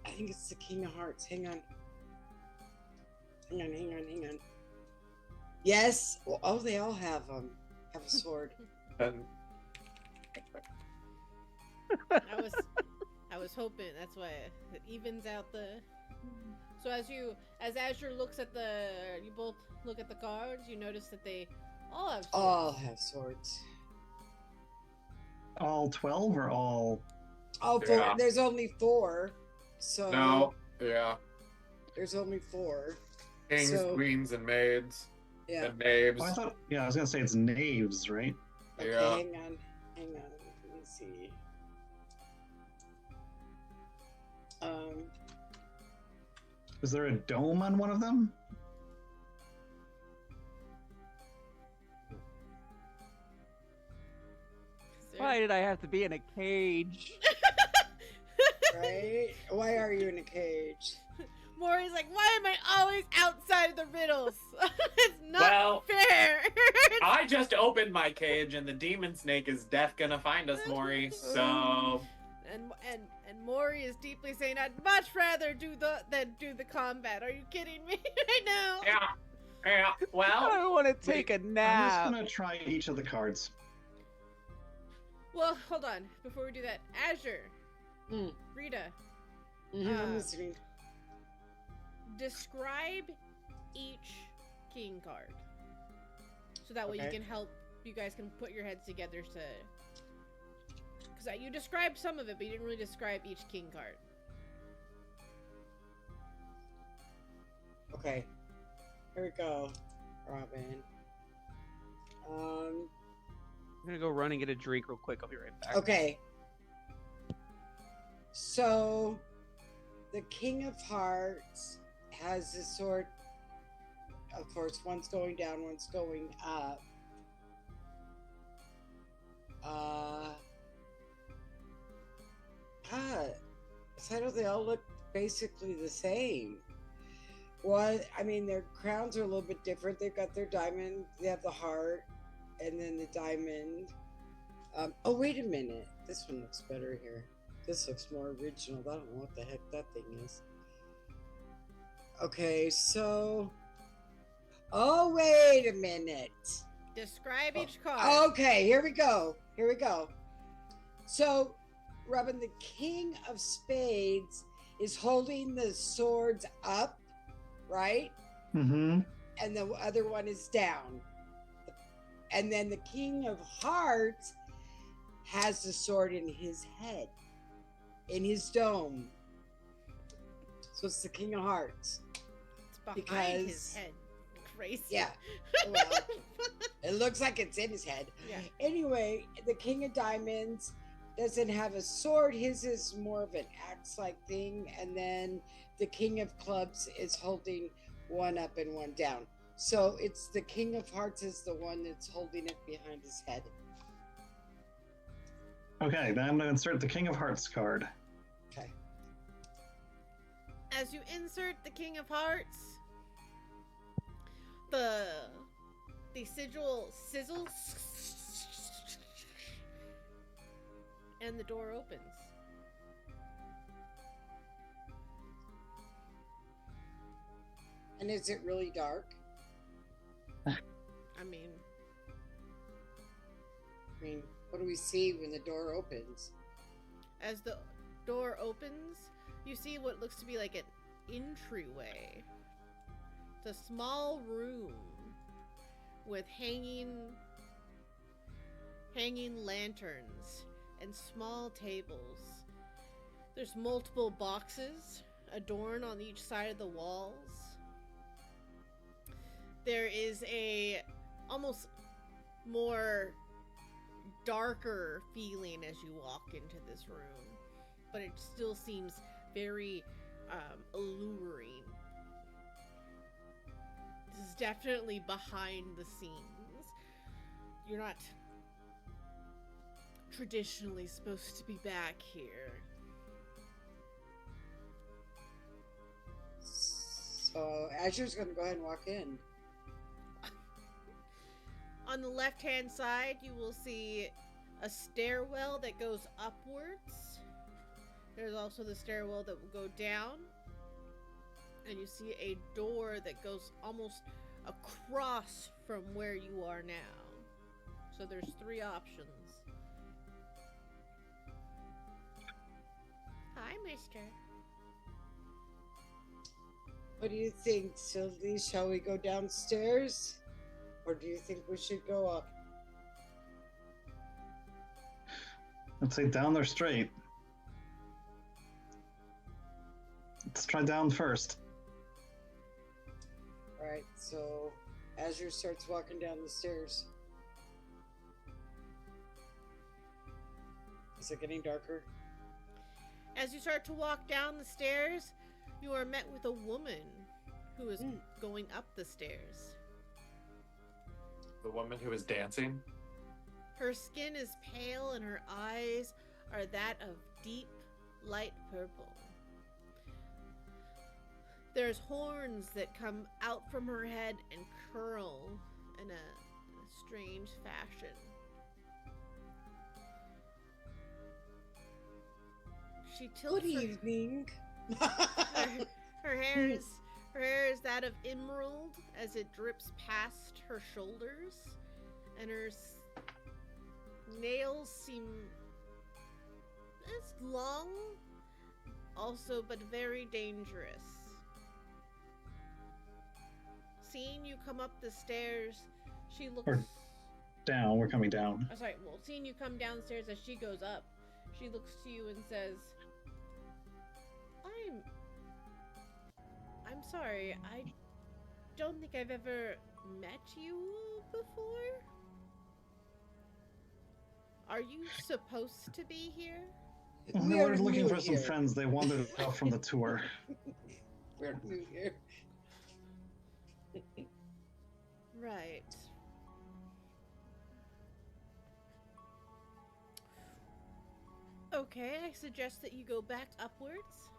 I think it's the king of hearts. Hang on. Yes. Well, oh, they all have them. Have a sword. And I was hoping that's why it evens out the. So as Azure looks at you both look at the cards, you notice that they all have. All have swords. All 12 or all. Oh, four. Yeah. There's only 4. So no, yeah, there's only 4. kings, So- queens, and maids, Yeah. and knaves. Oh, I thought. Yeah, I was gonna say it's knaves, right? Okay, Yeah. hang on. Let me see. Is there a dome on one of them? Why did I have to be in a cage? Right? Why are you in a cage? Maury's like, why am I always outside of the riddles? It's not Well, fair. I just opened my cage, and the demon snake is death gonna find us, Maury. So and Maury is deeply saying, I'd much rather do the combat. Are you kidding me right now? yeah. Well, I want to take a I'm just nap. gonna try each of the cards. Well, hold on. Before we do that, Azure, Hmm. Rita, I'm Uh, listening. describe each king card, so that way Okay. you can help. You guys can put your heads together to. Because you described some of it, but you didn't really describe each king card. Okay. Here we go, Robin. I'm gonna go run and get a drink real quick. I'll be right back. Okay. So, the King of Hearts has this sword. Of course, one's going down, one's going up. So they all look basically the same. Well, I mean, their crowns are a little bit different. They've got their diamond, they have the heart, and then the diamond. Oh, wait a minute. This one looks better here. This looks more original. I don't know what the heck that thing is. Okay, so. Oh, wait a minute. Describe each card. Okay, here we go. So, Robin, the King of Spades is holding the swords up, right? Mm-hmm. And the other one is down. And then the King of Hearts has the sword in his head, in his dome. So it's the King of Hearts. It's behind his because- head. Crazy. Yeah. Well, it looks like it's in his head. Yeah. Anyway, the King of Diamonds doesn't have a sword. His is more of an axe-like thing. And then the King of Clubs is holding one up and one down. So it's the King of Hearts is the one that's holding it behind his head. Okay, then I'm gonna insert the King of Hearts card. Okay. As you insert the King of Hearts, the sigil sizzles, and the door opens. And is it really dark? I mean, What do we see when the door opens? as the door opens, you see what looks to be like an entryway. It's a small room with hanging lanterns and small tables There's multiple boxes adorned on each side of the walls. There is a almost more darker feeling as you walk into this room, but it still seems very alluring. This is definitely behind the scenes. You're not traditionally supposed to be back here. So Azure's gonna go ahead and walk in. On the left-hand side, you will see a stairwell that goes upwards. There's also the stairwell that will go down. And you see a door that goes almost across from where you are now. So there's 3 options. Hi, mister. What do you think, Sylvie? Shall we go downstairs? Or do you think we should go up? I'd say down there straight. Let's try down first. Alright, so Azure starts walking down the stairs. Is it getting darker? As you start to walk down the stairs, you are met with a woman who is going up the stairs. The woman who is dancing. Her skin is pale and her eyes are that of deep light purple. There's horns that come out from her head and curl in a strange fashion. She tilts Good evening. her hair is that of emerald as it drips past her shoulders, and her nails seem it's long, also, but very dangerous. Seeing you come up the stairs, she looks. Down, we're coming down. Oh, sorry. Well, seeing you come downstairs as she goes up, she looks to you and says, I'm sorry, I don't think I've ever met you before. Are you supposed to be here? We were looking for some friends. They wandered off from the tour. We're new here. Right. Okay, I suggest that you go back upwards.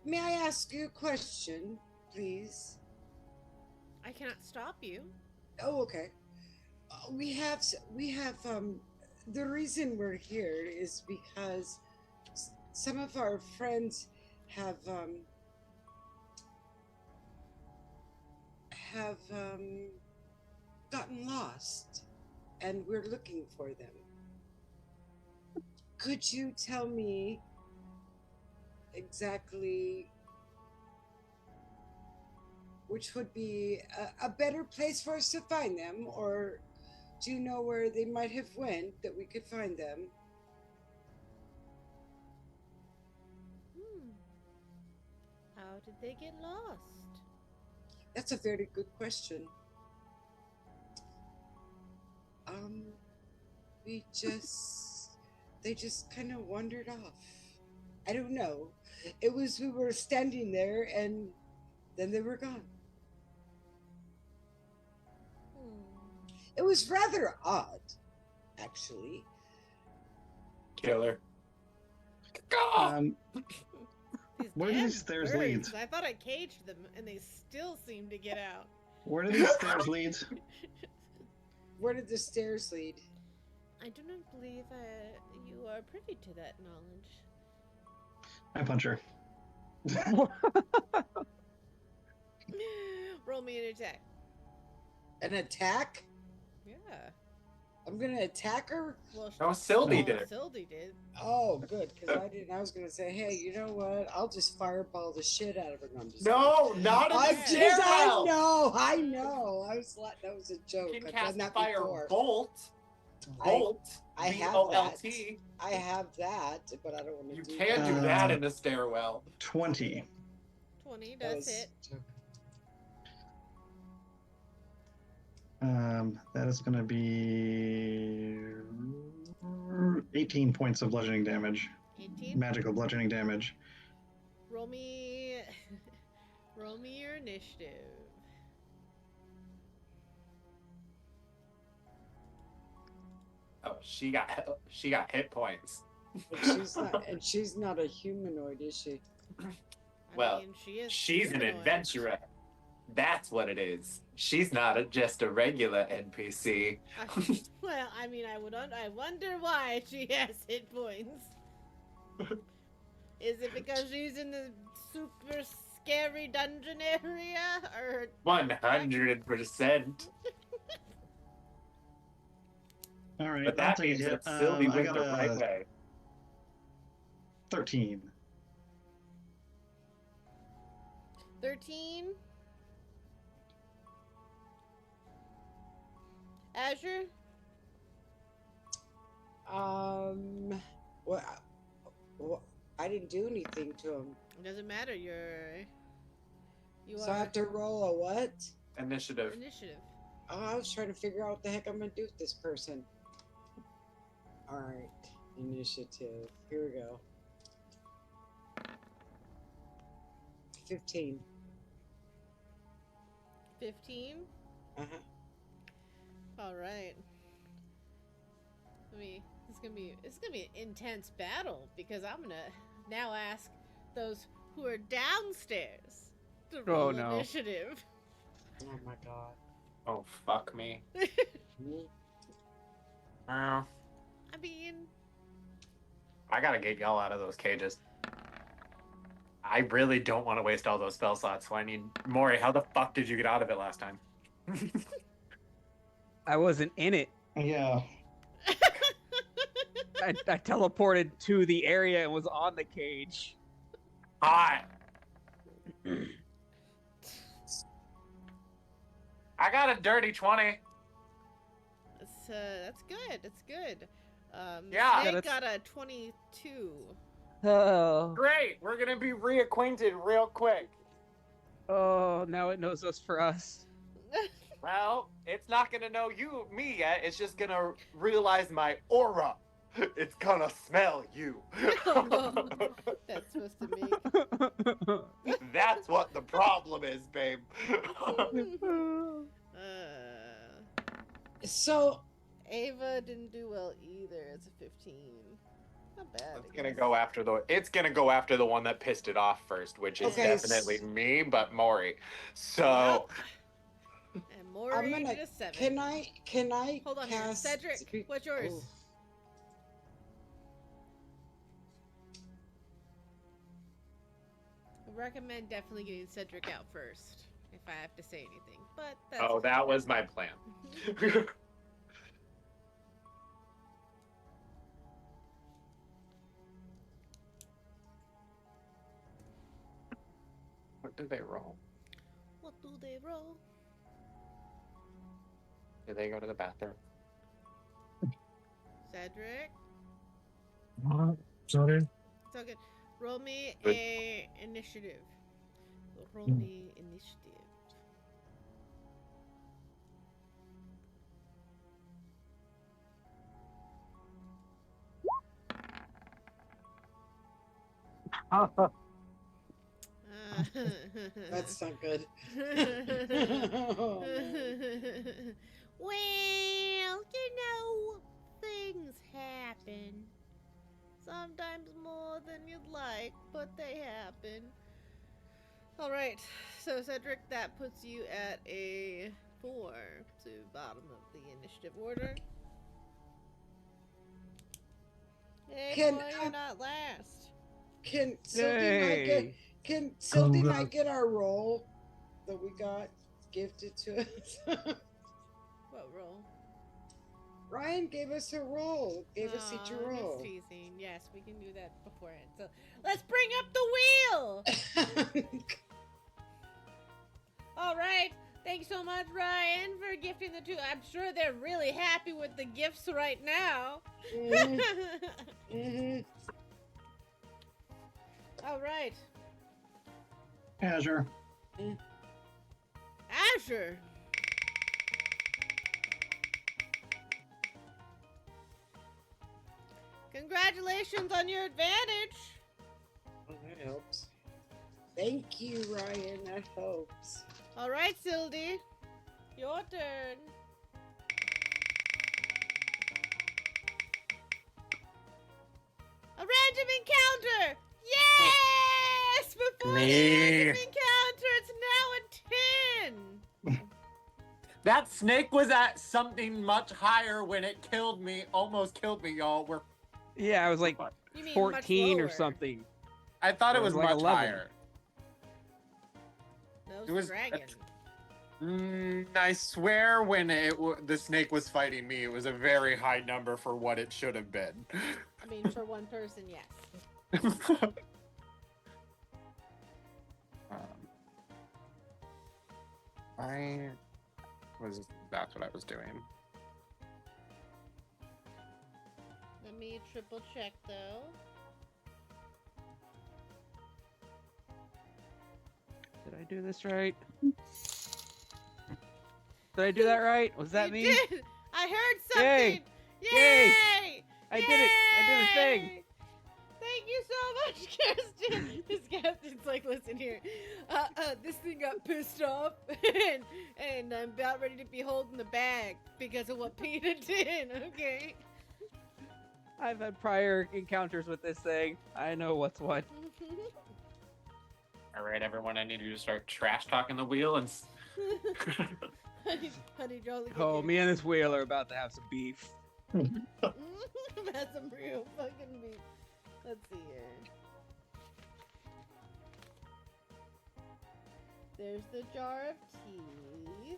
May I ask you a question, please? I cannot stop you. Oh, okay. We have the reason we're here is because some of our friends have gotten lost, and we're looking for them. Could you tell me exactly which would be a better place for us to find them, or do you know where they might have went that we could find them? How did they get lost? That's a very good question. They just kind of wandered off. I don't know. We were standing there and then they were gone. It was rather odd, actually. Killer. Where do these stairs lead? I thought I caged them, and they still seem to get out. Where do these stairs lead? Where did the stairs lead? I do not believe you are privy to that knowledge. I punch her. Roll me an attack. An attack? Yeah. I'm gonna attack her? Well, No, Sildy did. Sildy did. Oh, good, because I didn't. I was gonna say, hey, you know what? I'll just fireball the shit out of her. No, I'm just No, not in I the I stairwell. I know. I was like, that was a joke. You can I've cast done that fire before. bolt. Bolt. I have B-O-L-T. I have that, but I don't want to You do can't that. do that in the stairwell. 20. 20 That does was- hit. That is going to be 18 points of bludgeoning damage. 18. Magical bludgeoning damage. Roll me. Roll me your initiative. Oh, she got hit points. And she's not a humanoid, is she? Well, She is She's an humanoid. adventurer. That's what it is. She's not just a regular NPC. Well, I mean, I wonder why she has hit points. Is it because she's in the super scary dungeon area, or 100%. All right. But I'll that take means it. that Sylvie I went got the right a way. 13. 13? Azure? Well, I didn't do anything to him. It doesn't matter. You So I are have to roll a what? Initiative. initiative. Oh, I was trying to figure out what the heck I'm gonna do with this person. Alright, initiative. Here we go. 15. 15. Uh-huh. All right. It's gonna be an intense battle because I'm gonna now ask those who are downstairs to roll no. initiative. Oh my god. Oh, fuck me. Me? Well, I mean, I gotta get y'all out of those cages. I really don't want to waste all those spell slots, so I need... Maury, how the fuck did you get out of it last time? I wasn't in it. Yeah. I teleported to the area and was on the cage. Hot! I got a dirty 20. that's good. That's good. Yeah. Snake Yeah, got a 22. Oh, Great! We're gonna be reacquainted real quick. oh, now it knows us for us. Well, it's not gonna know me yet. It's just gonna realize my aura. It's gonna smell you. Oh, that's supposed to make. That's what the problem is, babe. So, Ava didn't do well either. It's a 15. Not bad. It's I gonna guess. go after the one that pissed it off first, which is Okay, definitely me, but Maury. So And Maury I'm gonna- did a 7. can I Hold on here. cast... Cedric, what's yours? Oh. I recommend definitely getting Cedric out first, if I have to say anything. But that's oh, that was my plan. What did they roll? What do they roll? Did they go to the bathroom? Cedric? Sorry. It's all good. Roll me Good. a initiative. Roll me initiative. That's not good. Well, things happen. Sometimes more than you'd like, but they happen. Alright, so Cedric, that puts you at a 4 to bottom of the initiative order. Hey, Can boy, I- you're not last. Can Sylvie and I get our roll that we got gifted to us? What roll? Ryan gave us a roll. Gave us each a Aw, I'm roll. just teasing. Yes, we can do that beforehand. So let's bring up the wheel. All right, Thanks so much, Ryan, for gifting the two. I'm sure they're really happy with the gifts right now. Mhm. Mhm. All right. Azure. Asher. Congratulations on your advantage. Oh, that helps. Thank you, Ryan. That helps. All right, Sildy. Your turn. A random encounter! Yes! Before the Me. random encounter, it's now a 10. That snake was at something much higher when it killed me. Almost killed me, y'all. Yeah, I was like You mean much 14 or lower. something. I thought it It was was like much 11. higher. Those It was- dragons. I swear when the snake was fighting me, it was a very high number for what it should have been. I mean, for one person, yes. That's what I was doing. Let me triple check, though. Did I do this right? Did I do that right? Was that You me? did! I heard Yay! something! Yay! Yay! I did it! I did a thing! Yay! Thank you so much, Kirsten. This captain's like, listen here. This thing got pissed off, and I'm about ready to be holding the bag because of what Peter did. Okay. I've had prior encounters with this thing. I know what's what. All right, everyone, I need you to start trash talking the wheel and. Honey, Jolly. Oh, me and this whale are about to have some beef. That's some real fucking beef. Let's see here. There's the jar of tea.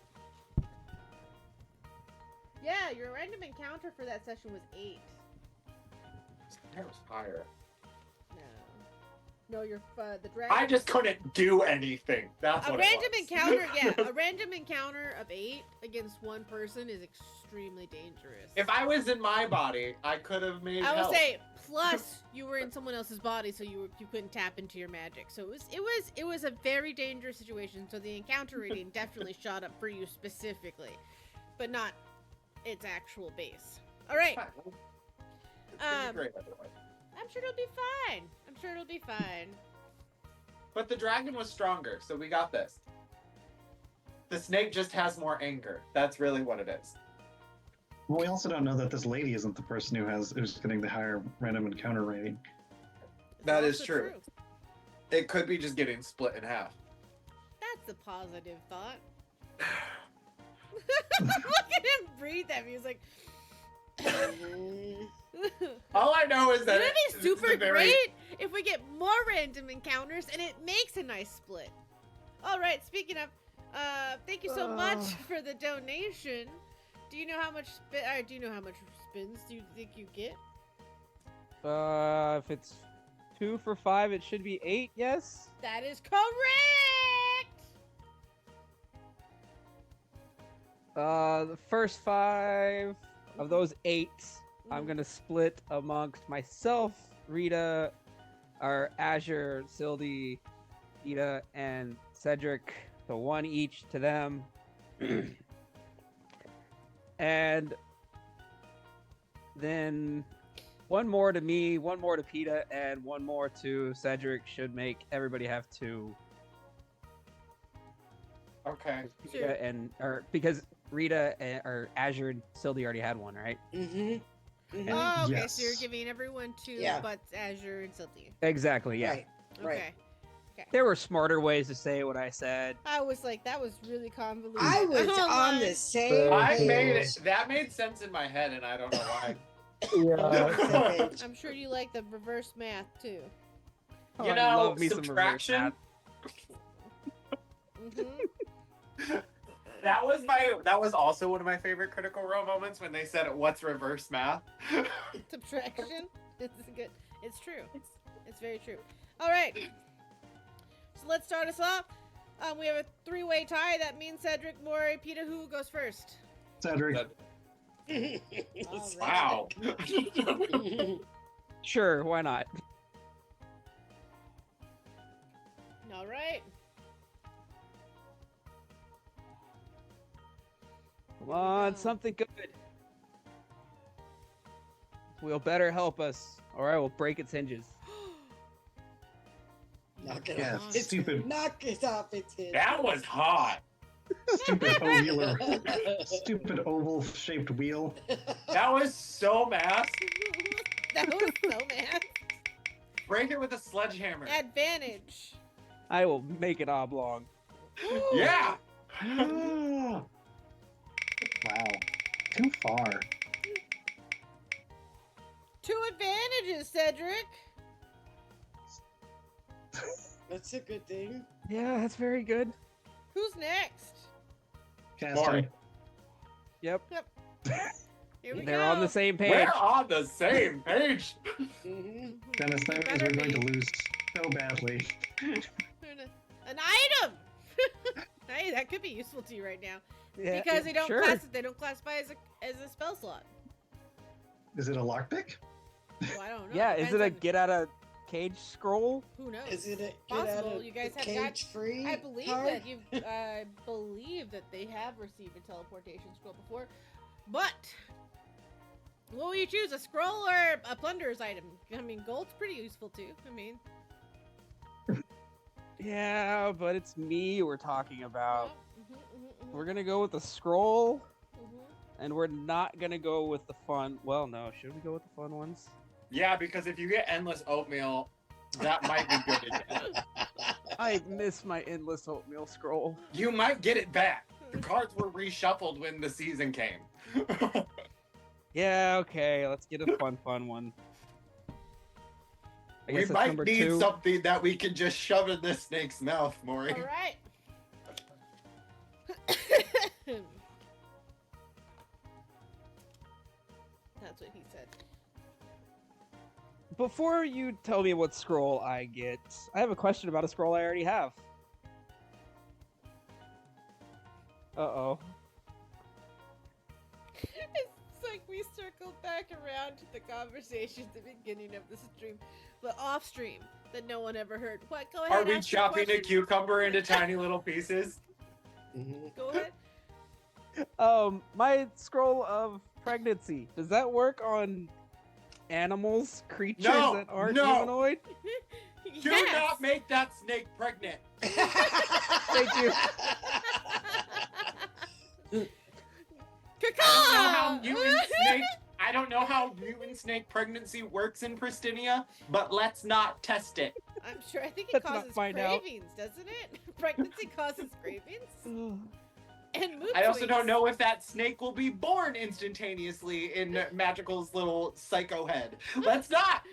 Yeah, your random encounter for that session was 8. That was higher. No, your the dragon. I just couldn't do anything. That's A what random it was. encounter, yeah, a random encounter of 8 against one person is extremely dangerous. If I was in my body, I could have made. I would help. say, plus you were in someone else's body, so you couldn't tap into your magic. So it was a very dangerous situation. So the encounter rating definitely shot up for you specifically, but not its actual base. All right. Fine. It's gonna be great, otherwise. I'm sure it'll be fine. I'm sure it'll be fine. But the dragon was stronger, so we got this. The snake just has more anger. That's really what it is. Well, we also don't know that this lady isn't the person who's getting the higher random encounter rating. It's That is also true. It could be just getting split in half. That's a positive thought. Look at him breathe at me. He's like. All I know is that Wouldn't it it's be super a very- great if we get more random encounters and it makes a nice split? All right, speaking of, thank you so much for the donation. Do you know how much do you know how much spins do you think you get? If it's 2 for 5, it should be 8. Yes. That is correct. The first 5 of those 8, I'm gonna split amongst myself, Rita, our Azure, Sildy, Ida, and Cedric. So 1 each to them. And then 1 more to me, 1 more to Peta, and 1 more to Cedric should make everybody have 2. Okay. Sure. Rita and because Rita or Azure and Sildy already had 1, right? Mm-hmm. Mm-hmm. Oh, okay. Yes. So you're giving everyone 2, Yeah. but Azure and Silty. Exactly. Yeah. Right. Right. Okay. There were smarter ways to say what I said. I was like, that was really convoluted. I was Oh on my- the same I made page. it. That made sense in my head, and I don't know why. Yeah. I'm sure you like the reverse math too. Oh, You I know, love me some reverse subtraction. math. Hmm That was also one of my favorite Critical Role moments when they said, "What's reverse math?" Subtraction. It's good. It's true. It's very true. All right. So let's start us off. We have a three-way tie. That means Cedric, Mori, Peter, who goes first? Cedric. All right. Wow. Sure, why not? All right. Come on, something good. Will better help us, or I will break its hinges. Knock it Yeah, off. It's, stupid. knock it off its head. That was hot. Stupid stupid oval-shaped wheel. That was so mass. That was so mad. Break it with a sledgehammer. Advantage. I will make it oblong. Yeah. Wow. Too far. 2 advantages, Cedric. That's a good thing. Yeah, that's very good. Who's next? Casting. Mori. Yep, Here we they're go. on the same page. We're on the same page. Hmm Dennis, that means we're going to lose so badly. An item. Hey, that could be useful to you right now Yeah, because they don't sure. they don't classify as a spell slot. Is it a lockpick? Well, I don't know. Yeah, is Depends it a on- get out of cage scroll? Who knows? Is it a Possible. You guys have got- cage free? I believe card? that you. I believe that they have received a teleportation scroll before, but what will you choose? A scroll or a plunderer's item? I mean, gold's pretty useful too. I mean, Yeah, but it's me we're talking about. mhm. We're gonna go with the scroll, Mhm. and we're not gonna go with the fun. Well, no, should we go with the fun ones? Yeah, because if you get endless oatmeal, that might be good again. I miss my endless oatmeal scroll. You might get it back. The cards were reshuffled when the season came. Yeah, okay, let's get a fun one. I We guess that's might number need 2. something that we can just shove in this snake's mouth, Maury. All right. That's what he said. Before you tell me what scroll I get, I have a question about a scroll I already have. Uh-oh. It's like we circled back around to the conversation at the beginning of the stream, but off stream that no one ever heard. What? Go ahead. Are we ask your chopping a question. cucumber into tiny little pieces? Mhm. Go ahead. My scroll of pregnancy, does that work on animals, creatures No, that aren't no. humanoid? Do not make that snake pregnant. Thank you. I don't know how mutant snake pregnancy works in Pristinia, but let's not test it. I'm sure. I think it Let's not causes find out. cravings, doesn't it? Pregnancy causes cravings and mood I also swings. don't know if that snake will be born instantaneously in Magical's little psycho head. Let's not.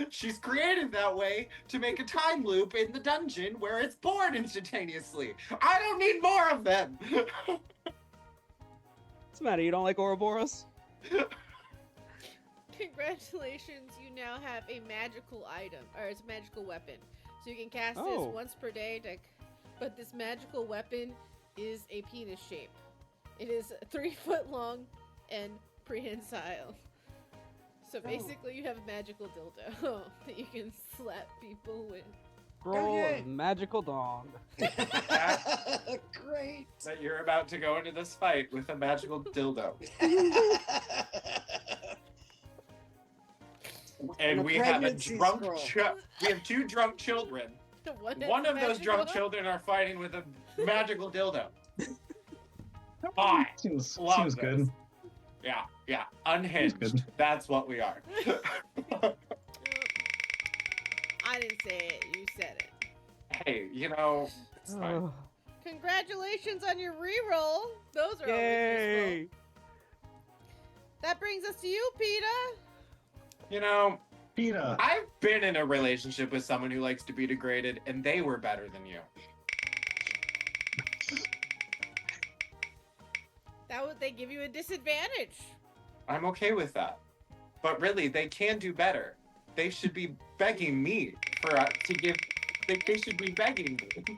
She's created that way to make a time loop in the dungeon where it's born instantaneously. I don't need more of them. What's the matter? You don't like Ouroboros? Congratulations, you now have a magical item, or it's a magical weapon. So you can cast Oh. this once per day, but this magical weapon is a penis shape. It is 3 foot long and prehensile. So basically you have a magical dildo that you can slap people with. Scroll Okay. of magical dong. Great. That you're about to go into this fight with a magical dildo. And a we have a pregnancy drunk scroll. we have 2 drunk children. One of those drunk children are fighting with a magical dildo. Hi. Seems Love good. this. Yeah. Unhinged. good. That's what we are. I didn't say it, you said it. Hey, it's fine. Ugh. Congratulations on your reroll. Those are always Yay! useful. That brings us to you, Peta. PETA. I've been in a relationship with someone who likes to be degraded, and they were better than you. That would they give you a disadvantage. I'm okay with that. But really, they can do better. They should be begging me for to give. They should be begging me.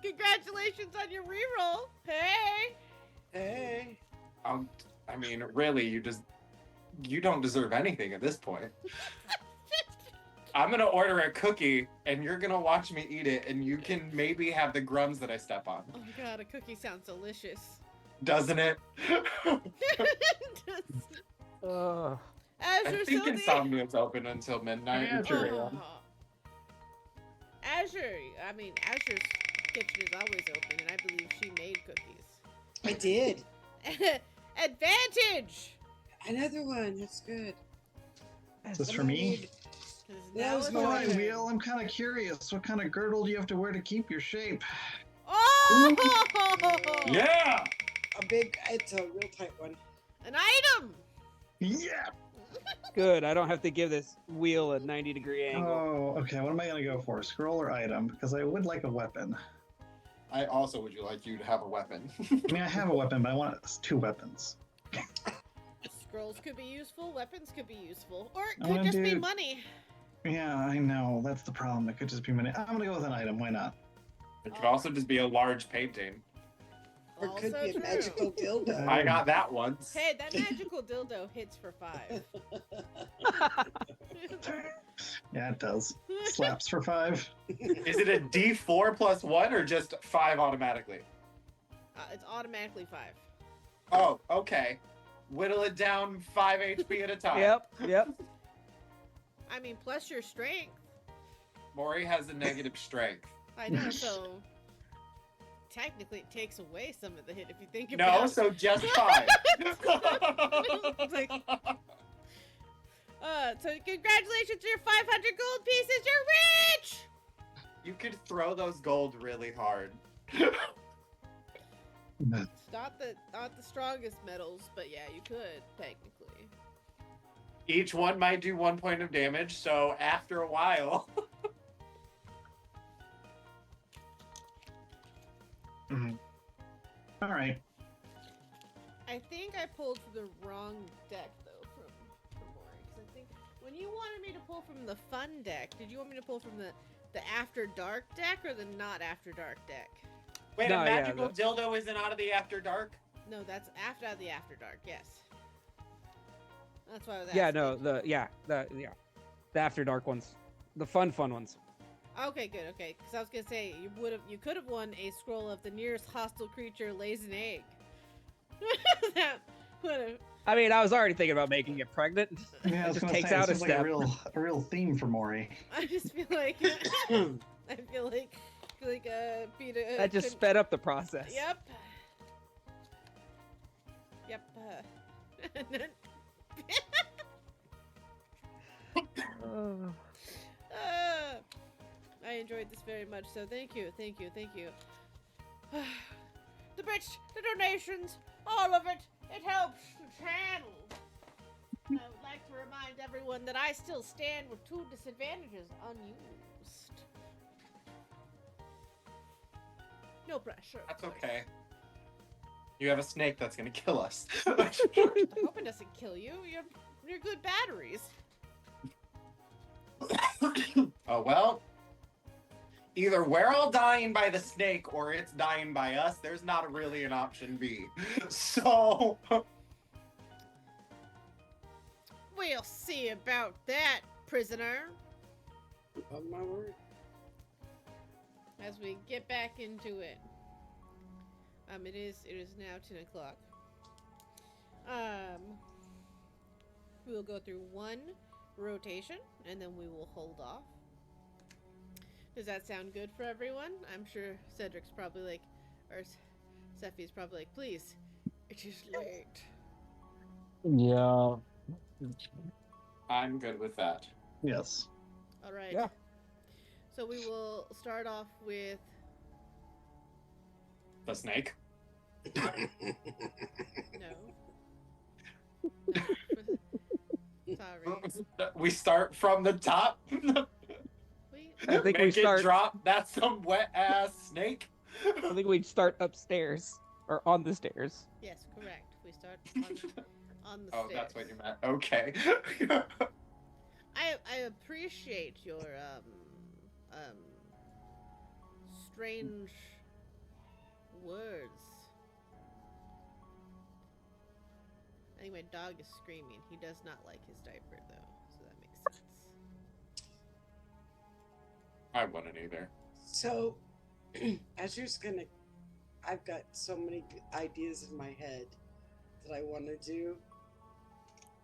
Congratulations on your reroll. Hey. Hey. I mean, really, you don't deserve anything at this point. I'm gonna order a cookie, and you're gonna watch me eat it, and you can maybe have the crumbs that I step on. Oh god, a cookie sounds delicious. Doesn't it? Uh, I Azure think Sylvie. Insomnia's open until midnight. Yeah, sure. Oh. Azure, I mean, Azure's kitchen is always open, and I believe she made cookies. I did. Advantage! Another one. That's good. Is this for me? 'Cause That now was it's my All your right, turn. turn. Wheel. I'm kind of curious. What kind of girdle do you have to wear to keep your shape? Oh! Yeah. It's a real tight one. An item! Yeah. good. I don't have to give this wheel a 90-degree angle. Oh, okay. What am I gonna go for? Scroll or item? Because I would like a weapon. I also would like you to have a weapon. I mean, I have a weapon, but I want 2 weapons. Scrolls could be useful, weapons could be useful, or it I could wanna just be do- money. Yeah, I know. That's the problem. It could just be many. I'm gonna go with an item. Why not? It could also just be a large painting. Or it could Also be a true. magical dildo. I got that once. Hey, that magical dildo hits for 5. Yeah, it does. Slaps for 5. Is it a D4 plus 1 or just 5 automatically? It's automatically 5. Oh, okay. Whittle it down 5 HP at a time. Yep. I mean, plus your strength. Maury has a negative strength. I know, so technically it takes away some of the hit if you think No, about it. so just 5. Like- so congratulations to your 500 gold pieces. You're rich. You could throw those gold really hard. It's not the strongest metals, but yeah, you could technically. Each one might do 1 point of damage, so after a while. All right. I think I pulled from the wrong deck though from Maury, because I think when you wanted me to pull from the fun deck, did you want me to pull from the After Dark deck or the not After Dark deck? Wait, No, a yeah, magical dildo isn't out of the After Dark? No, that's after the After Dark. Yes. That's why I was asking. Yeah, no, the After Dark ones. The fun ones. Okay, good. Okay, because I was gonna say you could have won a scroll of the nearest hostile creature lays an egg. That would have. I mean, I was already thinking about making it pregnant. Yeah, I It was just gonna takes say, it out a seems like step. a real theme for Maury. I just feel like I feel like Peter. That just sped up the process. Yep. Yep. And then- I enjoyed this very much, so thank you. The bits, the donations, all of it, it helps the channel. I would like to remind everyone that I still stand with 2 disadvantages unused. No pressure. That's okay. You have a snake that's gonna kill us. I hope it doesn't kill you. You're good batteries. Oh well. Either we're all dying by the snake or it's dying by us. There's not really an option B. So We'll see about that, prisoner. Oh my word. As we get back into it. It is now 10 o'clock. We'll go through 1 rotation and then we will hold off. Does that sound good for everyone? I'm sure Cedric's probably like, or Sephi's probably like, please, it is late. Yeah. I'm good with that. Yes. All right. Yeah. So we will start off with The snake. no. Sorry. We start from the top. Wait. I think Make we it start. drop. That's some wet ass snake. I think we'd start upstairs or on the stairs. Yes, correct. We start on the Oh, stairs. that's what you meant. Okay. I appreciate your strange words. I think my dog is screaming. He does not like his diaper though, so that makes sense. I wouldn't either. So, Azur's gonna. I've got so many ideas in my head that I want to do.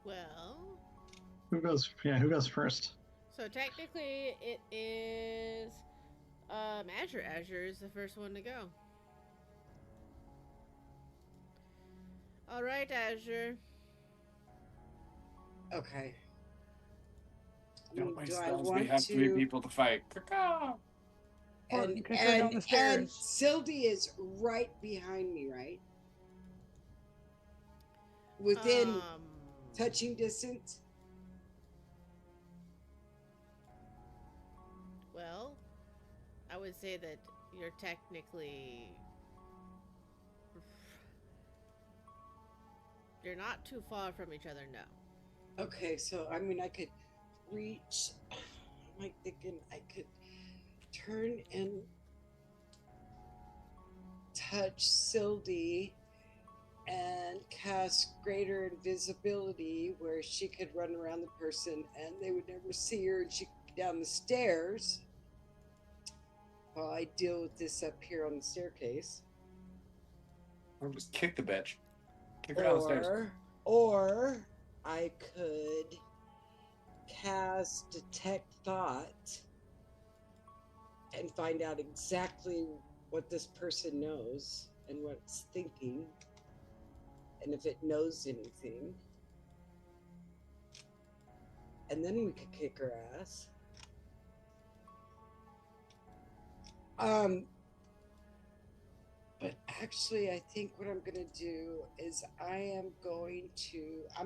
Well, Who goes? Yeah, who goes first? so technically it is Azure. Azure is the first one to go. All right, Azure. Okay. Don't waste Do I spells. We want have 3 to? people to fight. Caw-caw. And Kick her down the stairs. Sildy is right behind me, right? Within touching distance. Well, I would say that you're technically. You're not too far from each other, no. Okay, so I mean, I could reach. I'm like thinking I could turn and touch Sildy and cast greater invisibility where she could run around the person and they would never see her and she could go down the stairs while I deal with this up here on the staircase. Or just kick the bitch. Kick her downstairs. Or I could cast Detect Thought and find out exactly what this person knows and what it's thinking, and if it knows anything. And then we could kick her ass. But actually, I think what I'm going to do is I'm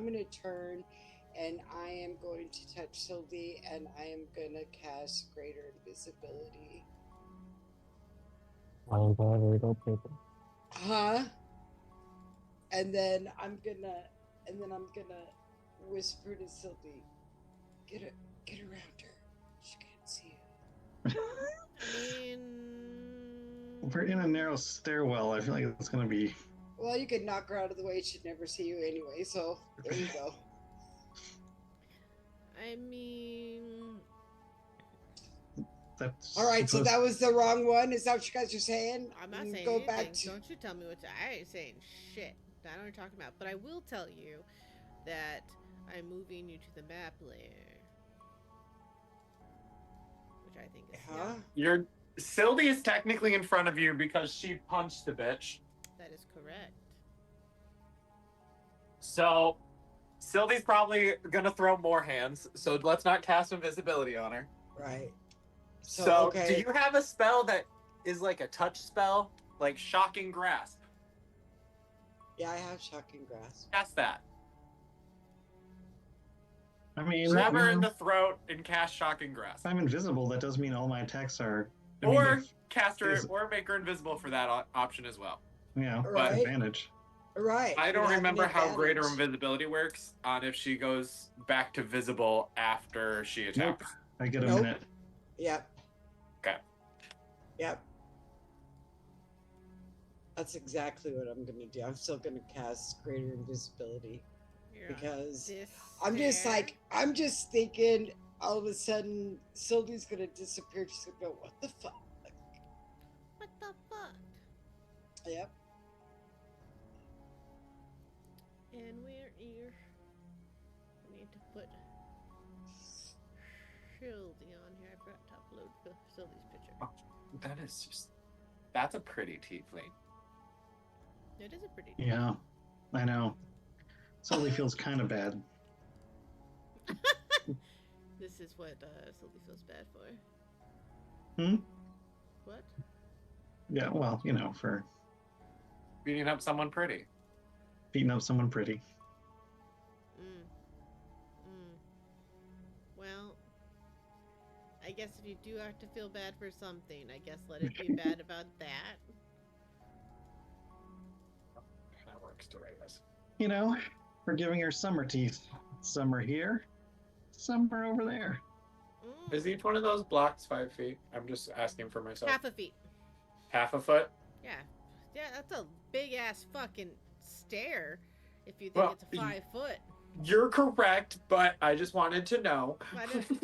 going to turn and I am going to touch Sylvie and I am going to cast Greater Invisibility. I'm glad we don't people. Huh? And then I'm gonna whisper to Sylvie, get around her. She can't see you. I mean, We're in a narrow stairwell. I feel like it's gonna be. Well, you could knock her out of the way. She'd never see you anyway. So there you go. I mean, That's All right. So supposed- that was the wrong one. Is that what you guys are saying? I'm not Mm, saying go anything. back to. Don't you tell me what to. I ain't saying shit. I don't know what you're talking about. But I will tell you that I'm moving you to the map layer, which I think is Huh? Your Sylvie is technically in front of you because she punched the bitch. that is correct. So Sylvie's probably gonna throw more hands. So let's not cast invisibility on her. Right. So, okay. do you have a spell that is like a touch spell, like Shocking Grasp? Yeah, I have Shocking Grasp. Cast that. I mean, Grab her in the throat and cast Shocking Grasp. if I'm invisible, that does mean all my attacks are. Or cast her, is- or make her invisible for that option as well. Yeah, Right. advantage. Right. I you don't have an remember how greater advantage. invisibility works on if she goes back to visible after she Nope. attacks. I get a Nope. minute. Yep. Okay. Yep. That's exactly what I'm gonna do. I'm still gonna cast Greater Invisibility You're on because this I'm just stair. like I'm just thinking. All of a sudden, Sylvie's gonna disappear. She's gonna go, "What the fuck?" What the fuck? Yep. And we're here. I need to put Shildy on here. I forgot to upload Sylvie's picture. That is just. That's a pretty tiefling. It is a pretty. Yeah, I know. Suddenly feels kind of bad. This is what Sylvie feels bad for. Hmm? What? Yeah, well, for Beating up someone pretty. beating up someone pretty. Well, I guess if you do have to feel bad for something, I guess let it be bad about that. That works to right us. We're giving her summer teeth. Some are here, somewhere over there. Is each one of those blocks 5 feet? I'm just asking for myself. Half a feet. Half a foot? Yeah. Yeah, that's a big ass fucking stair if you think Well, it's a 5 foot. You're correct, but I just wanted to know. I didn't- just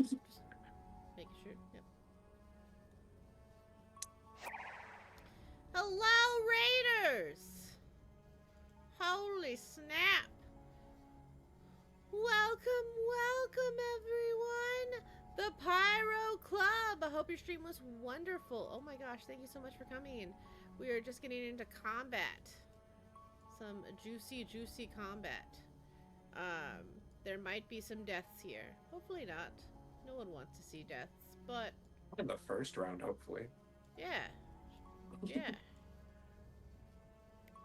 making sure. Yep. Hello, Raiders! Holy snap! Welcome, welcome, everyone! The Pyro Club! I hope your stream was wonderful. Oh my gosh, thank you so much for coming. We are just getting into combat. Some juicy, juicy combat. There might be some deaths here. Hopefully not. No one wants to see deaths, but In the first round, hopefully. yeah. Yeah.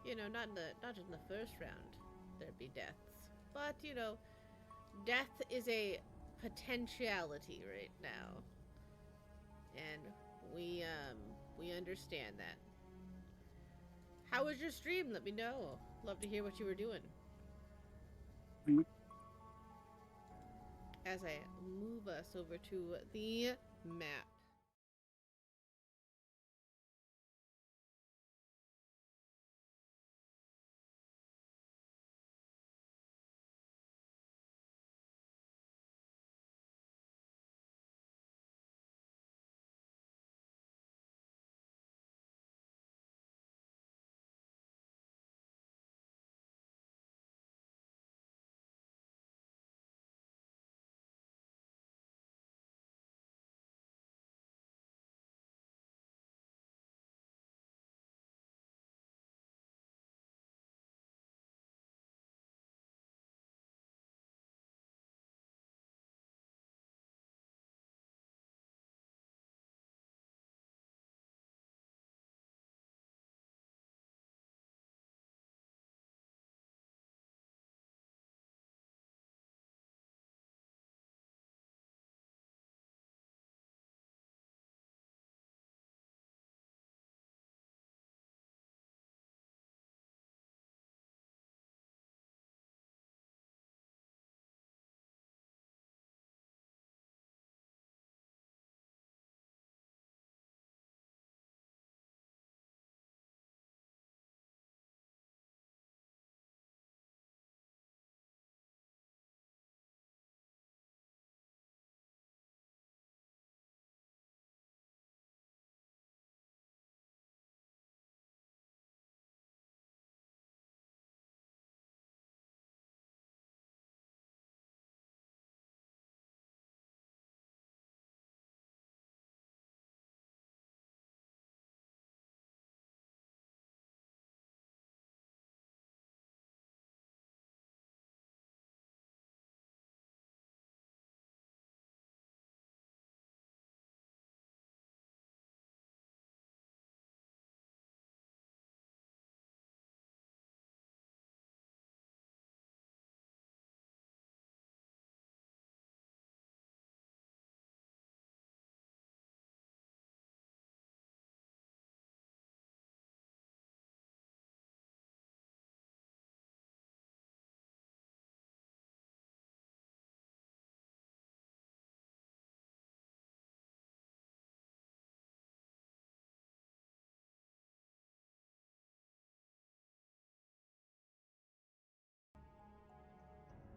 You know, not in the first round there'd be deaths. But, you know, death is a potentiality right now. And we understand that. How was your stream? Let me know. Love to hear what you were doing. As I move us over to the map.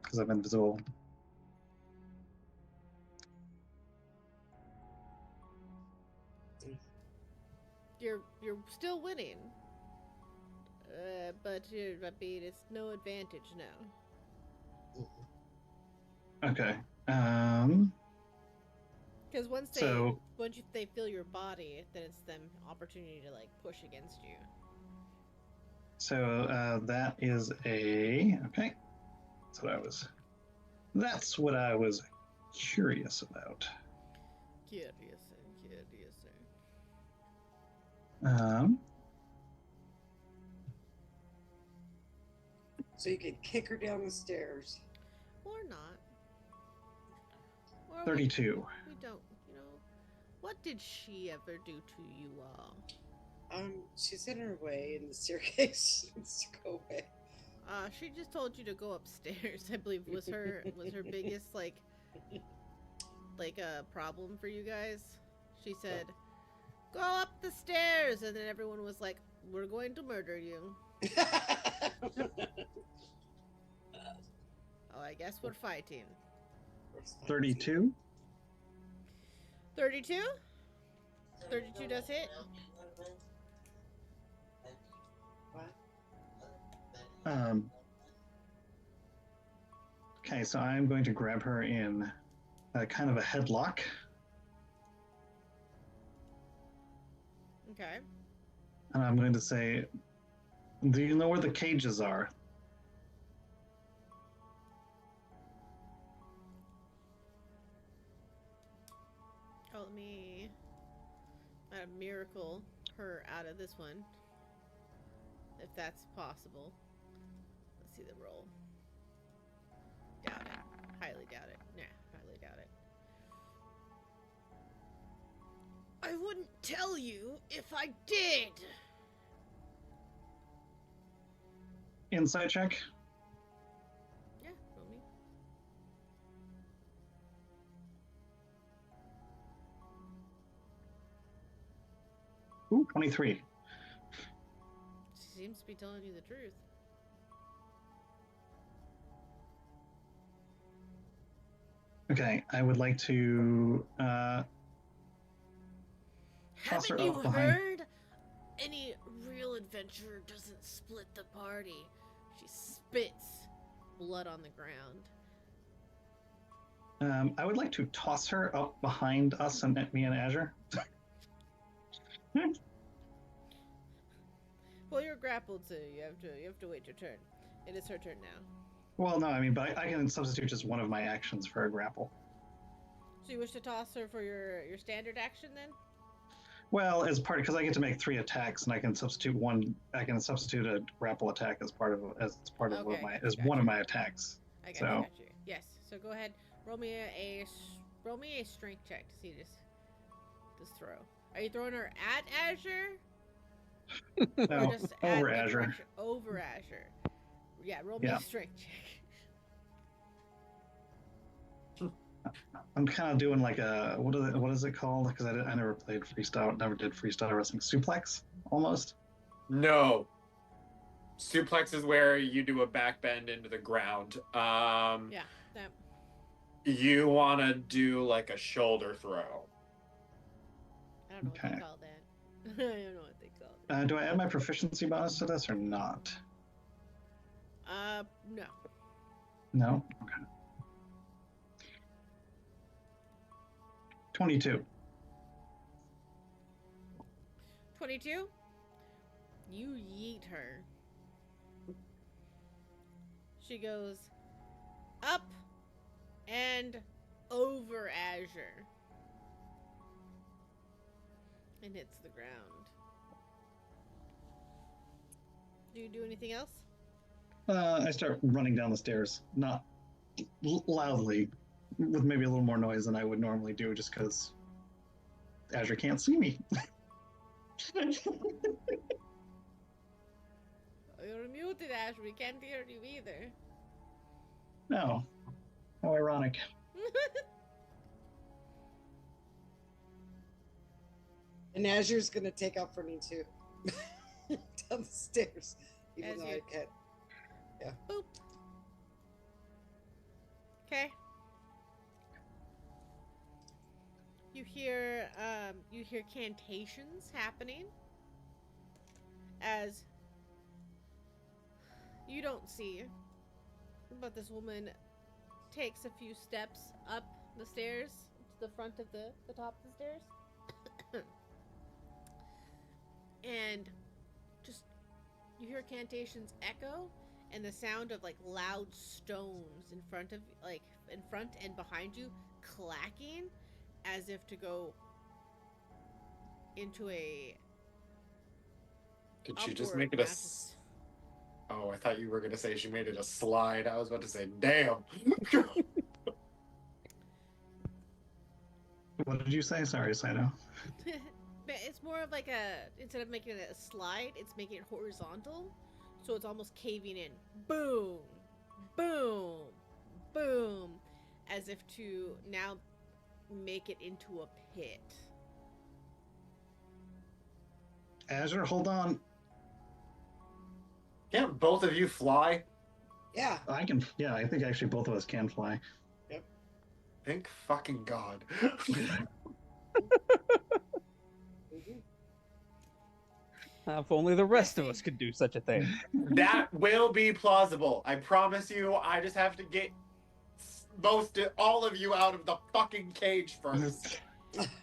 Because I'm invisible. You're still winning. But I mean, it's no advantage now. Okay. Because once So- they feel your body, then it's them opportunity to like push against you. So that is a okay. That's what I was curious about. Curious. So you could kick her down the stairs. Or not. Or 32. We don't, you know. What did she ever do to you all? She's in her way in the staircase. She needs to go away. She just told you to go upstairs. I believe was her biggest like like a problem for you guys. She said, "Go up the stairs," and then everyone was like, "We're going to murder you." Oh, I guess we're fighting. 32. 32? 32 does hit. Okay, so I'm going to grab her in kind of a headlock. Okay. And I'm going to say, do you know where the cages are? Oh, let me miracle her out of this one. If that's possible. Let's see the roll. Doubt it. Highly doubt it. Nah, highly doubt it. I wouldn't tell you if I did. Insight check. Yeah, roll me. Ooh, 23. She seems to be telling you the truth. Okay, I would like to toss her Haven't you up behind. heard? Any real adventurer doesn't split the party. She spits blood on the ground. I would like to toss her up behind us and me and Azure. Well, you're grappled, so you have to wait your turn. It is her turn now. Well, no, I mean, but I can substitute just one of my actions for a grapple. So you wish to toss her for your standard action then? Well, as part because I get to make 3 attacks, and I can substitute one. I can substitute a grapple attack as part of one of my attacks. I got So- you, got you. Yes. So go ahead. Roll me a strength check to see this throw. Are you throwing her at Azure? No, Or just at over the Azure. direction- Over Azure. Yeah, roll me Yeah. a strength check. I'm kind of doing like a what is it called? Because I never played freestyle, never did freestyle wrestling. Suplex, almost. No. Suplex is where you do a back bend into the ground. Yeah, that. You want to do like a shoulder throw. I don't know what Okay. they call that. I don't know what they call it. Do I add my proficiency bonus to this or not? No. No. Okay. 22. 22? You yeet her. She goes up and over Azure. And hits the ground. Do you do anything else? I start running down the stairs, not loudly, with maybe a little more noise than I would normally do, just because Azure can't see me. You're muted, Azure. We can't hear you either. No. How ironic. And Azure's gonna take off running too. Down the stairs. Even though I Azure. can't. Boop. Okay. You hear cantations happening as you don't see, but this woman takes a few steps up the stairs to the front of the top of the stairs. And just you hear cantations echo and the sound of like loud stones in front and behind you clacking as if to go into a Did she just upward make it a? mass- Oh, I thought you were gonna say she made it a slide. I was about to say, damn. What did you say? Sorry, Saito. But it's more of like instead of making it a slide, it's making it horizontal. So it's almost caving in. Boom. Boom. Boom. as if to now make it into a pit. Azure, hold on. Can't both of you fly? Yeah. I can. Yeah, I think actually both of us can fly. Thank fucking God. Mhm. If only the rest of us could do such a thing. That will be plausible. I promise you. I just have to get all of you out of the fucking cage first.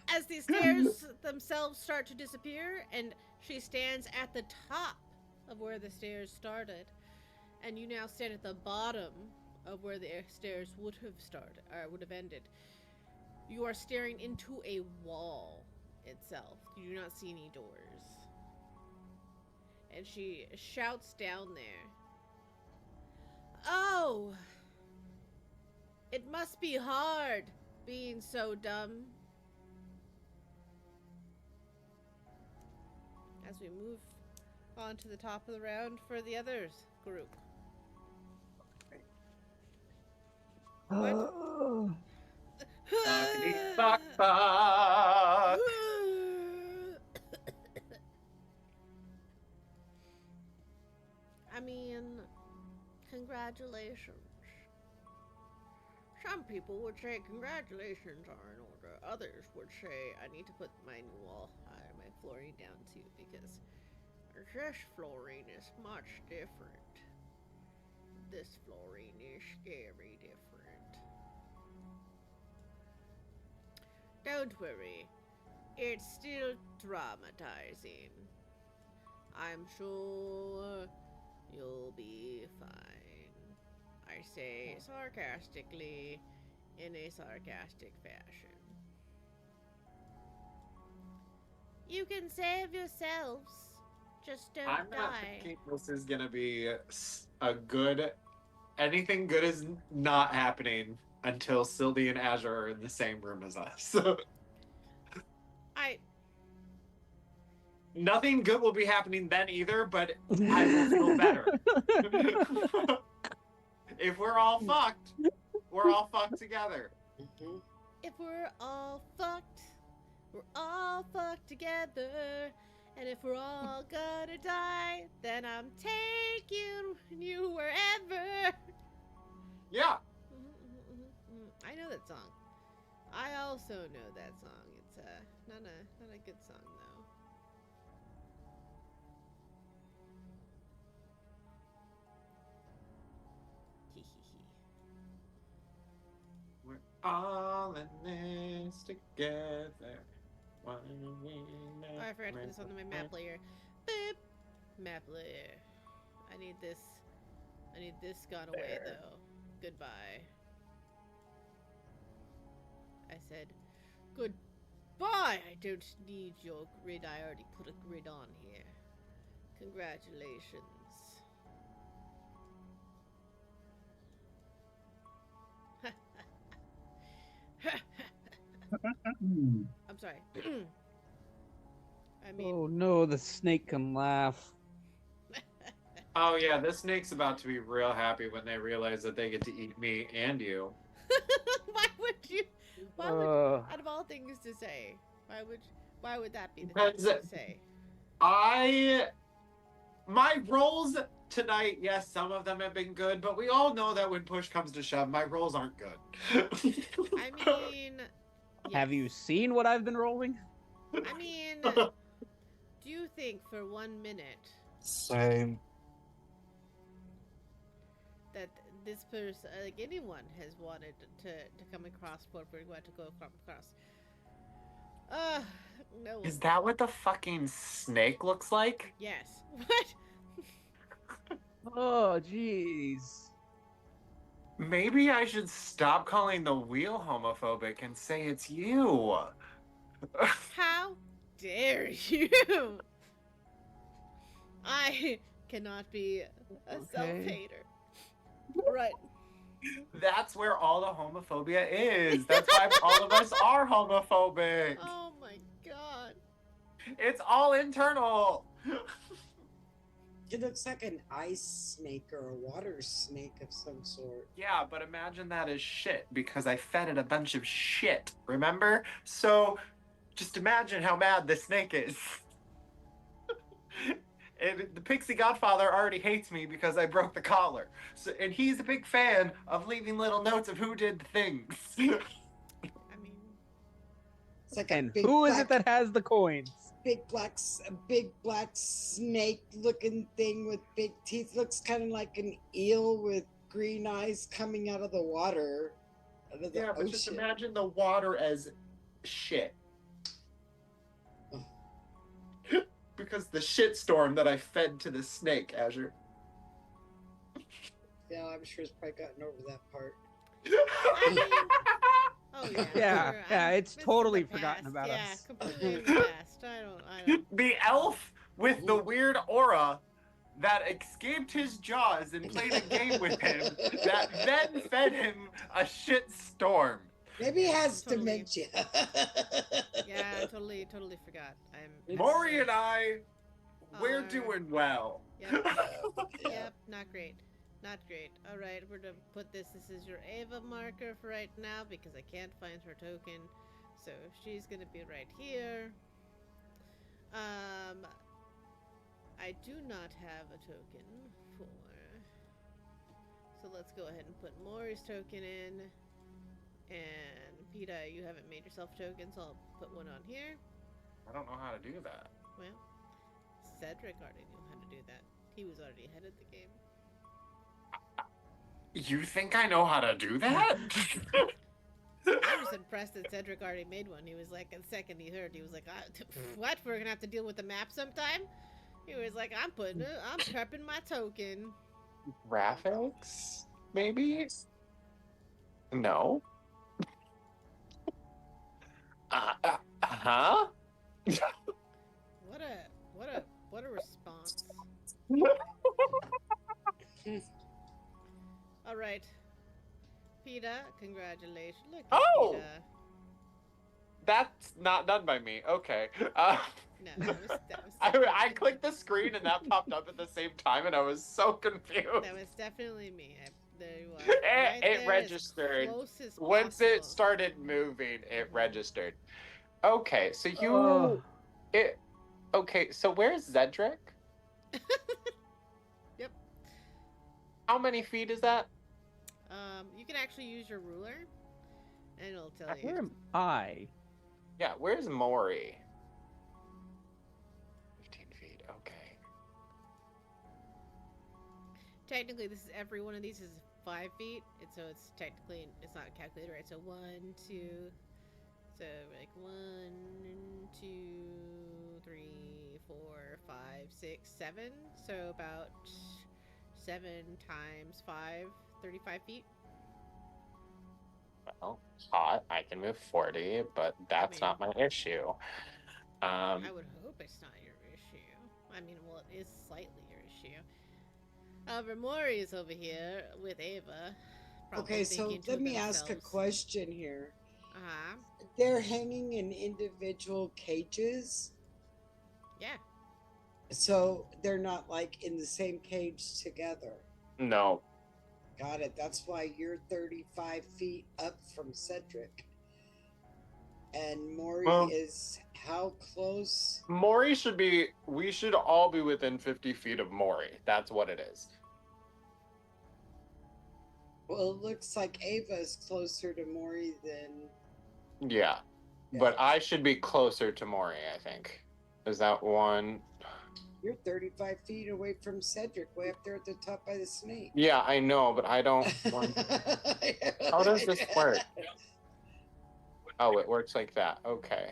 As the stairs themselves start to disappear, and she stands at the top of where the stairs started, and you now stand at the bottom of where the stairs would have started or would have ended. You are staring into a wall itself. You do not see any doors. And she shouts down there, "Oh, it must be hard being so dumb." As we move on to the top of the round for the others group. Fuckity fuck fuck. I mean, congratulations. Some people would say congratulations are in order. Others would say I need to put my new wall higher, my flooring down too, because this flooring is much different. This flooring is scary different. Don't worry, it's still traumatizing. I'm sure you'll be fine. I say sarcastically, in a sarcastic fashion. You can save yourselves. Just don't I'm not die. thinking this is gonna be a good. Anything good is not happening until Sylvie and Azure are in the same room as us. Nothing good will be happening then either, but I will feel better. If we're all fucked, we're all fucked together. Mhm. If we're all fucked together. And if we're all gonna die, then I'm taking you wherever. Yeah. I know that song. I also know that song. It's not a good song though. Hee hee hee. We're all in this together. Oh, I forgot to put this on my map layer. Boop. Map layer. I need this gone away though. Goodbye. I said goodbye. I don't need your grid. I already put a grid on here. Congratulations. I'm sorry. I mean, Oh no, the snake can laugh. Oh yeah, this snake's about to be real happy when they realize that they get to eat me and you. why would you? Why would, out of all things to say, why would that be the thing Because to say? My rolls tonight, yes, some of them have been good, but we all know that when push comes to shove, my rolls aren't good. I mean, Have you yes. seen what I've been rolling? I mean, do you think for 1 minute Same. that this person, like anyone, has wanted to come across what we're going to go across? No. Is that what the fucking snake looks like? Yes. What? Oh jeez. Maybe I should stop calling the wheel homophobic and say it's you. How dare you? I cannot be a Okay. self-hater. Right. That's where all the homophobia is. That's why all of us are homophobic. Oh my god. It's all internal. It looks like an ice snake or a water snake of some sort. Yeah, but imagine that as shit because I fed it a bunch of shit, remember? So just imagine how mad this snake is. And the Pixie Godfather already hates me because I broke the collar. So, and he's a big fan of leaving little notes of who did the things. I mean, It's like a And big who is black, it that has the coins? big black snake looking thing with big teeth. Looks kind of like an eel with green eyes coming out of the water. Out of the Yeah, but just ocean. imagine the water as shit. Because the shit storm that I fed to the snake, Azure. Yeah, I'm sure it's probably gotten over that part. I mean, oh yeah, Yeah, sure. yeah, it's this is totally the forgotten past. about yeah, us. completely in the past. I don't. The elf with the weird aura that escaped his jaws and played a game with him that then fed him a shit storm. Maybe he has Totally. dementia. Yeah, I totally forgot. I'm. Maury and I, we're Are- doing well. Yep. Yep, not great. Not great. Alright, we're gonna put this. This is your Ava marker for right now because I can't find her token. So she's gonna be right here. I do not have a token for. So let's go ahead and put Maury's token in. And Peta, you haven't made yourself a token, so I'll put one on here. I don't know how to do that. Well, Cedric already knew how to do that. He was already ahead of the game. You think I know how to do that? I was impressed that Cedric already made one. He was like, the second he heard, he was like, "What? We're gonna have to deal with the map sometime." He was like, I'm prepping my token." Graphics? Maybe? No. Huh? What a response. All right, Peta, congratulations. Look at Oh! Peta. That's not done by me. Okay. No, that was I clicked the screen and that popped up at the same time, and I was so confused. That was definitely me. There you are. It Right there, as registered. close as Once it possible. started moving, it registered. Okay, so you Oh. it. Okay, so where's Zedric? Yep. How many feet is that? You can actually use your ruler, and it'll tell Where you. am I? Yeah, where's Maury? 15 feet. Okay. Technically, this is every one of these is 5 feet, and so it's technically it's not calculated right. So 1, 2, so like 1, 2, 3, 4, 5, 6, 7. So about 7 times 5, 35 feet. Well, hot. I can move 40, but that's mean- not my issue. I would hope it's not your issue. I mean, well, it is slightly your issue. However, Maury is over here with Ava. probably Okay, so thinking to let me ask a themselves, question here. Uh-huh. They're hanging in individual cages, Yeah. so they're not like in the same cage together. No. Got it. That's why you're 35 feet up from Cedric. And Maury Well- is how close? Maury should be. We should all be within 50 feet of Maury. That's what it is. Well, it looks like Ava is closer to Maury than. Yeah. But I should be closer to Maury, I think. Is that one? You're 35 feet away from Cedric, way up there at the top by the snake. Yeah, I know, but I don't want. How does this work? Oh, it works like that. Okay.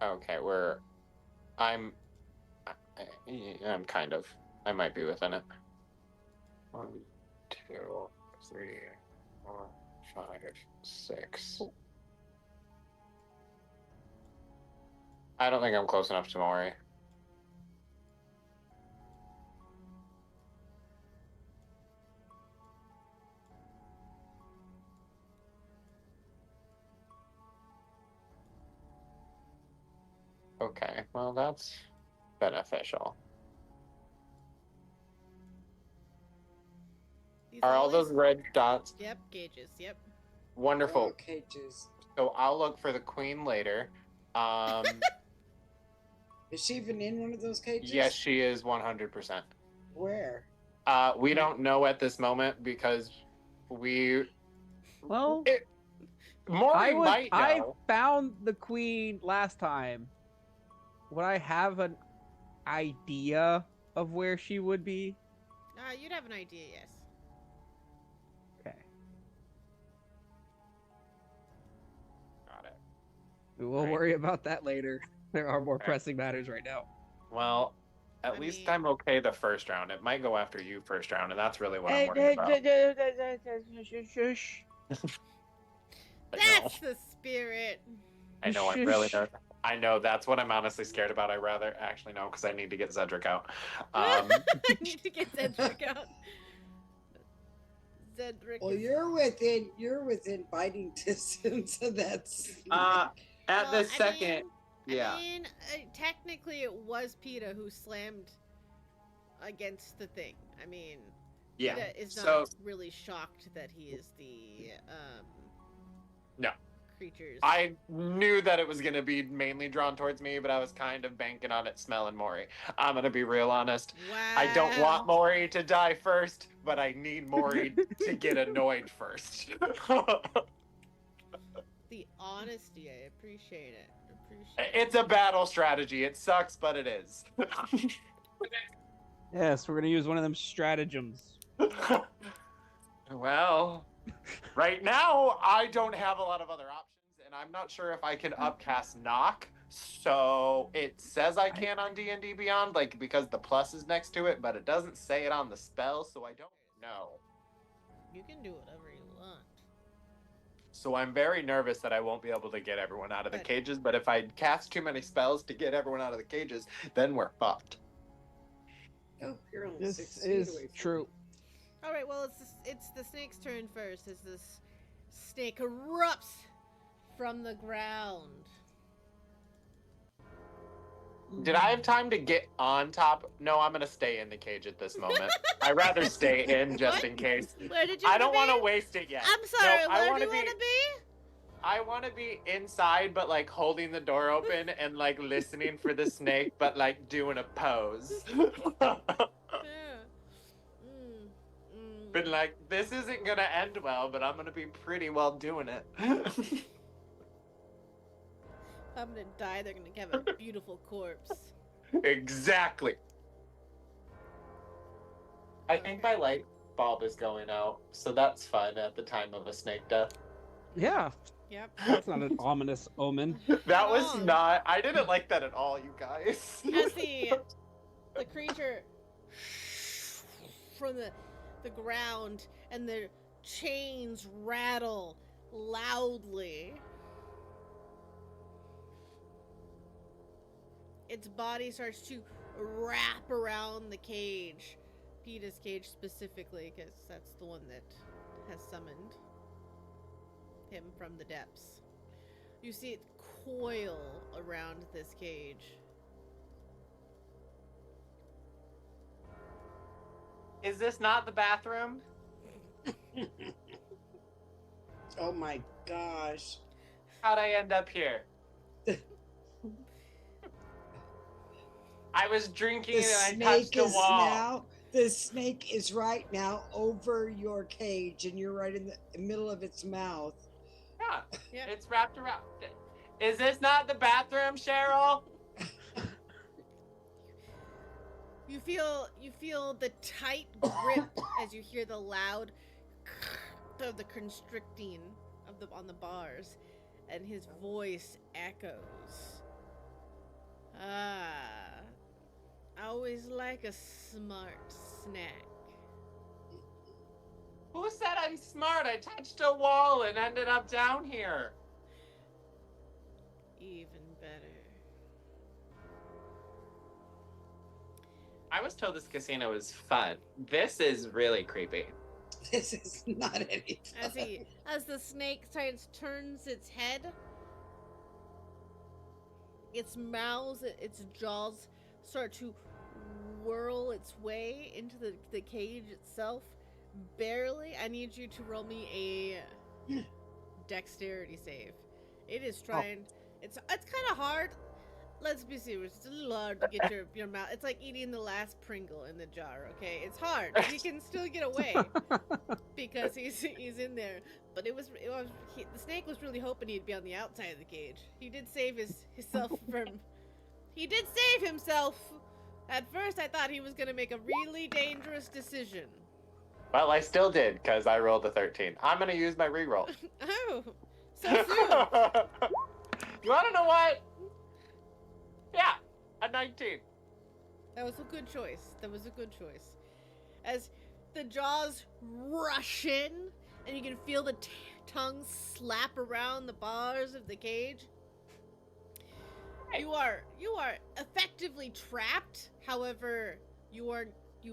Okay, I'm kind of. I might be within it. 1, 2, 3, 4, 5, 6. I don't think I'm close enough to Maury. Okay, well, that's beneficial. These Are all those red dots Yep, gauges. Yep. wonderful? Okay, just So I'll look for the queen later. is she even in one of those cages? Yes, she is 100%. Where? We don't know at this moment because we. Well, Maury might I know. found the queen last time. Would I have an idea of where she would be? You'd have an idea, yes. Okay. Got it. We'll Right. worry about that later. There are more Okay. pressing matters right now. Well, at I least mean- I'm okay the first round. It might go after you first round, and that's really what I'm worried about. That's the spirit. I know. I'm really nervous. I know. That's what I'm honestly scared about. I'd rather actually know because I need to get Zedric out. I need to get Zedric out. Zedric. Well, is- you're within biting distance, so that's. At Well, the I second, I mean, technically, it was PETA who slammed against the thing. I mean, yeah. PETA is not So really shocked that he is the No. creatures. I knew that it was going to be mainly drawn towards me, but I was kind of banking on it smelling Maury. I'm going to be real honest. Wow. I don't want Maury to die first, but I need Maury to get annoyed first. The honesty, I appreciate it. It's a battle strategy. It sucks, but it is. Yes, we're gonna use one of them stratagems. Well, right now I don't have a lot of other options, and I'm not sure if I can upcast knock. So it says I can on D&D Beyond, like because the plus is next to it, but it doesn't say it on the spell, so I don't know. You can do whatever you want. So I'm very nervous that I won't be able to get everyone out of the But- cages. But if I cast too many spells to get everyone out of the cages, then we're fucked. Oh, you're only This 6 feet is away from true. All right. Well, it's the snake's turn first. As this snake erupts from the ground. Did I have time to get on top? No, I'm gonna stay in the cage at this moment. I'd rather stay in just in case. Where did you? I don't want want to waste it yet. I'm sorry. No, where do wanna you want to be? I want to be inside, but like holding the door open and like listening for the snake, but like doing a pose. Yeah. Mm, mm. Been like, this isn't gonna end well, but I'm gonna be pretty well doing it. If I'm gonna die, they're gonna have a beautiful corpse. Exactly. I think my light bulb is going out, so that's fun at the time of a snake death. Yeah, Yep. that's not an ominous omen. That was Oh. not. I didn't like that at all, you guys. As the creature from the ground and the chains rattle loudly. Its body starts to wrap around the cage, PETA's cage specifically, because that's the one that has summoned him from the depths. You see it coil around this cage. Is this not the bathroom? Oh my gosh. How'd I end up here? I was drinking The and I touched snake the is wall. now. The snake is right now over your cage, and you're right in the middle of its mouth. Yeah, Yeah. it's wrapped around. Is this not the bathroom, Cheryl? You feel the tight grip as you hear the loud of the constricting of the on the bars, and his voice echoes. Ah, I always like a smart snack. Who said I'm smart? I touched a wall and ended up down here. Even better. I was told this casino was fun. This is really creepy. This is not any fun. As the snake turns its head, its mouth, its jaws start to whirl its way into the cage itself. Barely. I need you to roll me a dexterity save. It is trying. It's kind of hard. Let's be serious. It's a little hard to get your mouth. It's like eating the last Pringle in the jar. Okay, it's hard. He can still get away because he's in there. But the snake was really hoping he'd be on the outside of the cage. He did save himself from. He did save himself. At first, I thought he was gonna make a really dangerous decision. Well, I still did because I rolled a 13. I'm gonna use my reroll. Oh, so soon. You wanna know what? Yeah, a 19. That was a good choice. As the jaws rush in, and you can feel the tongue slap around the bars of the cage. You are effectively trapped. However, you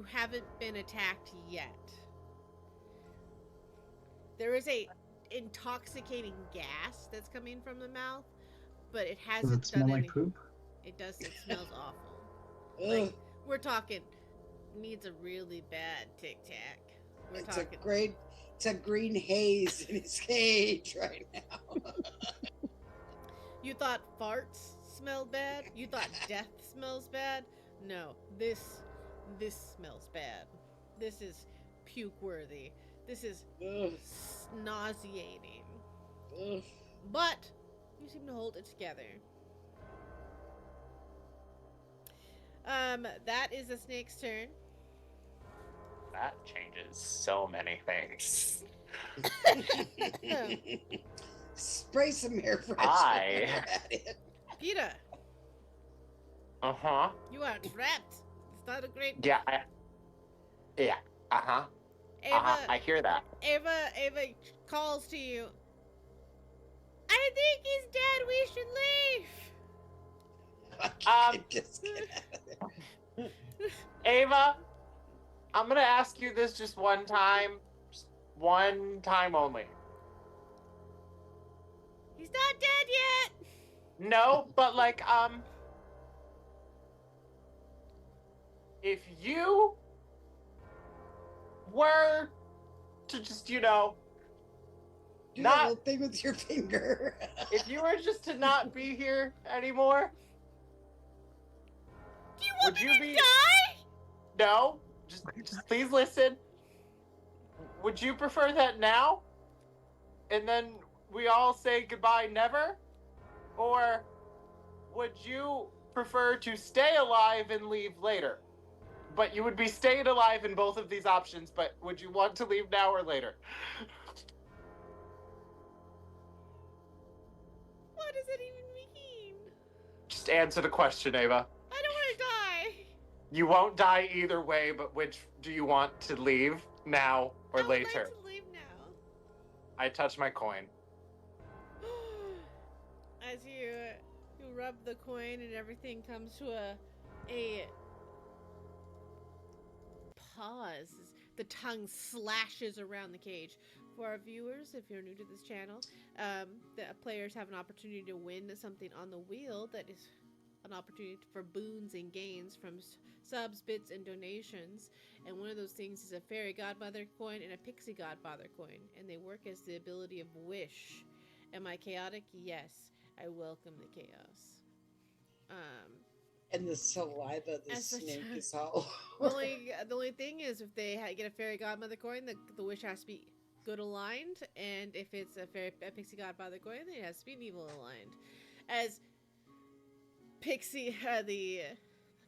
haven't been attacked yet. There is a intoxicating gas that's coming from the mouth, but it Does hasn't it smell done like any. poop? It does. It smells awful. Ugh, Like, we're talking needs a really bad Tic Tac. We're it's talking. it's a green haze in his cage right now. You thought farts smelled bad? You thought death smells bad? No, this smells bad. This is puke worthy. This is Ugh, nauseating. ugh. But you seem to hold it together. That is the snake's turn. That changes so many things. Spray some air freshener I- at it. Peter, Uh-huh. you are trapped. It's not a great. Yeah, yeah. Uh-huh. Ava, I hear that. Ava calls to you. I think he's dead. We should leave. Just get out of there. Ava, I'm gonna ask you this just one time. Just one time only. He's not dead yet. No, but like, if you were to just, Do not, that little thing with your finger. if you were just to not be here anymore, Do you want would me you to be? die? No, just please listen. Would you prefer that now? And then we all say goodbye never? Or would you prefer to stay alive and leave later? But you would be staying alive in both of these options, but would you want to leave now or later? What does it even mean? Just answer the question, Ava. I don't want to die. You won't die either way, but which do you want to leave now or I would later? like to leave now. I touch my coin. As you rub the coin and everything comes to a pause. The tongue slashes around the cage. For our viewers, if you're new to this channel, the players have an opportunity to win something on the wheel that is an opportunity for boons and gains from subs, bits, and donations. And one of those things is a fairy godmother coin and a pixie godfather coin. And they work as the ability of wish. Am I chaotic? Yes. I welcome the chaos. And the saliva of the As the snake ch- is all. The only thing is, if they get a fairy godmother coin, the wish has to be good aligned, and if it's a pixie godfather coin, it has to be evil aligned. As the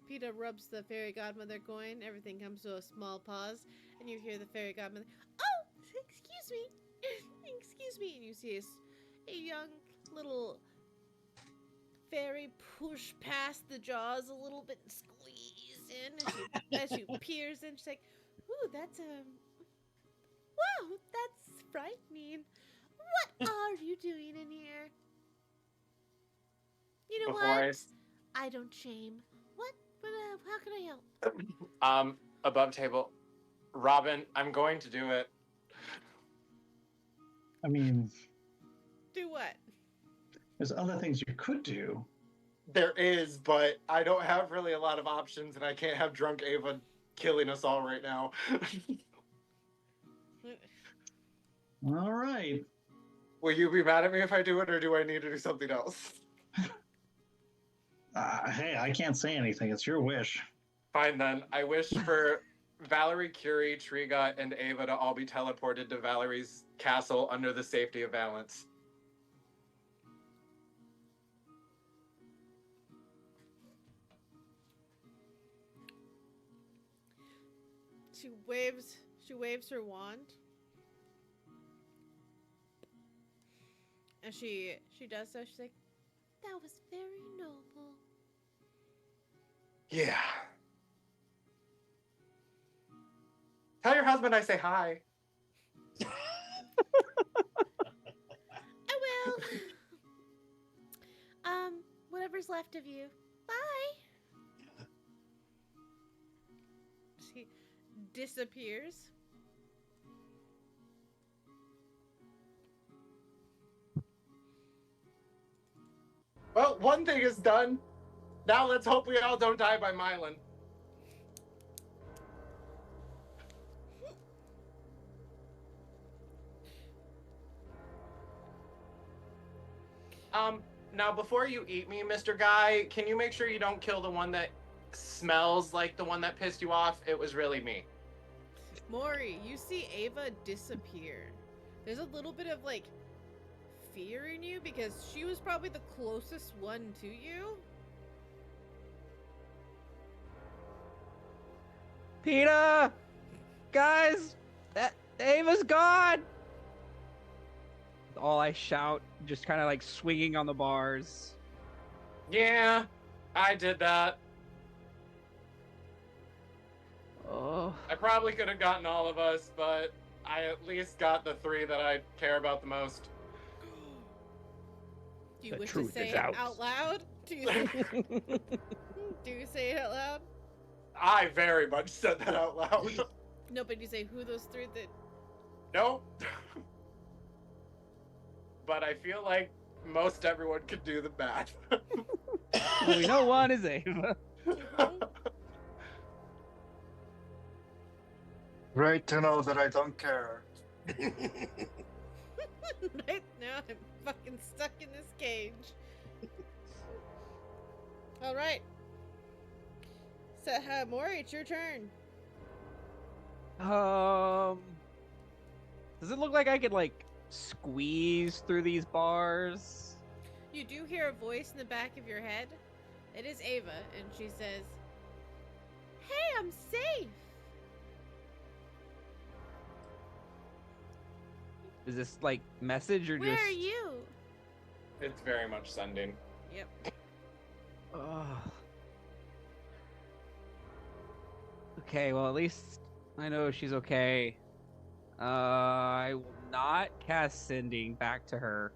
PETA rubs the fairy godmother coin, everything comes to a small pause, and you hear the fairy godmother, "Oh, excuse me, excuse me," and you see a young little fairy push past the jaws a little bit and squeeze in as she peers in. She's like, "Ooh, that's wow, that's frightening. What are you doing in here?" You know what? I don't shame. What? But how can I help? Above table. Robin, I'm going to do it. I mean, Do what? there's other things you could do. There is, but I don't have really a lot of options, and I can't have drunk Ava killing us all right now. All right. Will you be mad at me if I do it, or do I need to do something else? Hey, I can't say anything. It's your wish. Fine then. I wish for Valerie, Curie, Triga, and Ava to all be teleported to Valerie's castle under the safety of Valence. She waves her wand. And she does so. She's like, "That was very noble." Yeah. Tell your husband I say hi. I will. Whatever's left of you. Bye. She disappears. Well, one thing is done. Now let's hope we all don't die by Mylan. Now before you eat me, Mr. Guy, can you make sure you don't kill the one that smells like the one that pissed you off? It was really me. Maury, you see Ava disappear. There's a little bit of like fear in you because she was probably the closest one to you. PETA! Guys! That Ava's gone! All I shout, just kind of like swinging on the bars. Yeah, I did that. Oh. I probably could have gotten all of us, but I at least got the 3 that I care about the most. Do you The wish to truth say is it out. out loud? Do you say it out loud? I very much said that out loud. No, but you say who those 3 that... No. But I feel like most everyone could do the math. Well, we know one is Ava. Great to know that I don't care. Right now I'm fucking stuck in this cage. Alright. So, Maury, it's your turn. Does it look like I could like squeeze through these bars? You do hear a voice in the back of your head. It is Ava, and she says, "Hey, I'm safe." Is this like message or Where just? are you? It's very much sending. Yep. Ugh. Okay, well at least I know she's okay. I will not cast sending back to her.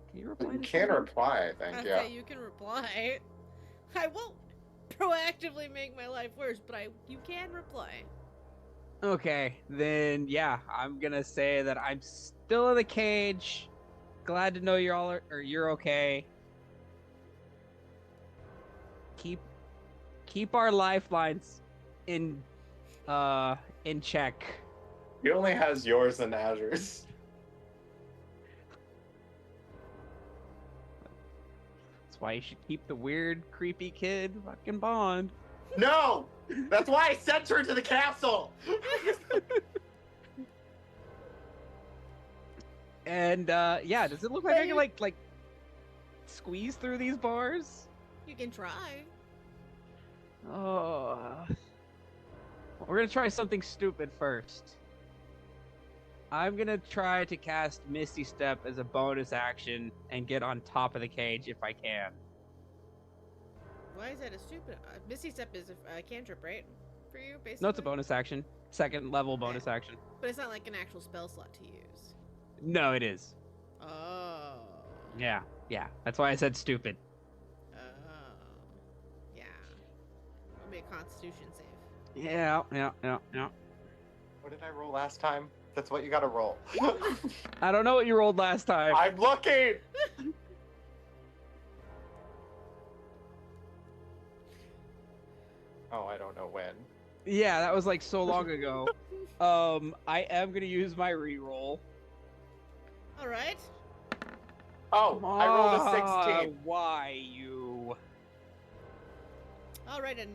Can you reply? You to can sending? reply, I think, yeah. Okay, you can reply. I won't proactively make my life worse, but you can reply. Okay, then yeah, I'm gonna say that I'm still in the cage. Glad to know you're okay. Keep our lifelines in check. He only has yours and Azure's. That's why you should keep the weird, creepy kid fucking Bond. No! That's why I sent her to the castle! And yeah, does it look like I can like squeeze through these bars? You can try. Oh, we're gonna try something stupid first. I'm gonna try to cast Misty Step as a bonus action and get on top of the cage if I can. Why is that a stupid? Misty Step is a cantrip, right? For you, basically. No, it's a bonus action. Second level bonus action. But it's not like an actual spell slot to use. No, it is. Oh. Yeah. That's why I said stupid. Oh. Yeah. I'll make a Constitution save. Yeah. What did I roll last time? That's what you gotta roll. I don't know what you rolled last time. I'm looking! Oh, I don't know when. Yeah, that was like so long ago. I am gonna use my reroll. All right. Oh, I rolled a 16. Why you? All right, a 9.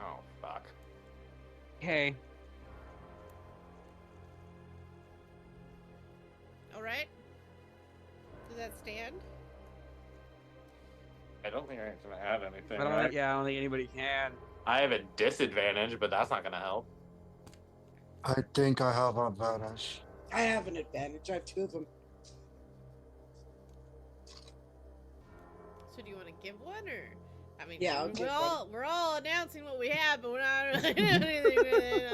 Oh, fuck. Okay. All right. Does that stand? I don't think I can add anything. I don't right? think. Yeah, I don't think anybody can. I have a disadvantage, but that's not gonna help. I think I have advantage. I have an advantage. I have 2 of them. So do you want to give one, or? I mean, Yeah, I'll give we're all announcing what we have, but we're not really doing anything with it.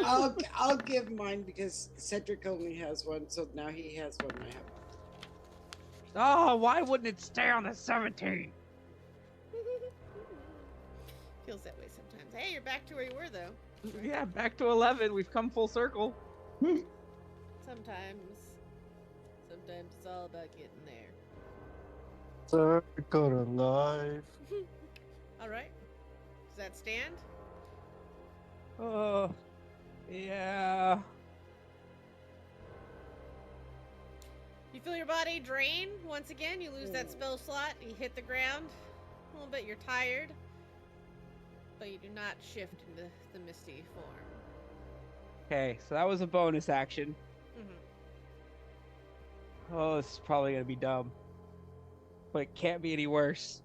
I'll give mine because Cedric only has one, so now he has one. And I have one. Oh, why wouldn't it stay on the 17? Feels that way sometimes. Hey, you're back to where you were, though. Yeah, back to 11. We've come full circle. Sometimes it's all about getting there. Circle of life. All right. Does that stand? Oh, yeah. You feel your body drain once again. You lose that spell slot. You hit the ground a little bit. You're tired, but you do not shift into the misty form. Okay, so that was a bonus action. Mm-hmm. Oh, this is probably gonna be dumb, but it can't be any worse.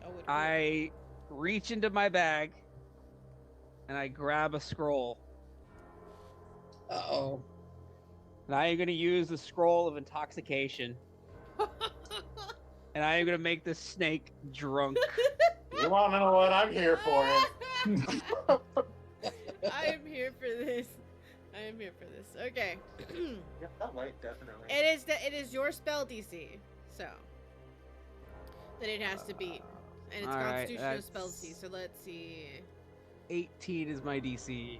Oh, it I reach into my bag and I grab a scroll. Uh-oh. And I am going to use the scroll of intoxication. And I am going to make this snake drunk. You want to know what I'm here for? I am here for this. I am here for this. Okay. Yeah, that light definitely. It is your spell DC, so that it has to beat, and it's all right, constitutional spell that's- DC. So let's see. 18 is my DC.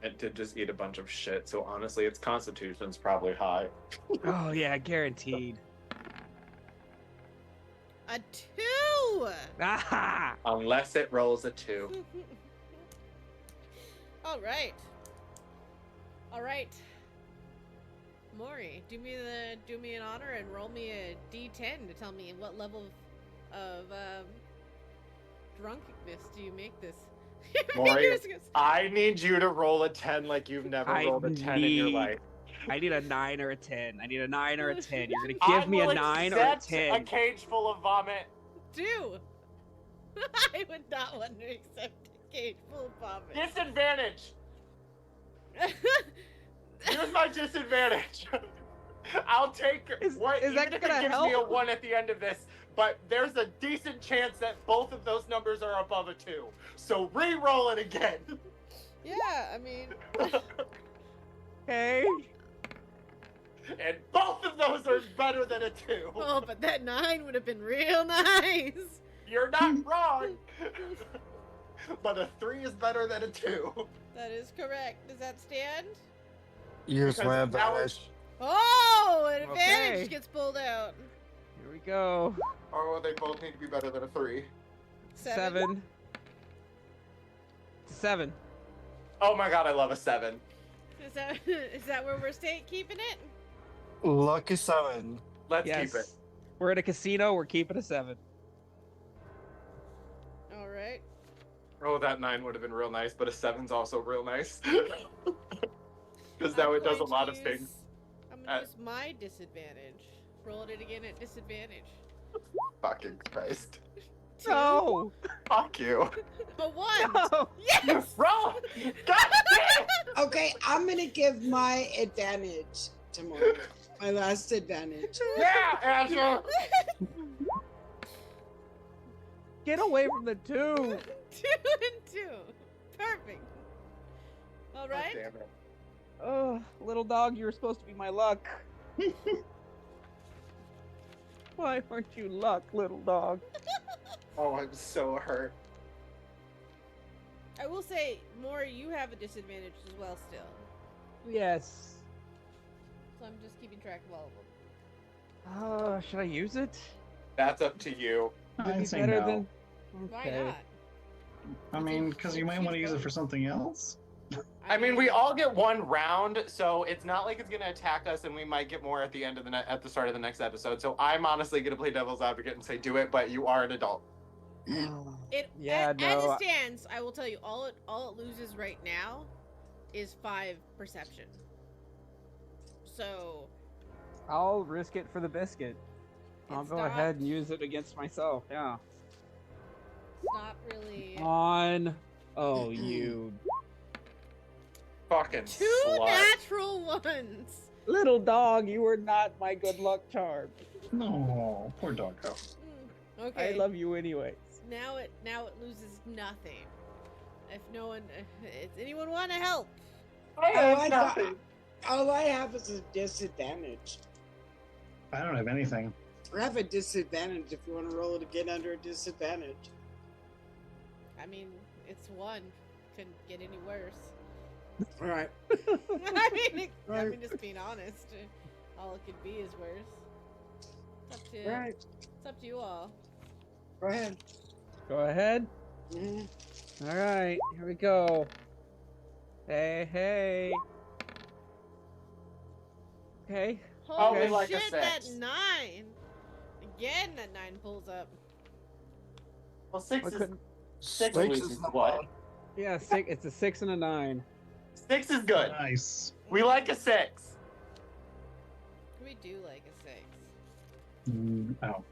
It did just eat a bunch of shit, so honestly, its constitution's probably high. Oh, yeah, guaranteed. A 2. Ah! Unless it rolls a 2. All right. All right. Maury, do me an honor and roll me a D10 to tell me what level of drunkenness do you make this. Maury, I need you to roll a 10 like you've never I rolled a 10 in your need- life. I need a 9 or a 10. I need a 9 or a 10. You're going to I give me a will 9 or a accept 10. a cage full of vomit. 2. I would not want to accept a cage full of vomit. Disadvantage. Here's my disadvantage. I'll take Is what that even if gonna it gives me a help? 1 at the end of this, but there's a decent chance that both of those numbers are above a 2. So re-roll it again. Yeah, I mean, Okay. And both of those are better than a 2. oh, but that 9 would have been real nice. You're not wrong. But a 3 is better than a 2. That is correct. Does that stand? Use Because my now advantage. Oh, an advantage Okay. gets pulled out. Here we go. Oh, they both need to be better than a 3. 7. 7. Oh my god, I love a 7. Is that where we're keeping it? Lucky 7. Let's Yes. keep it. We're at a casino. We're keeping a 7. All right. Oh, that 9 would have been real nice, but a 7's also real nice. Because now I'm it does a going to lot of use- things. I'm gonna use my disadvantage. Roll it again at disadvantage. Fucking Christ. 2. No. Fuck you. A 1. No. Yes. Roll! God damn! Okay, I'm gonna give my advantage to Maury. My last advantage. Yeah, Azure! Get away from the 2. 2 and 2. Perfect. All God right. damn it. Oh, little dog, you were supposed to be my luck. Why aren't you luck, little dog? Oh, I'm so hurt. I will say, Maury, you have a disadvantage as well still. Yes. So I'm just keeping track of all of them. Should I use it? That's up to you. Would it I'd be say better no. than? Why Okay. not? I mean, because you might want to use it for something else. I mean, we all get one round, so it's not like it's gonna attack us, and we might get more at the end of at the start of the next episode. So I'm honestly gonna play devil's advocate and say do it, but you are an adult. Yeah, as no, it stands, I will tell you, all it loses right now is 5 perception. So I'll risk it for the biscuit. I'll It's go not- ahead and use it against myself. Yeah. it's not really On. Oh, you Fucking 2 slut. natural ones. little dog! You were not my good luck charm. No, poor doggo. Okay. I love you anyways. Now it loses nothing. If no one, if anyone want to help? Oh, I thought, all I have is a disadvantage. I don't have anything. I have a disadvantage if you want to roll it again under a disadvantage. I mean, it's 1. Couldn't get any worse. All right. I mean, just being honest, all it could be is worse. It's up to, All right. it's up to you all. Go ahead. Go ahead. Mhm. All right, here we go. Hey, hey. Okay. Holy we like a shit, that 6. 9! Again, that 9 pulls up. Well, 6 I is couldn't- 6 Six is is not what? bad. Yeah, it's a 6 and a 9. 6 is good. Nice. We like a 6. We do like a 6. Oh.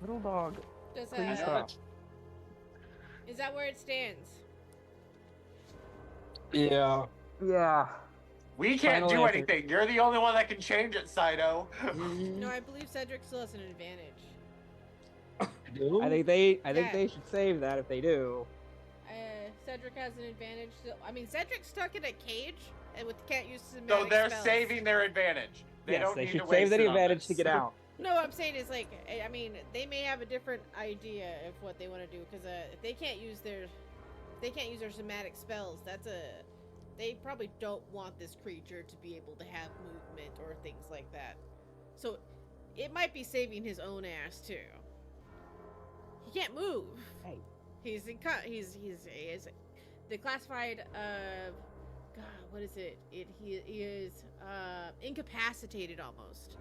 Little dog. Does Please that, stop. is that where it stands? Yeah. Yeah. We can't Final do answer. anything. You're the only one that can change it, Saito. No, I believe Cedric still has an advantage. I think they Yeah. they should save that if they do. Cedric has an advantage. I mean, Cedric's stuck in a cage and can't use So somatic they're spells. saving their advantage. They Yes, don't they need should to save waste that it on advantage this. to get out. No, what I'm saying is like, I mean, they may have a different idea of what they want to do because if they can't use their somatic spells, they probably don't want this creature to be able to have movement or things like that. So it might be saving his own ass too. He can't move. Hey. He's the classified God, what is it? He is incapacitated almost.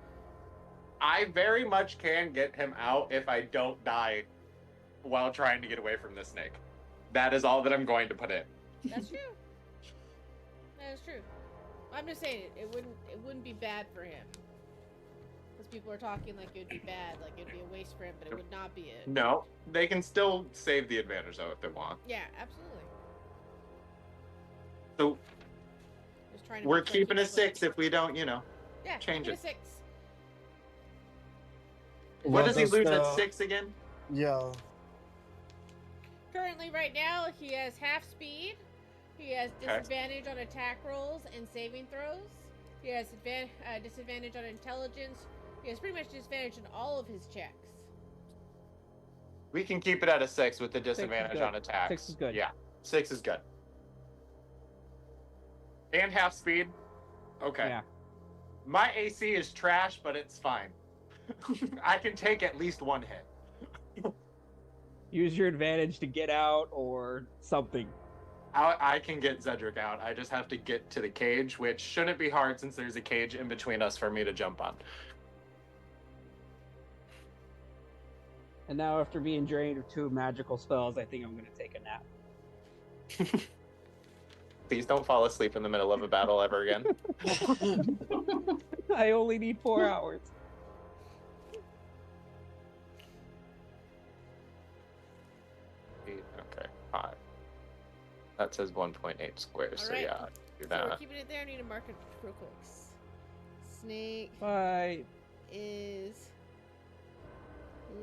I very much can get him out if I don't die while trying to get away from this snake. That is all that I'm going to put in. That's true. That is true. I'm just saying it wouldn't be bad for him. Because people are talking like it would be bad, like it'd be a waste for him, but it would not be it. No, they can still save the advantage though if they want. Yeah, absolutely. So Just trying to we're make sure keeping a people- 6 if we don't, Yeah, change keep it. a 6. What does he lose the- at 6 again? Yeah. Currently, right now, he has half speed. He has Okay. disadvantage on attack rolls and saving throws. He has disadvantage on intelligence. He has pretty much disadvantage on all of his checks. We can keep it at a 6 with the disadvantage good. on attacks. 6 is good. Yeah, 6 is good. And half speed? Okay. Yeah. My AC is trash, but it's fine. I can take at least 1 hit. Use your advantage to get out or something. I can get Zedric out. I just have to get to the cage, which shouldn't be hard since there's a cage in between us for me to jump on. And now, after being drained of 2 magical spells, I think I'm going to take a nap. Please don't fall asleep in the middle of a battle ever again. I only need 4 hours. Okay, 5. That says 1.8 squares, so Alright. yeah, do So we're that. keeping it there. I need to mark it real quick. Snake Bye. is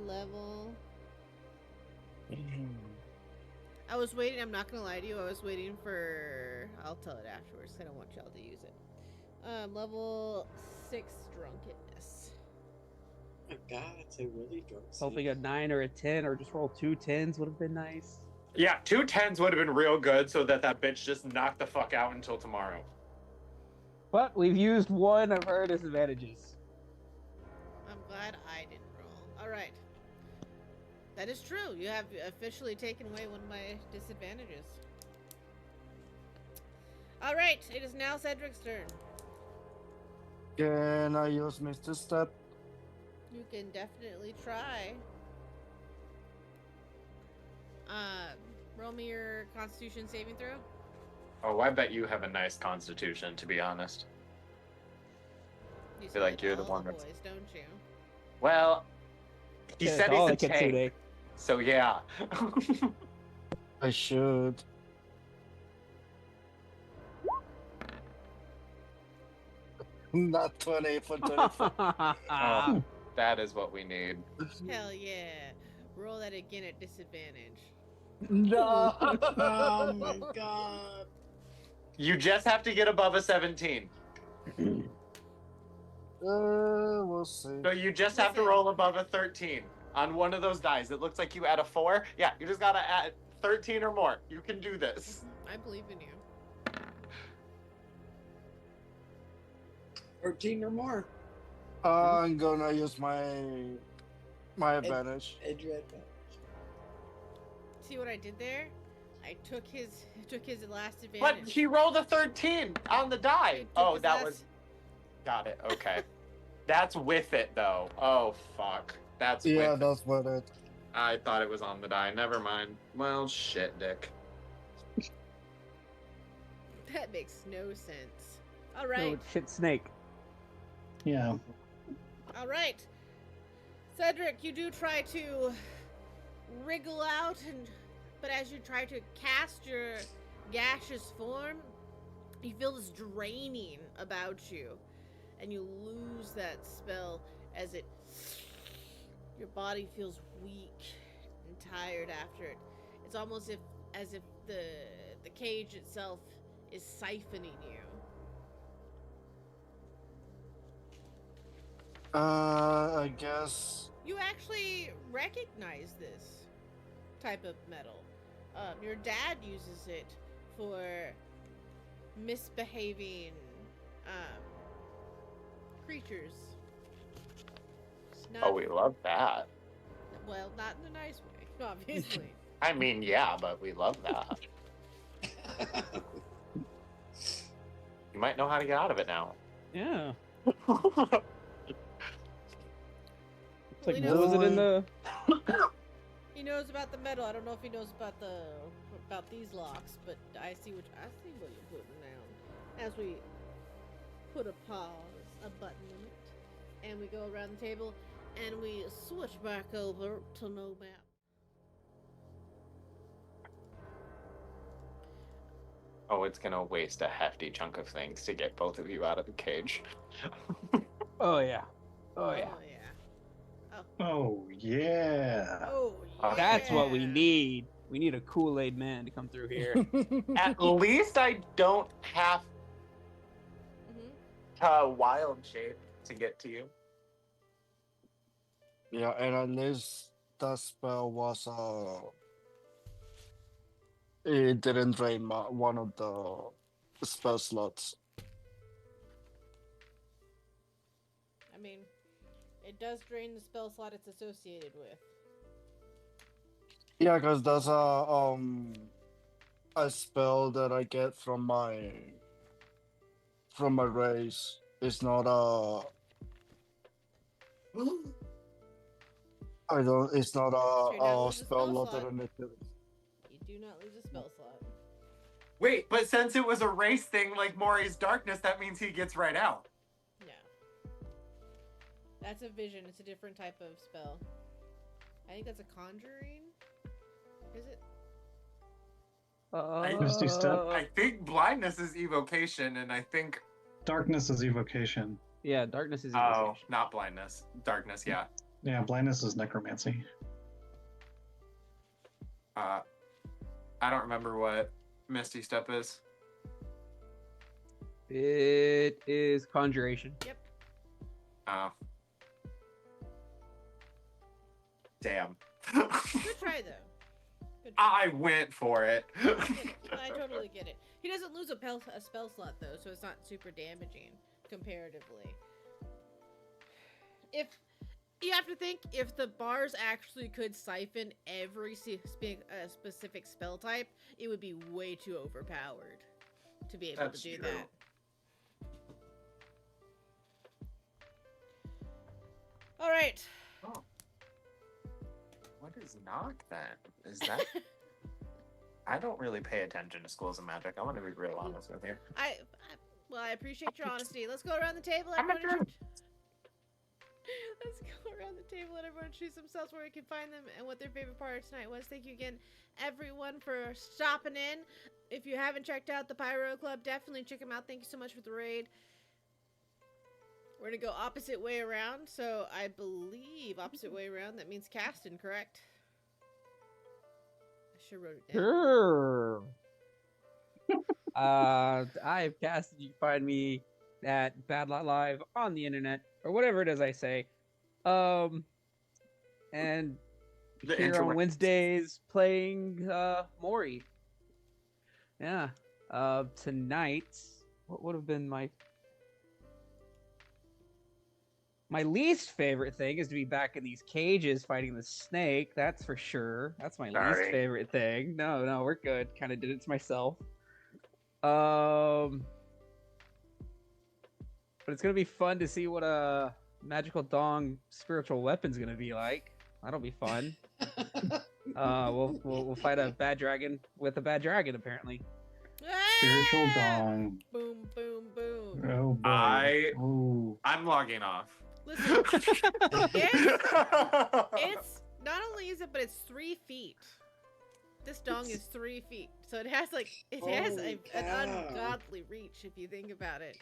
level. I was waiting. I'm not gonna lie to you. I was waiting for. I'll tell it afterwards. I don't want y'all to use it. Level 6 drunkenness. Oh my God, it's a really drunk. Hoping a 9 or a 10 or just roll 2 10s would have been nice. Yeah, 2 10s would have been real good so that bitch just knocked the fuck out until tomorrow. But we've used one of her disadvantages. I'm glad I didn't roll. All right. That is true. You have officially taken away one of my disadvantages. All right, it is now Cedric's turn. Can I use Mr. Step? You can definitely try. Roll me your Constitution saving throw. Oh, I bet you have a nice constitution, to be honest. You feel say like that you're to the all one that's- boys, don't you? Well, he Yeah, said it's all he's a the Kitsune. tank, so yeah. I should. Not 20 for 24. Oh, that is what we need. Hell yeah! Roll that again at disadvantage. No. Oh my god. You just have to get above a 17. We'll see. So you just have to Listen. roll above a 13 on one of those dice. It looks like you add a 4. Yeah, you just gotta add 13 or more. You can do this. I believe in you. 13 or more. I'm gonna use my advantage. Adrian. See what I did there? I took his last advantage. But he rolled a 13 on the He die. took Oh, his that last- was. Got it. Okay. That's with it though. Oh fuck. That's Yeah, with it. that's what it. I thought it was on the die. Never mind. Well, shit, Dick. That makes no sense. All No, right, it's shit snake. Yeah. all right. Cedric, you do try to wriggle out, but as you try to cast your gaseous form, you feel this draining about you, and you lose that spell as your body feels weak and tired after it. It's almost as if the cage itself is siphoning you. I guess. You actually recognize this type of metal. Your dad uses it for misbehaving creatures. It's not, Oh, we love that. well, not in a nice way, obviously. I mean, yeah, but we love that. You might know how to get out of it now. Yeah. It's Well, like, he what was it in the? He knows about the metal. I don't know if he knows about these locks, but I see what you're putting down. As we put a pause, a button in it, and we go around the table, and we switch back over to no map. Oh, it's gonna waste a hefty chunk of things to get both of you out of the cage. Oh yeah. Oh yeah. Oh yeah. Oh yeah. Oh yeah. That's what we need. We need a Kool-Aid man to come through here. At least I don't have Mhm. to wild shape to get to you. Yeah, and at least that spell was it didn't drain one of the spell slots. I mean, it does drain the spell slot it's associated with. Yeah, because that's a spell that I get from my race. It's not a. I don't. It's not So you're not a losing spell spell lot slot. that I need to. You do not lose a spell slot. Wait, but since it was a race thing like Maury's darkness, that means he gets right out. No. That's a vision. It's a different type of spell. I think that's a conjuring. Is it? Misty Step. I think blindness is evocation, and I think Darkness is evocation. Yeah, darkness is. oh, evocation. not blindness, darkness. Yeah. Yeah, blindness is necromancy. I don't remember what Misty Step is. It is conjuration. Oh. Damn. Good try though. Good try. I went for it. I totally get it. He doesn't lose a spell slot though, so it's not super damaging comparatively. You have to think if the bars actually could siphon every specific spell type, it would be way too overpowered to be able That's to do true. that. All right. Oh. What is knock then? Is that? I don't really pay attention to schools of magic. I want to be real honest with you. Well, I appreciate your honesty. Let's go around the table. I'm a Everyone jerk. Let's go around the table and everyone choose themselves where we can find them and what their favorite part of tonight was. Thank you again, everyone, for stopping in. If you haven't checked out the Pyro Club, definitely check them out. Thank you so much for the raid. We're going to go opposite way around. So I believe opposite way around, that means Caston, correct? I sure wrote it down. Sure. I've casted. You can find me at Bad Lot Live on the internet or whatever it is I say. And The here on interwebs. Wednesdays playing Mori. Yeah. Tonight, what would have been my least favorite thing is to be back in these cages fighting the snake. That's for sure. That's my Sorry. least favorite thing. No, we're good. Kind of did it to myself. But it's gonna be fun to see what a magical dong spiritual weapon's gonna be like. That'll be fun. We'll fight a bad dragon with a bad dragon apparently. Spiritual Ah! dong. Boom, boom, boom. Oh boy. I'm logging off. Listen, it's not only is it, but it's 3 feet. This dong is 3 feet, so it has an Holy cow. ungodly reach if you think about it.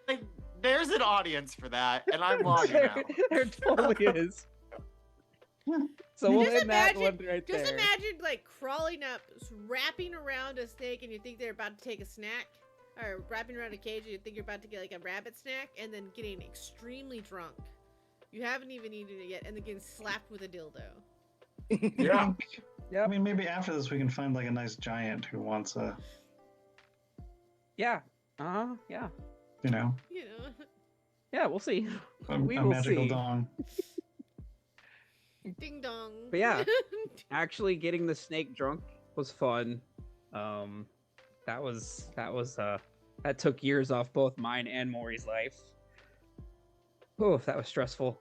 Like, there's an audience for that, and I'm logging out. There totally is. So we'll Just end that imagine- one right Just there. imagine like crawling up, wrapping around a snake, and you think they're about to take a snack, or wrapping around a cage, and you think you're about to get like a rabbit snack, and then getting extremely drunk. You haven't even eaten it yet, and then getting slapped with a dildo. Yeah. I mean, maybe after this we can find like a nice giant who wants a, Yeah. Yeah. you know, You know. Yeah, we'll see. a We will magical see. dong. Ding dong. But yeah. Actually getting the snake drunk was fun. That took years off both mine and Maury's life. Oh, that was stressful.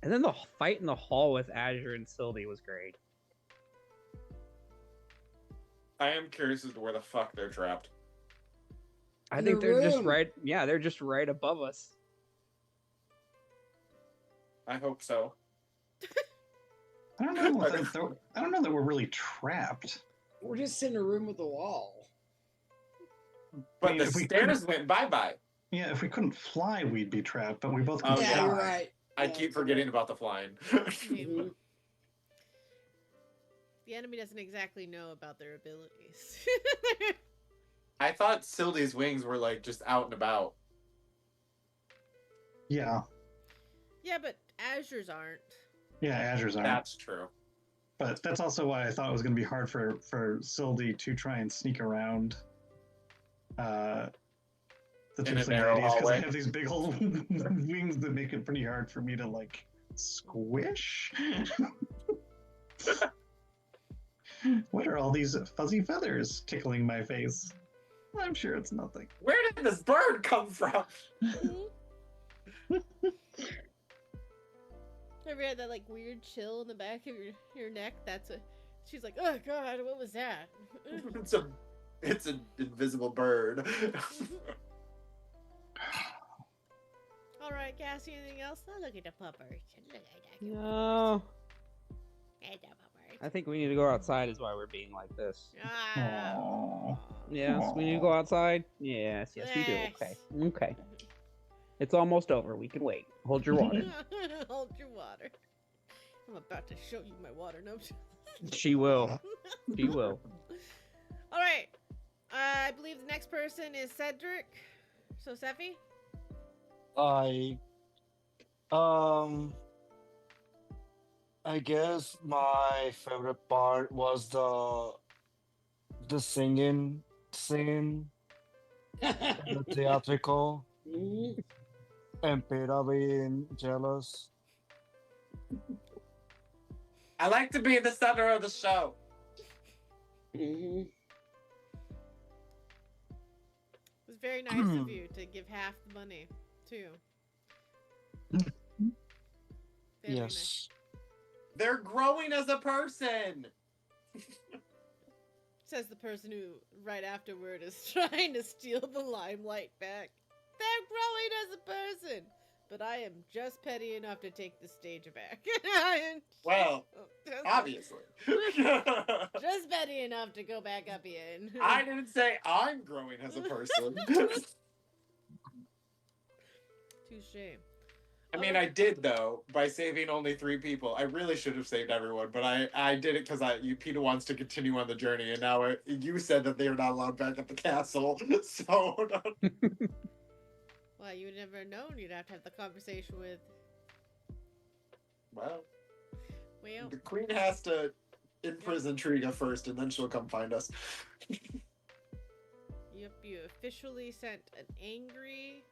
And then the fight in the hall with Azure and Sylvie was great. I am curious as to where the fuck they're trapped. I In think the they're just room. right. Yeah, they're just right above us. I hope so. I don't know. I don't know that we're really trapped. We're just in a room with a wall. But mean, the if we stairs went bye-bye. Yeah, if we couldn't fly, we'd be trapped. But we both can Oh, yeah, yeah. you're right. I Yeah, keep forgetting about the flying. Mhm. The enemy doesn't exactly know about their abilities. I thought Sylvie's wings were like just out and about. Yeah, Yeah, but Azure's aren't. yeah. Azure's aren't. That's true. But that's also why I thought it was going to be hard for Sylvie to try and sneak around the In a Tiefling narrow ladies, because I hallway. have these big old wings that make it pretty hard for me to like squish. What are all these fuzzy feathers tickling my face? I'm sure it's nothing. Where did this bird come from? Ever had that like weird chill in the back of your neck? That's a. She's like, oh god, what was that? It's an invisible bird. All right, Cassie. Anything else? Oh, look at the puppers. Look at that. No, At the puppers. I think we need to go outside. Is why we're being like this. Ah. Aww. Yes, we need to go outside. Yes, we do. Okay, Yes. okay. It's almost over. We can wait. Hold your water. Hold your water. I'm about to show you my water. No. She will. She will. All right. I believe the next person is Cedric. So, Sephi? I guess my favorite part was the singing scene, the theatrical. Mhm. And Peter being jealous. I like to be the center of the show. Hmm. It was very nice of you to give half the money, too. Very nice. Yes. They're growing as a person. Says the person who, right afterward, is trying to steal the limelight back. They're growing as a person, but I am just petty enough to take the stage back. Well, obviously. Just petty enough to go back up in. I didn't say I'm growing as a person. Touche. I mean, I did though by saving only 3 people. I really should have saved everyone, but I did it because Peter wants to continue on the journey, and now you said that they are not allowed back at the castle. So, Well, you would never known. You'd have to have the conversation with. well, Well, the queen has to imprison Triga first, and then she'll come find us. yep. You officially sent an angry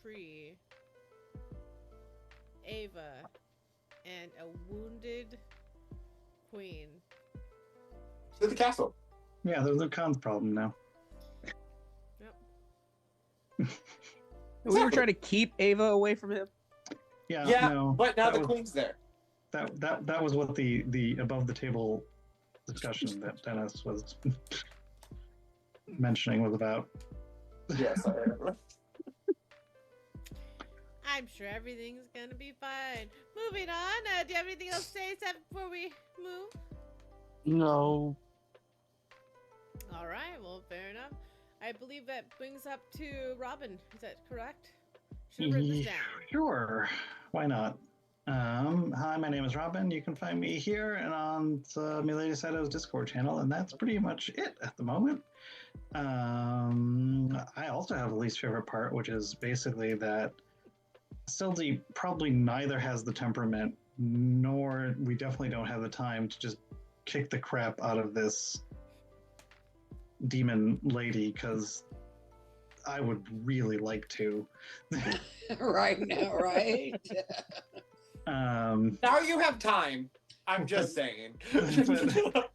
tree, Ava, and a wounded queen. To the castle. Yeah, there's Khan's problem now. Yep. We were trying to keep Ava away from him. Yeah, Yeah, no, but now that the was- queen's there. That was what the above the table discussion that Dennis was mentioning was about. Yes, I am. I'm sure everything's gonna be fine. Moving on. Do you have anything else to say, Seth, before we move? No. All right. Well, fair enough. I believe that brings up to Robin. Is that correct? Should have written this down. Sure, why not? Hi, my name is Robin. You can find me here and on the Milady Sato's Discord channel, and that's pretty much it at the moment. I also have a least favorite part, which is basically that Sildy probably neither has the temperament, nor we definitely don't have the time to just kick the crap out of this demon lady, because I would really like to. Right now, right? Now you have time. I'm just saying. But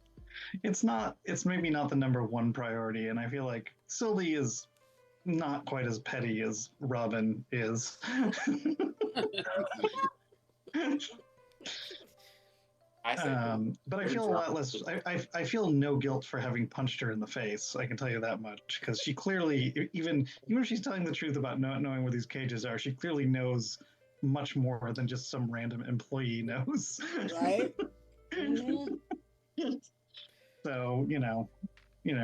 it's maybe not the number one priority, and I feel like Sylvie is not quite as petty as Robin is. I say But I feel a lot less. I feel no guilt for having punched her in the face. I can tell you that much, because she clearly, even if she's telling the truth about not knowing where these cages are, she clearly knows much more than just some random employee knows. Right? Mhm. So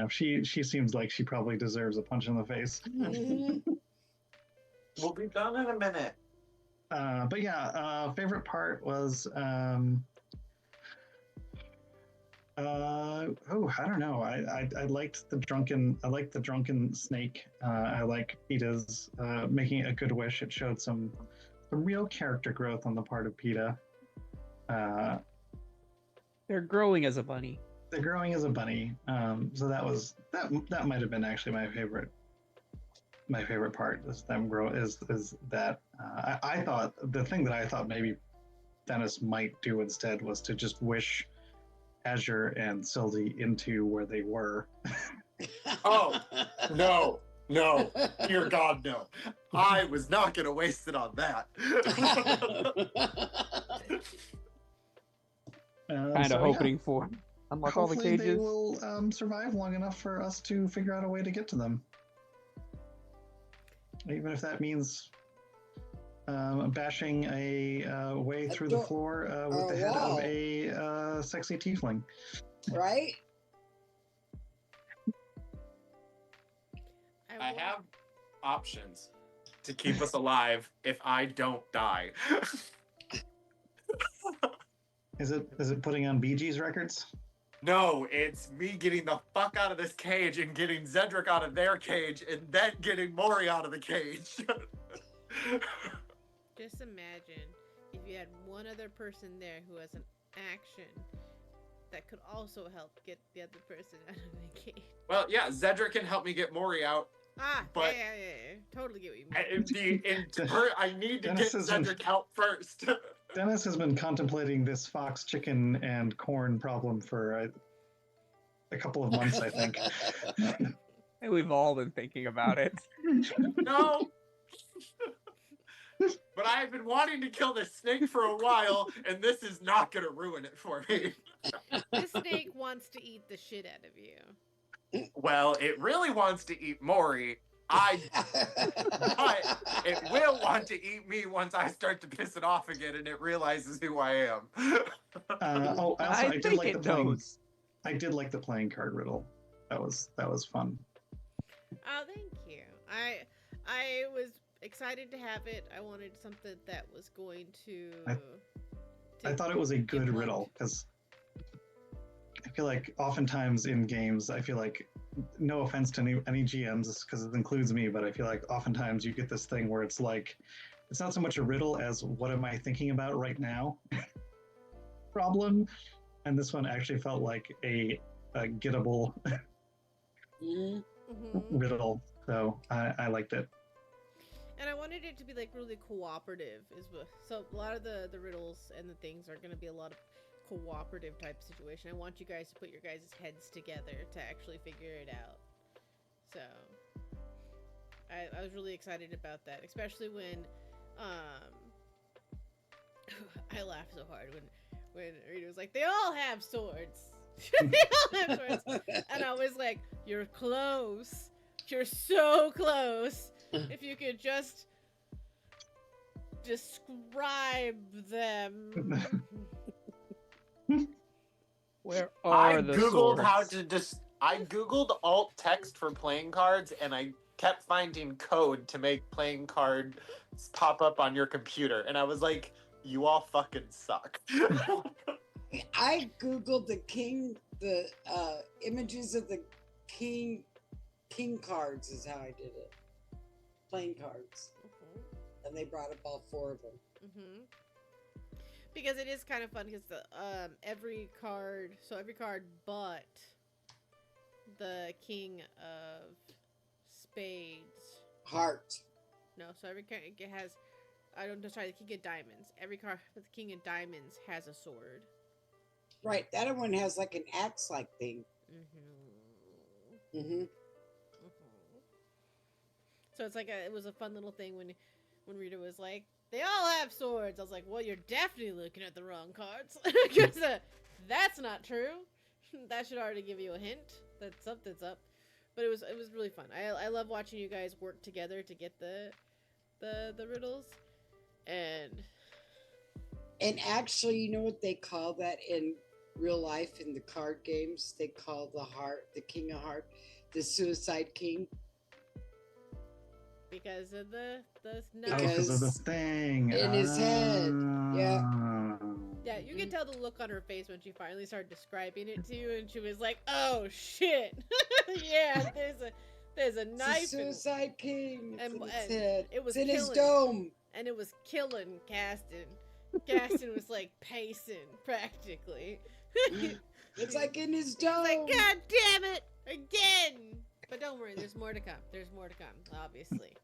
she seems like she probably deserves a punch in the face. Mhm. we'll be done in a minute. But yeah, favorite part was I don't know. I liked the drunken snake. I like Peta's making a good wish. It showed some real character growth on the part of Peta. They're growing as a bunny. They're growing as a bunny. So that might have been actually my favorite. My favorite part is them grow is that I thought the thing that I thought maybe Dennis might do instead was to just wish Azure and Sildy into where they were. Oh, no, dear God, no. I was not going to waste it on that. Kind of hoping for unlock all the Hopefully they cages. will survive long enough for us to figure out a way to get to them. Even if that means bashing a way through the floor with the head wall. of a sexy tiefling. Right? I have options to keep us alive if I don't die. Is it putting on Bee Gees records? No, it's me getting the fuck out of this cage and getting Zedric out of their cage and then getting Mori out of the cage. Just imagine if you had one other person there who has an action that could also help get the other person out of the cage. Well, yeah, Zedric can help me get Mori out, Ah, But- yeah. Totally get what you mean. I need to Dennis get isn't- Cedric out first. Dennis has been contemplating this fox, chicken, and corn problem for a couple of months, I think. Hey, we've all been thinking about it. No. But I've been wanting to kill this snake for a while, and this is not going to ruin it for me. This snake wants to eat the shit out of you. Well, it really wants to eat Maury. But it will want to eat me once I start to piss it off again and it realizes who I am. I think it knows. I did like the playing card riddle. That was fun. Oh, thank you. I was excited to have it. I wanted something that was going to. I thought it was a good Good luck. riddle because I feel like oftentimes in games, I feel like, no offense to any GMs because it includes me, but I feel like oftentimes you get this thing where it's like, it's not so much a riddle as what am I thinking about right now problem. And this one actually felt like a gettable Mhm. Mhm. riddle. So I liked it. And I wanted it to be like really cooperative so a lot of the riddles and the things are going to be a lot of cooperative type situation. I want you guys to put your guys' heads together to actually figure it out. So I was really excited about that, especially when I laughed so hard when Rita was like, they all have swords. They all have swords. And I was like, you're close. You're so close. If you could just describe them. Where I are the googled swords? how to I googled alt text for playing cards and I kept finding code to make playing cards pop up on your computer and I was like, you all fucking suck. I googled the images of the king cards is how I did it. Playing cards, and they brought up all 4 of them. Mm-hmm. Because it is kind of fun because the every card but the king of spades. Heart. No, so every card it has. The king of diamonds. Every card with the king of diamonds has a sword. Right, that other one has like an axe-like thing. Mm-hmm. Mm-hmm. Mm-hmm. So it's like it was a fun little thing when Rita was like, they all have swords. I was like, well, you're definitely looking at the wrong cards. Because that's not true. That should already give you a hint that something's up. But it was really fun. I love watching you guys work together to get the riddles. And actually, you know what they call that in real life in the card games? They call the king of heart, the suicide king. because of the Because- Because of the thing in his head, yeah. Yeah, you can tell the look on her face when she finally started describing it to you, and she was like, "Oh shit, yeah, there's a It's knife, the suicide king. It's and- in his and head. it was It's in his killing. dome. and it was killing Caston. Caston was like pacing practically. It's like in his He's dome. like, God damn it, again! But don't worry, there's more to come. There's more to come, obviously.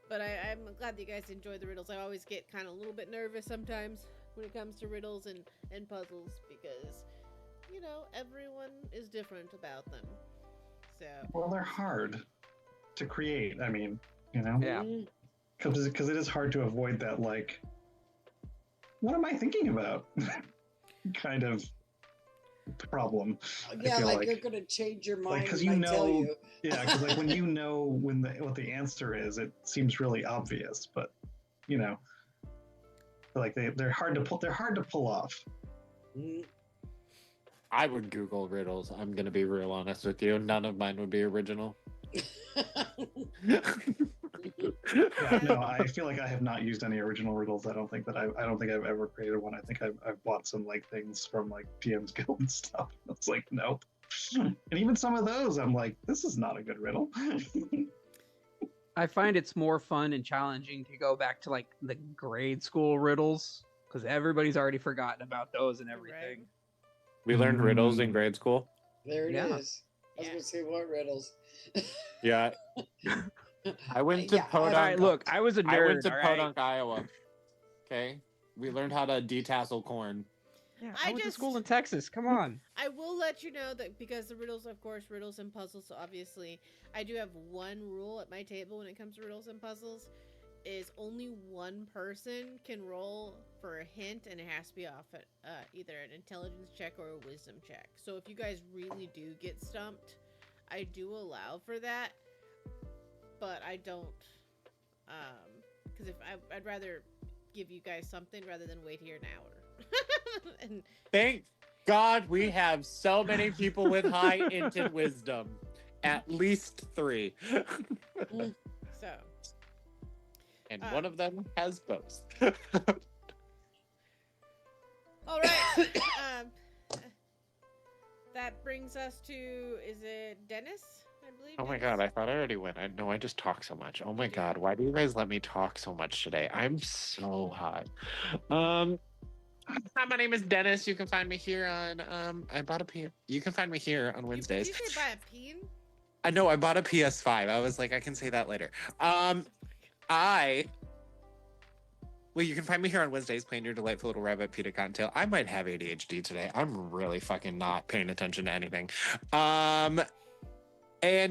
But I'm glad that you guys enjoy the riddles. I always get kind of a little bit nervous sometimes when it comes to riddles and puzzles because, you know, everyone is different about them. So, Well, they're hard to create. I mean, you know, Yeah. Mhm. because it is hard to avoid that, like, what am I thinking about? kind of problem. Yeah, feel like, like- you're gonna change your mind 'cause when you I tell know- you. Yeah, because like when you know what the answer is, it seems really obvious. But you know, like they're hard to pull. They're hard to pull off. Mhm. I would Google riddles. I'm gonna be real honest with you. None of mine would be original. Yeah, no, I feel like I have not used any original riddles. I don't think I've ever created one. I think I've bought some like things from like DM's Guild and stuff. It's like nope. And even some of those, I'm like, this is not a good riddle. I find it's more fun and challenging to go back to like the grade school riddles because everybody's already forgotten about those and everything. We learned riddles in Mm. grade school. There it is. Yeah. I was gonna say what riddles. Yeah. I went to Yeah, Podunk. All right, look, I was a nerd. I went to all right? Podunk, Iowa. Okay. We learned how to detassel corn. Yeah, I I went to just- school in Texas. Come on. I will let you know that because the riddles, of course, riddles and puzzles, so obviously, I do have one rule at my table when it comes to riddles and puzzles, is only one person can roll for a hint, and it has to be off at either an intelligence check or a wisdom check. So if you guys really do get stumped, I do allow for that, but I don't, because if I'd rather give you guys something rather than wait here an hour. And Thank God we have so many people with high int and wisdom. At least 3. so, And one of them has both. all right. That brings us to, is it Dennis? I believe. Oh my Dennis? God, I thought I already went. I know I just talk so much. Oh my God, why do you guys let me talk so much today? I'm so hot. Hi, my name is Dennis. You can find me here on I bought a P. You can find me here on Wednesdays. Did you say buy a peen? I know I bought a PS5. I was like, I can say that later. Well, you can find me here on Wednesdays playing your delightful little rabbit Peter Cottontail. I might have ADHD today. I'm really fucking not paying attention to anything. And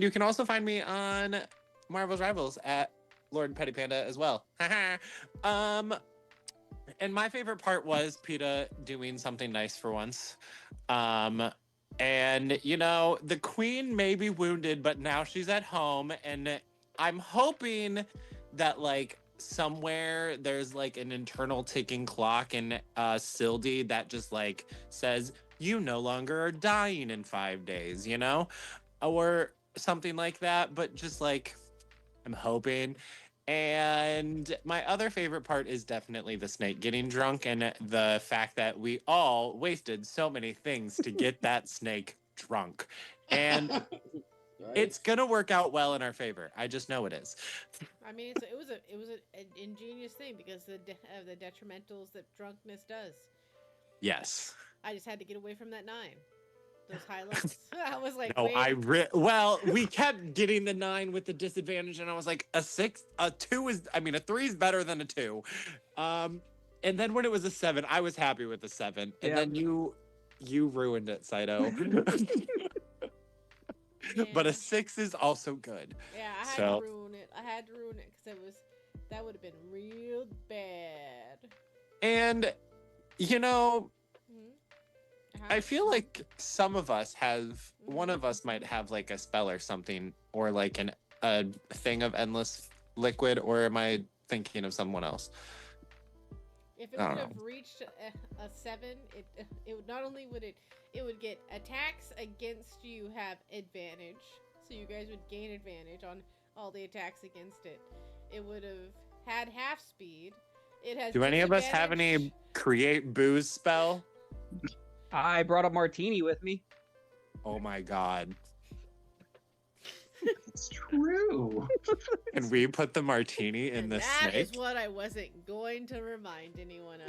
you can also find me on Marvel's Rivals at Lord Petty Panda as well. And my favorite part was PETA doing something nice for once. And, you know, the queen may be wounded, but now she's at home. And I'm hoping that, like, somewhere there's, like, an internal ticking clock in Sildy that just, like, says, you no longer are dying in 5 days, you know? Or something like that. But just, like, I'm hoping. And my other favorite part is definitely the snake getting drunk and the fact that we all wasted so many things to get that snake drunk. And Right. it's gonna work out well in our favor. I just know it is. I mean, it was an ingenious thing because of the detrimentals that drunkenness does. Yes. I just had to get away from that 9. Those highlights. I was like, No, wait. well, we kept getting the 9 with the disadvantage, and I was like, a 6, a 2 is, I mean, a 3 is better than a 2. And then when it was a 7, I was happy with the 7. And Yeah. then you ruined it, Saito. But a 6 is also good. Yeah, I had So- to ruin it. I had to ruin it because that would have been real bad. And, you know, Mhm. I feel like some of us have, one of us might have like a spell or something, or like a thing of endless liquid, or am I thinking of someone else? If it I would don't have reached a 7, it would not only would it would get attacks against you have advantage, so you guys would gain advantage on all the attacks against it. It would have had half speed. It has. Do any of us have any disadvantage. create booze spell? I brought a martini with me. Oh my God. It's true. And we put the martini in And the that snake? is what I wasn't going to remind anyone of.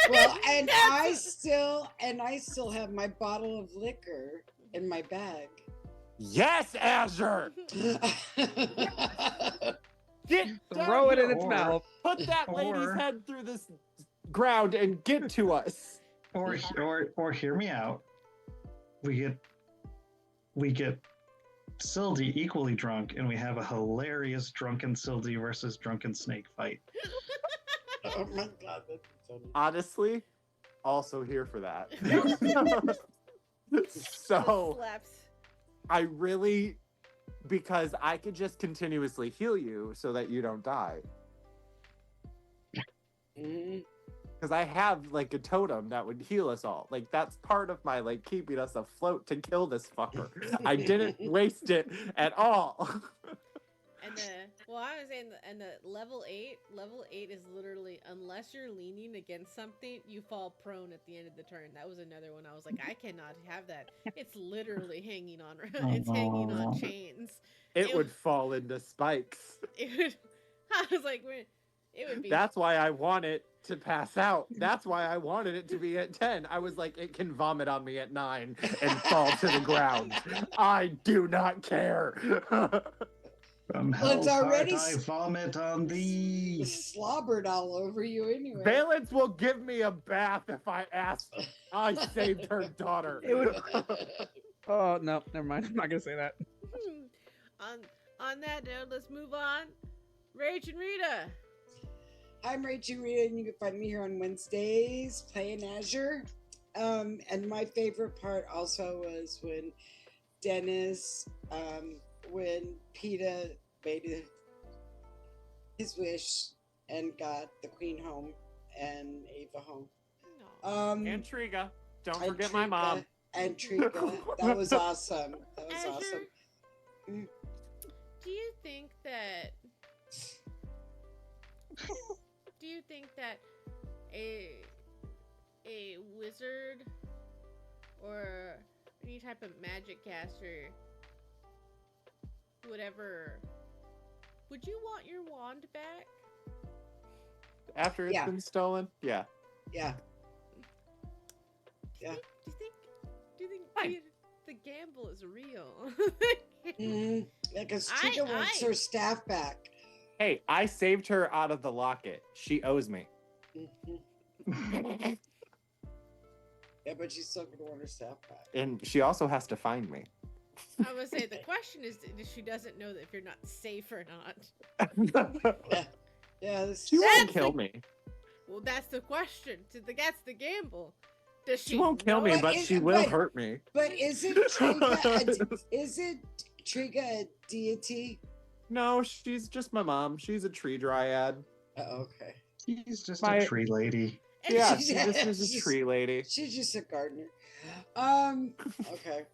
Well, and I still have my bottle of liquor in my bag. Yes, Azure! Get Throw it in its Or- mouth. Put that lady's Or- head through this ground and get to us. Or hear me out. We get Sildy equally drunk, and we have a hilarious drunken Sildy versus drunken snake fight. Oh my god, that's funny. Honestly, also here for that. So Slaps. I really, because I could just continuously heal you so that you don't die. Mhm. Because I have like a totem that would heal us all. Like that's part of my like keeping us afloat to kill this fucker. I didn't waste it at all. And I was saying, and the level 8 is literally, unless you're leaning against something, you fall prone at the end of the turn. That was another one. I was like, I cannot have that. It's literally hanging on. It's hanging on chains. It would fall into spikes. It would. I was like, it would be. That's why I want it to pass out. That's why I wanted it to be at 10. I was like, it can vomit on me at 9 and fall to the ground. I do not care. From Well, it's hell's heart already I vomit on thee. slobbered all over you anyway. Valence will give me a bath if I ask. I saved her daughter. It would- Oh no, never mind. I'm not gonna say that. On that note, let's move on. Rach and Rita. I'm Rachel Rita, and you can find me here on Wednesdays playing Azure. And my favorite part also was when Dennis, when PETA made his wish and got the Queen home and Ava home. No. And Triga. Don't and forget my mom. And Triga. That was awesome. That was Azure, awesome. Do you think that? Do you think that a wizard or any type of magic caster would you want your wand back? After it's Yeah. been stolen? Yeah. Yeah. Do you think Fine. the gamble is real? Mm-hmm. Because I- Triga wants I- her staff back. Hey, I saved her out of the locket. She owes me. Mhm. Yeah, but she's still gonna want her staff back. And she also has to find me. I would say the question is if she doesn't know that if you're not safe or not. Yeah, this She won't That's kill the- me. Well, that's the question. That's the gamble. Does she? She won't kill know me, it? but she will hurt me. But isn't Triga a deity? No, she's just my mom. She's a tree dryad. Okay. She's just My- a tree lady. And Yeah, she- she just is a she's- tree lady. She's just a gardener. Okay.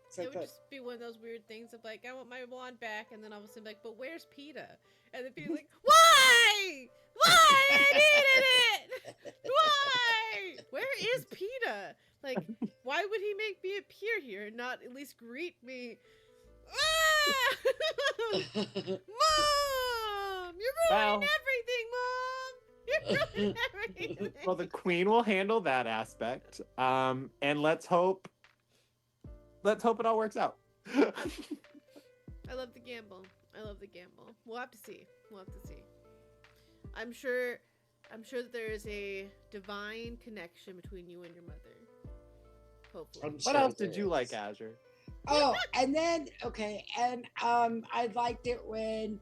It's It like would that. just be one of those weird things of like, I want my wand back, and then all of a sudden, like, but where's PETA? And then PETA's like, why? Why? I needed it! Why? Where is PETA? Like, why would he make me appear here and not at least greet me? Ah! Mom! You ruined Well- everything, Mom! You ruined everything! Well, the queen will handle that aspect. And let's hope it all works out. I love the gamble. I love the gamble. We'll have to see. We'll have to see. I'm sure that there is a divine connection between you and your mother. Hopefully. I'm What sure else did there you like, is. Azure? Oh, and then I liked it when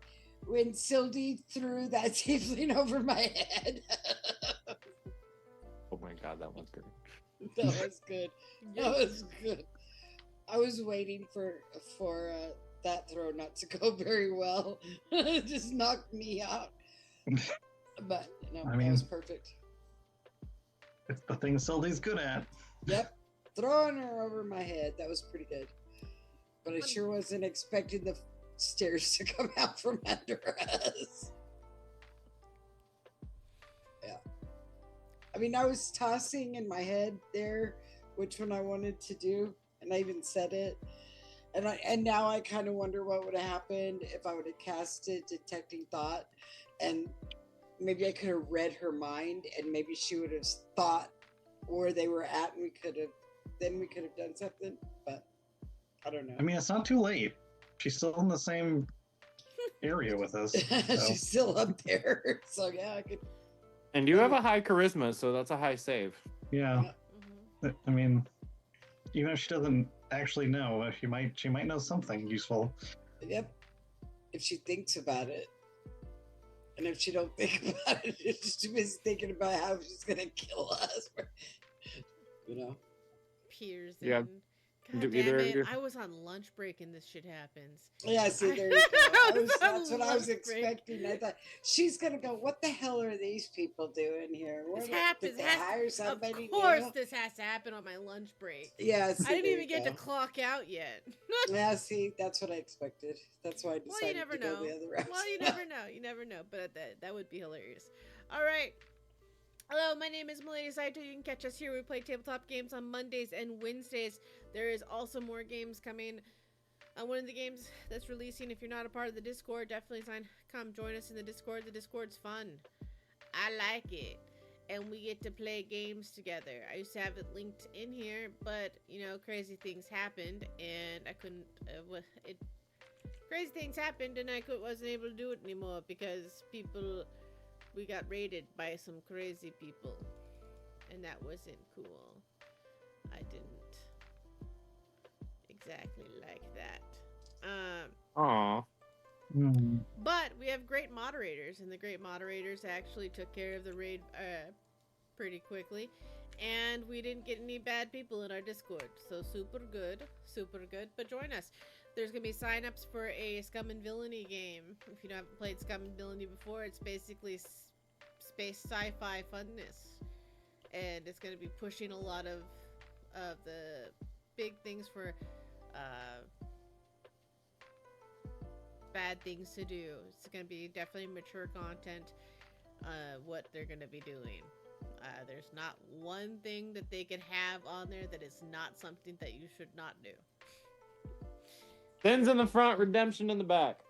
Sildy threw that tiefling over my head. Oh my god, that was good. That was good. That was good. I was waiting for that throw not to go very well. It just knocked me out. But no, I that mean- was perfect. It's the thing Sylvie's good at. Yep, throwing her over my head. That was pretty good. But I sure wasn't expecting the stairs to come out from under us. Yeah. I mean, I was tossing in my head there which one I wanted to do, and I even said it. And now I kind of wonder what would have happened if I would have casted Detecting Thought, and maybe I could have read her mind, and maybe she would have thought where they were at, and we could have done something. But I don't know. I mean, it's not too late. She's still in the same area with us. So. She's still up there, so yeah, I could. And you have a high charisma, so that's a high save. Yeah. Mhm. I mean, even if she doesn't actually know, she might know something useful. Yep. If she thinks about it. And if she don't think about it, she was thinking about how she's gonna kill us. You know? Peers. Yeah. God Do damn either of it. you- I was on lunch break and this shit happens. Yeah, see, there you go. That's what I was Lunch break. expecting. I thought she's gonna go, what the hell are these people doing here? This Did happens. they It has- hire somebody Of course, new? this has to happen on my lunch break. Yeah, see, I didn't there even you get to go. clock out yet. Yeah, see, that's what I expected. That's why I Well, you decided never to go know. the other route. Well, you never know. You never know. But that would be hilarious. All right. Hello, my name is Milady Saito. You can catch us here. We play tabletop games on Mondays and Wednesdays. There is also more games coming. One of the games that's releasing, if you're not a part of the Discord, definitely come join us in the Discord. The Discord's fun. I like it. And we get to play games together. I used to have it linked in here, but crazy things happened, and I couldn't. Crazy things happened, and I wasn't able to do it anymore because we got raided by some crazy people, and that wasn't cool. I didn't exactly like that. Aw. But we have great moderators, and the great moderators actually took care of the raid pretty quickly, and we didn't get any bad people in our Discord. So super good, super good. But join us. There's gonna be sign-ups for a Scum and Villainy game. If you haven't played Scum and Villainy before, it's basically space sci-fi funness, and it's gonna be pushing a lot of the big things for bad things to do. It's gonna be definitely mature content. What they're gonna be doing. There's not one thing that they can have on there that is not something that you should not do. Sins in the front, redemption in the back.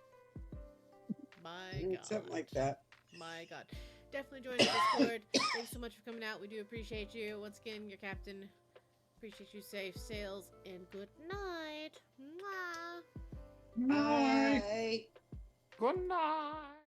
My God. Something like that. My God. Definitely join the Discord. Thanks so much for coming out. We do appreciate you. Once again, your captain. Appreciate you. Safe sails and good night. Mwah. Bye. Good night.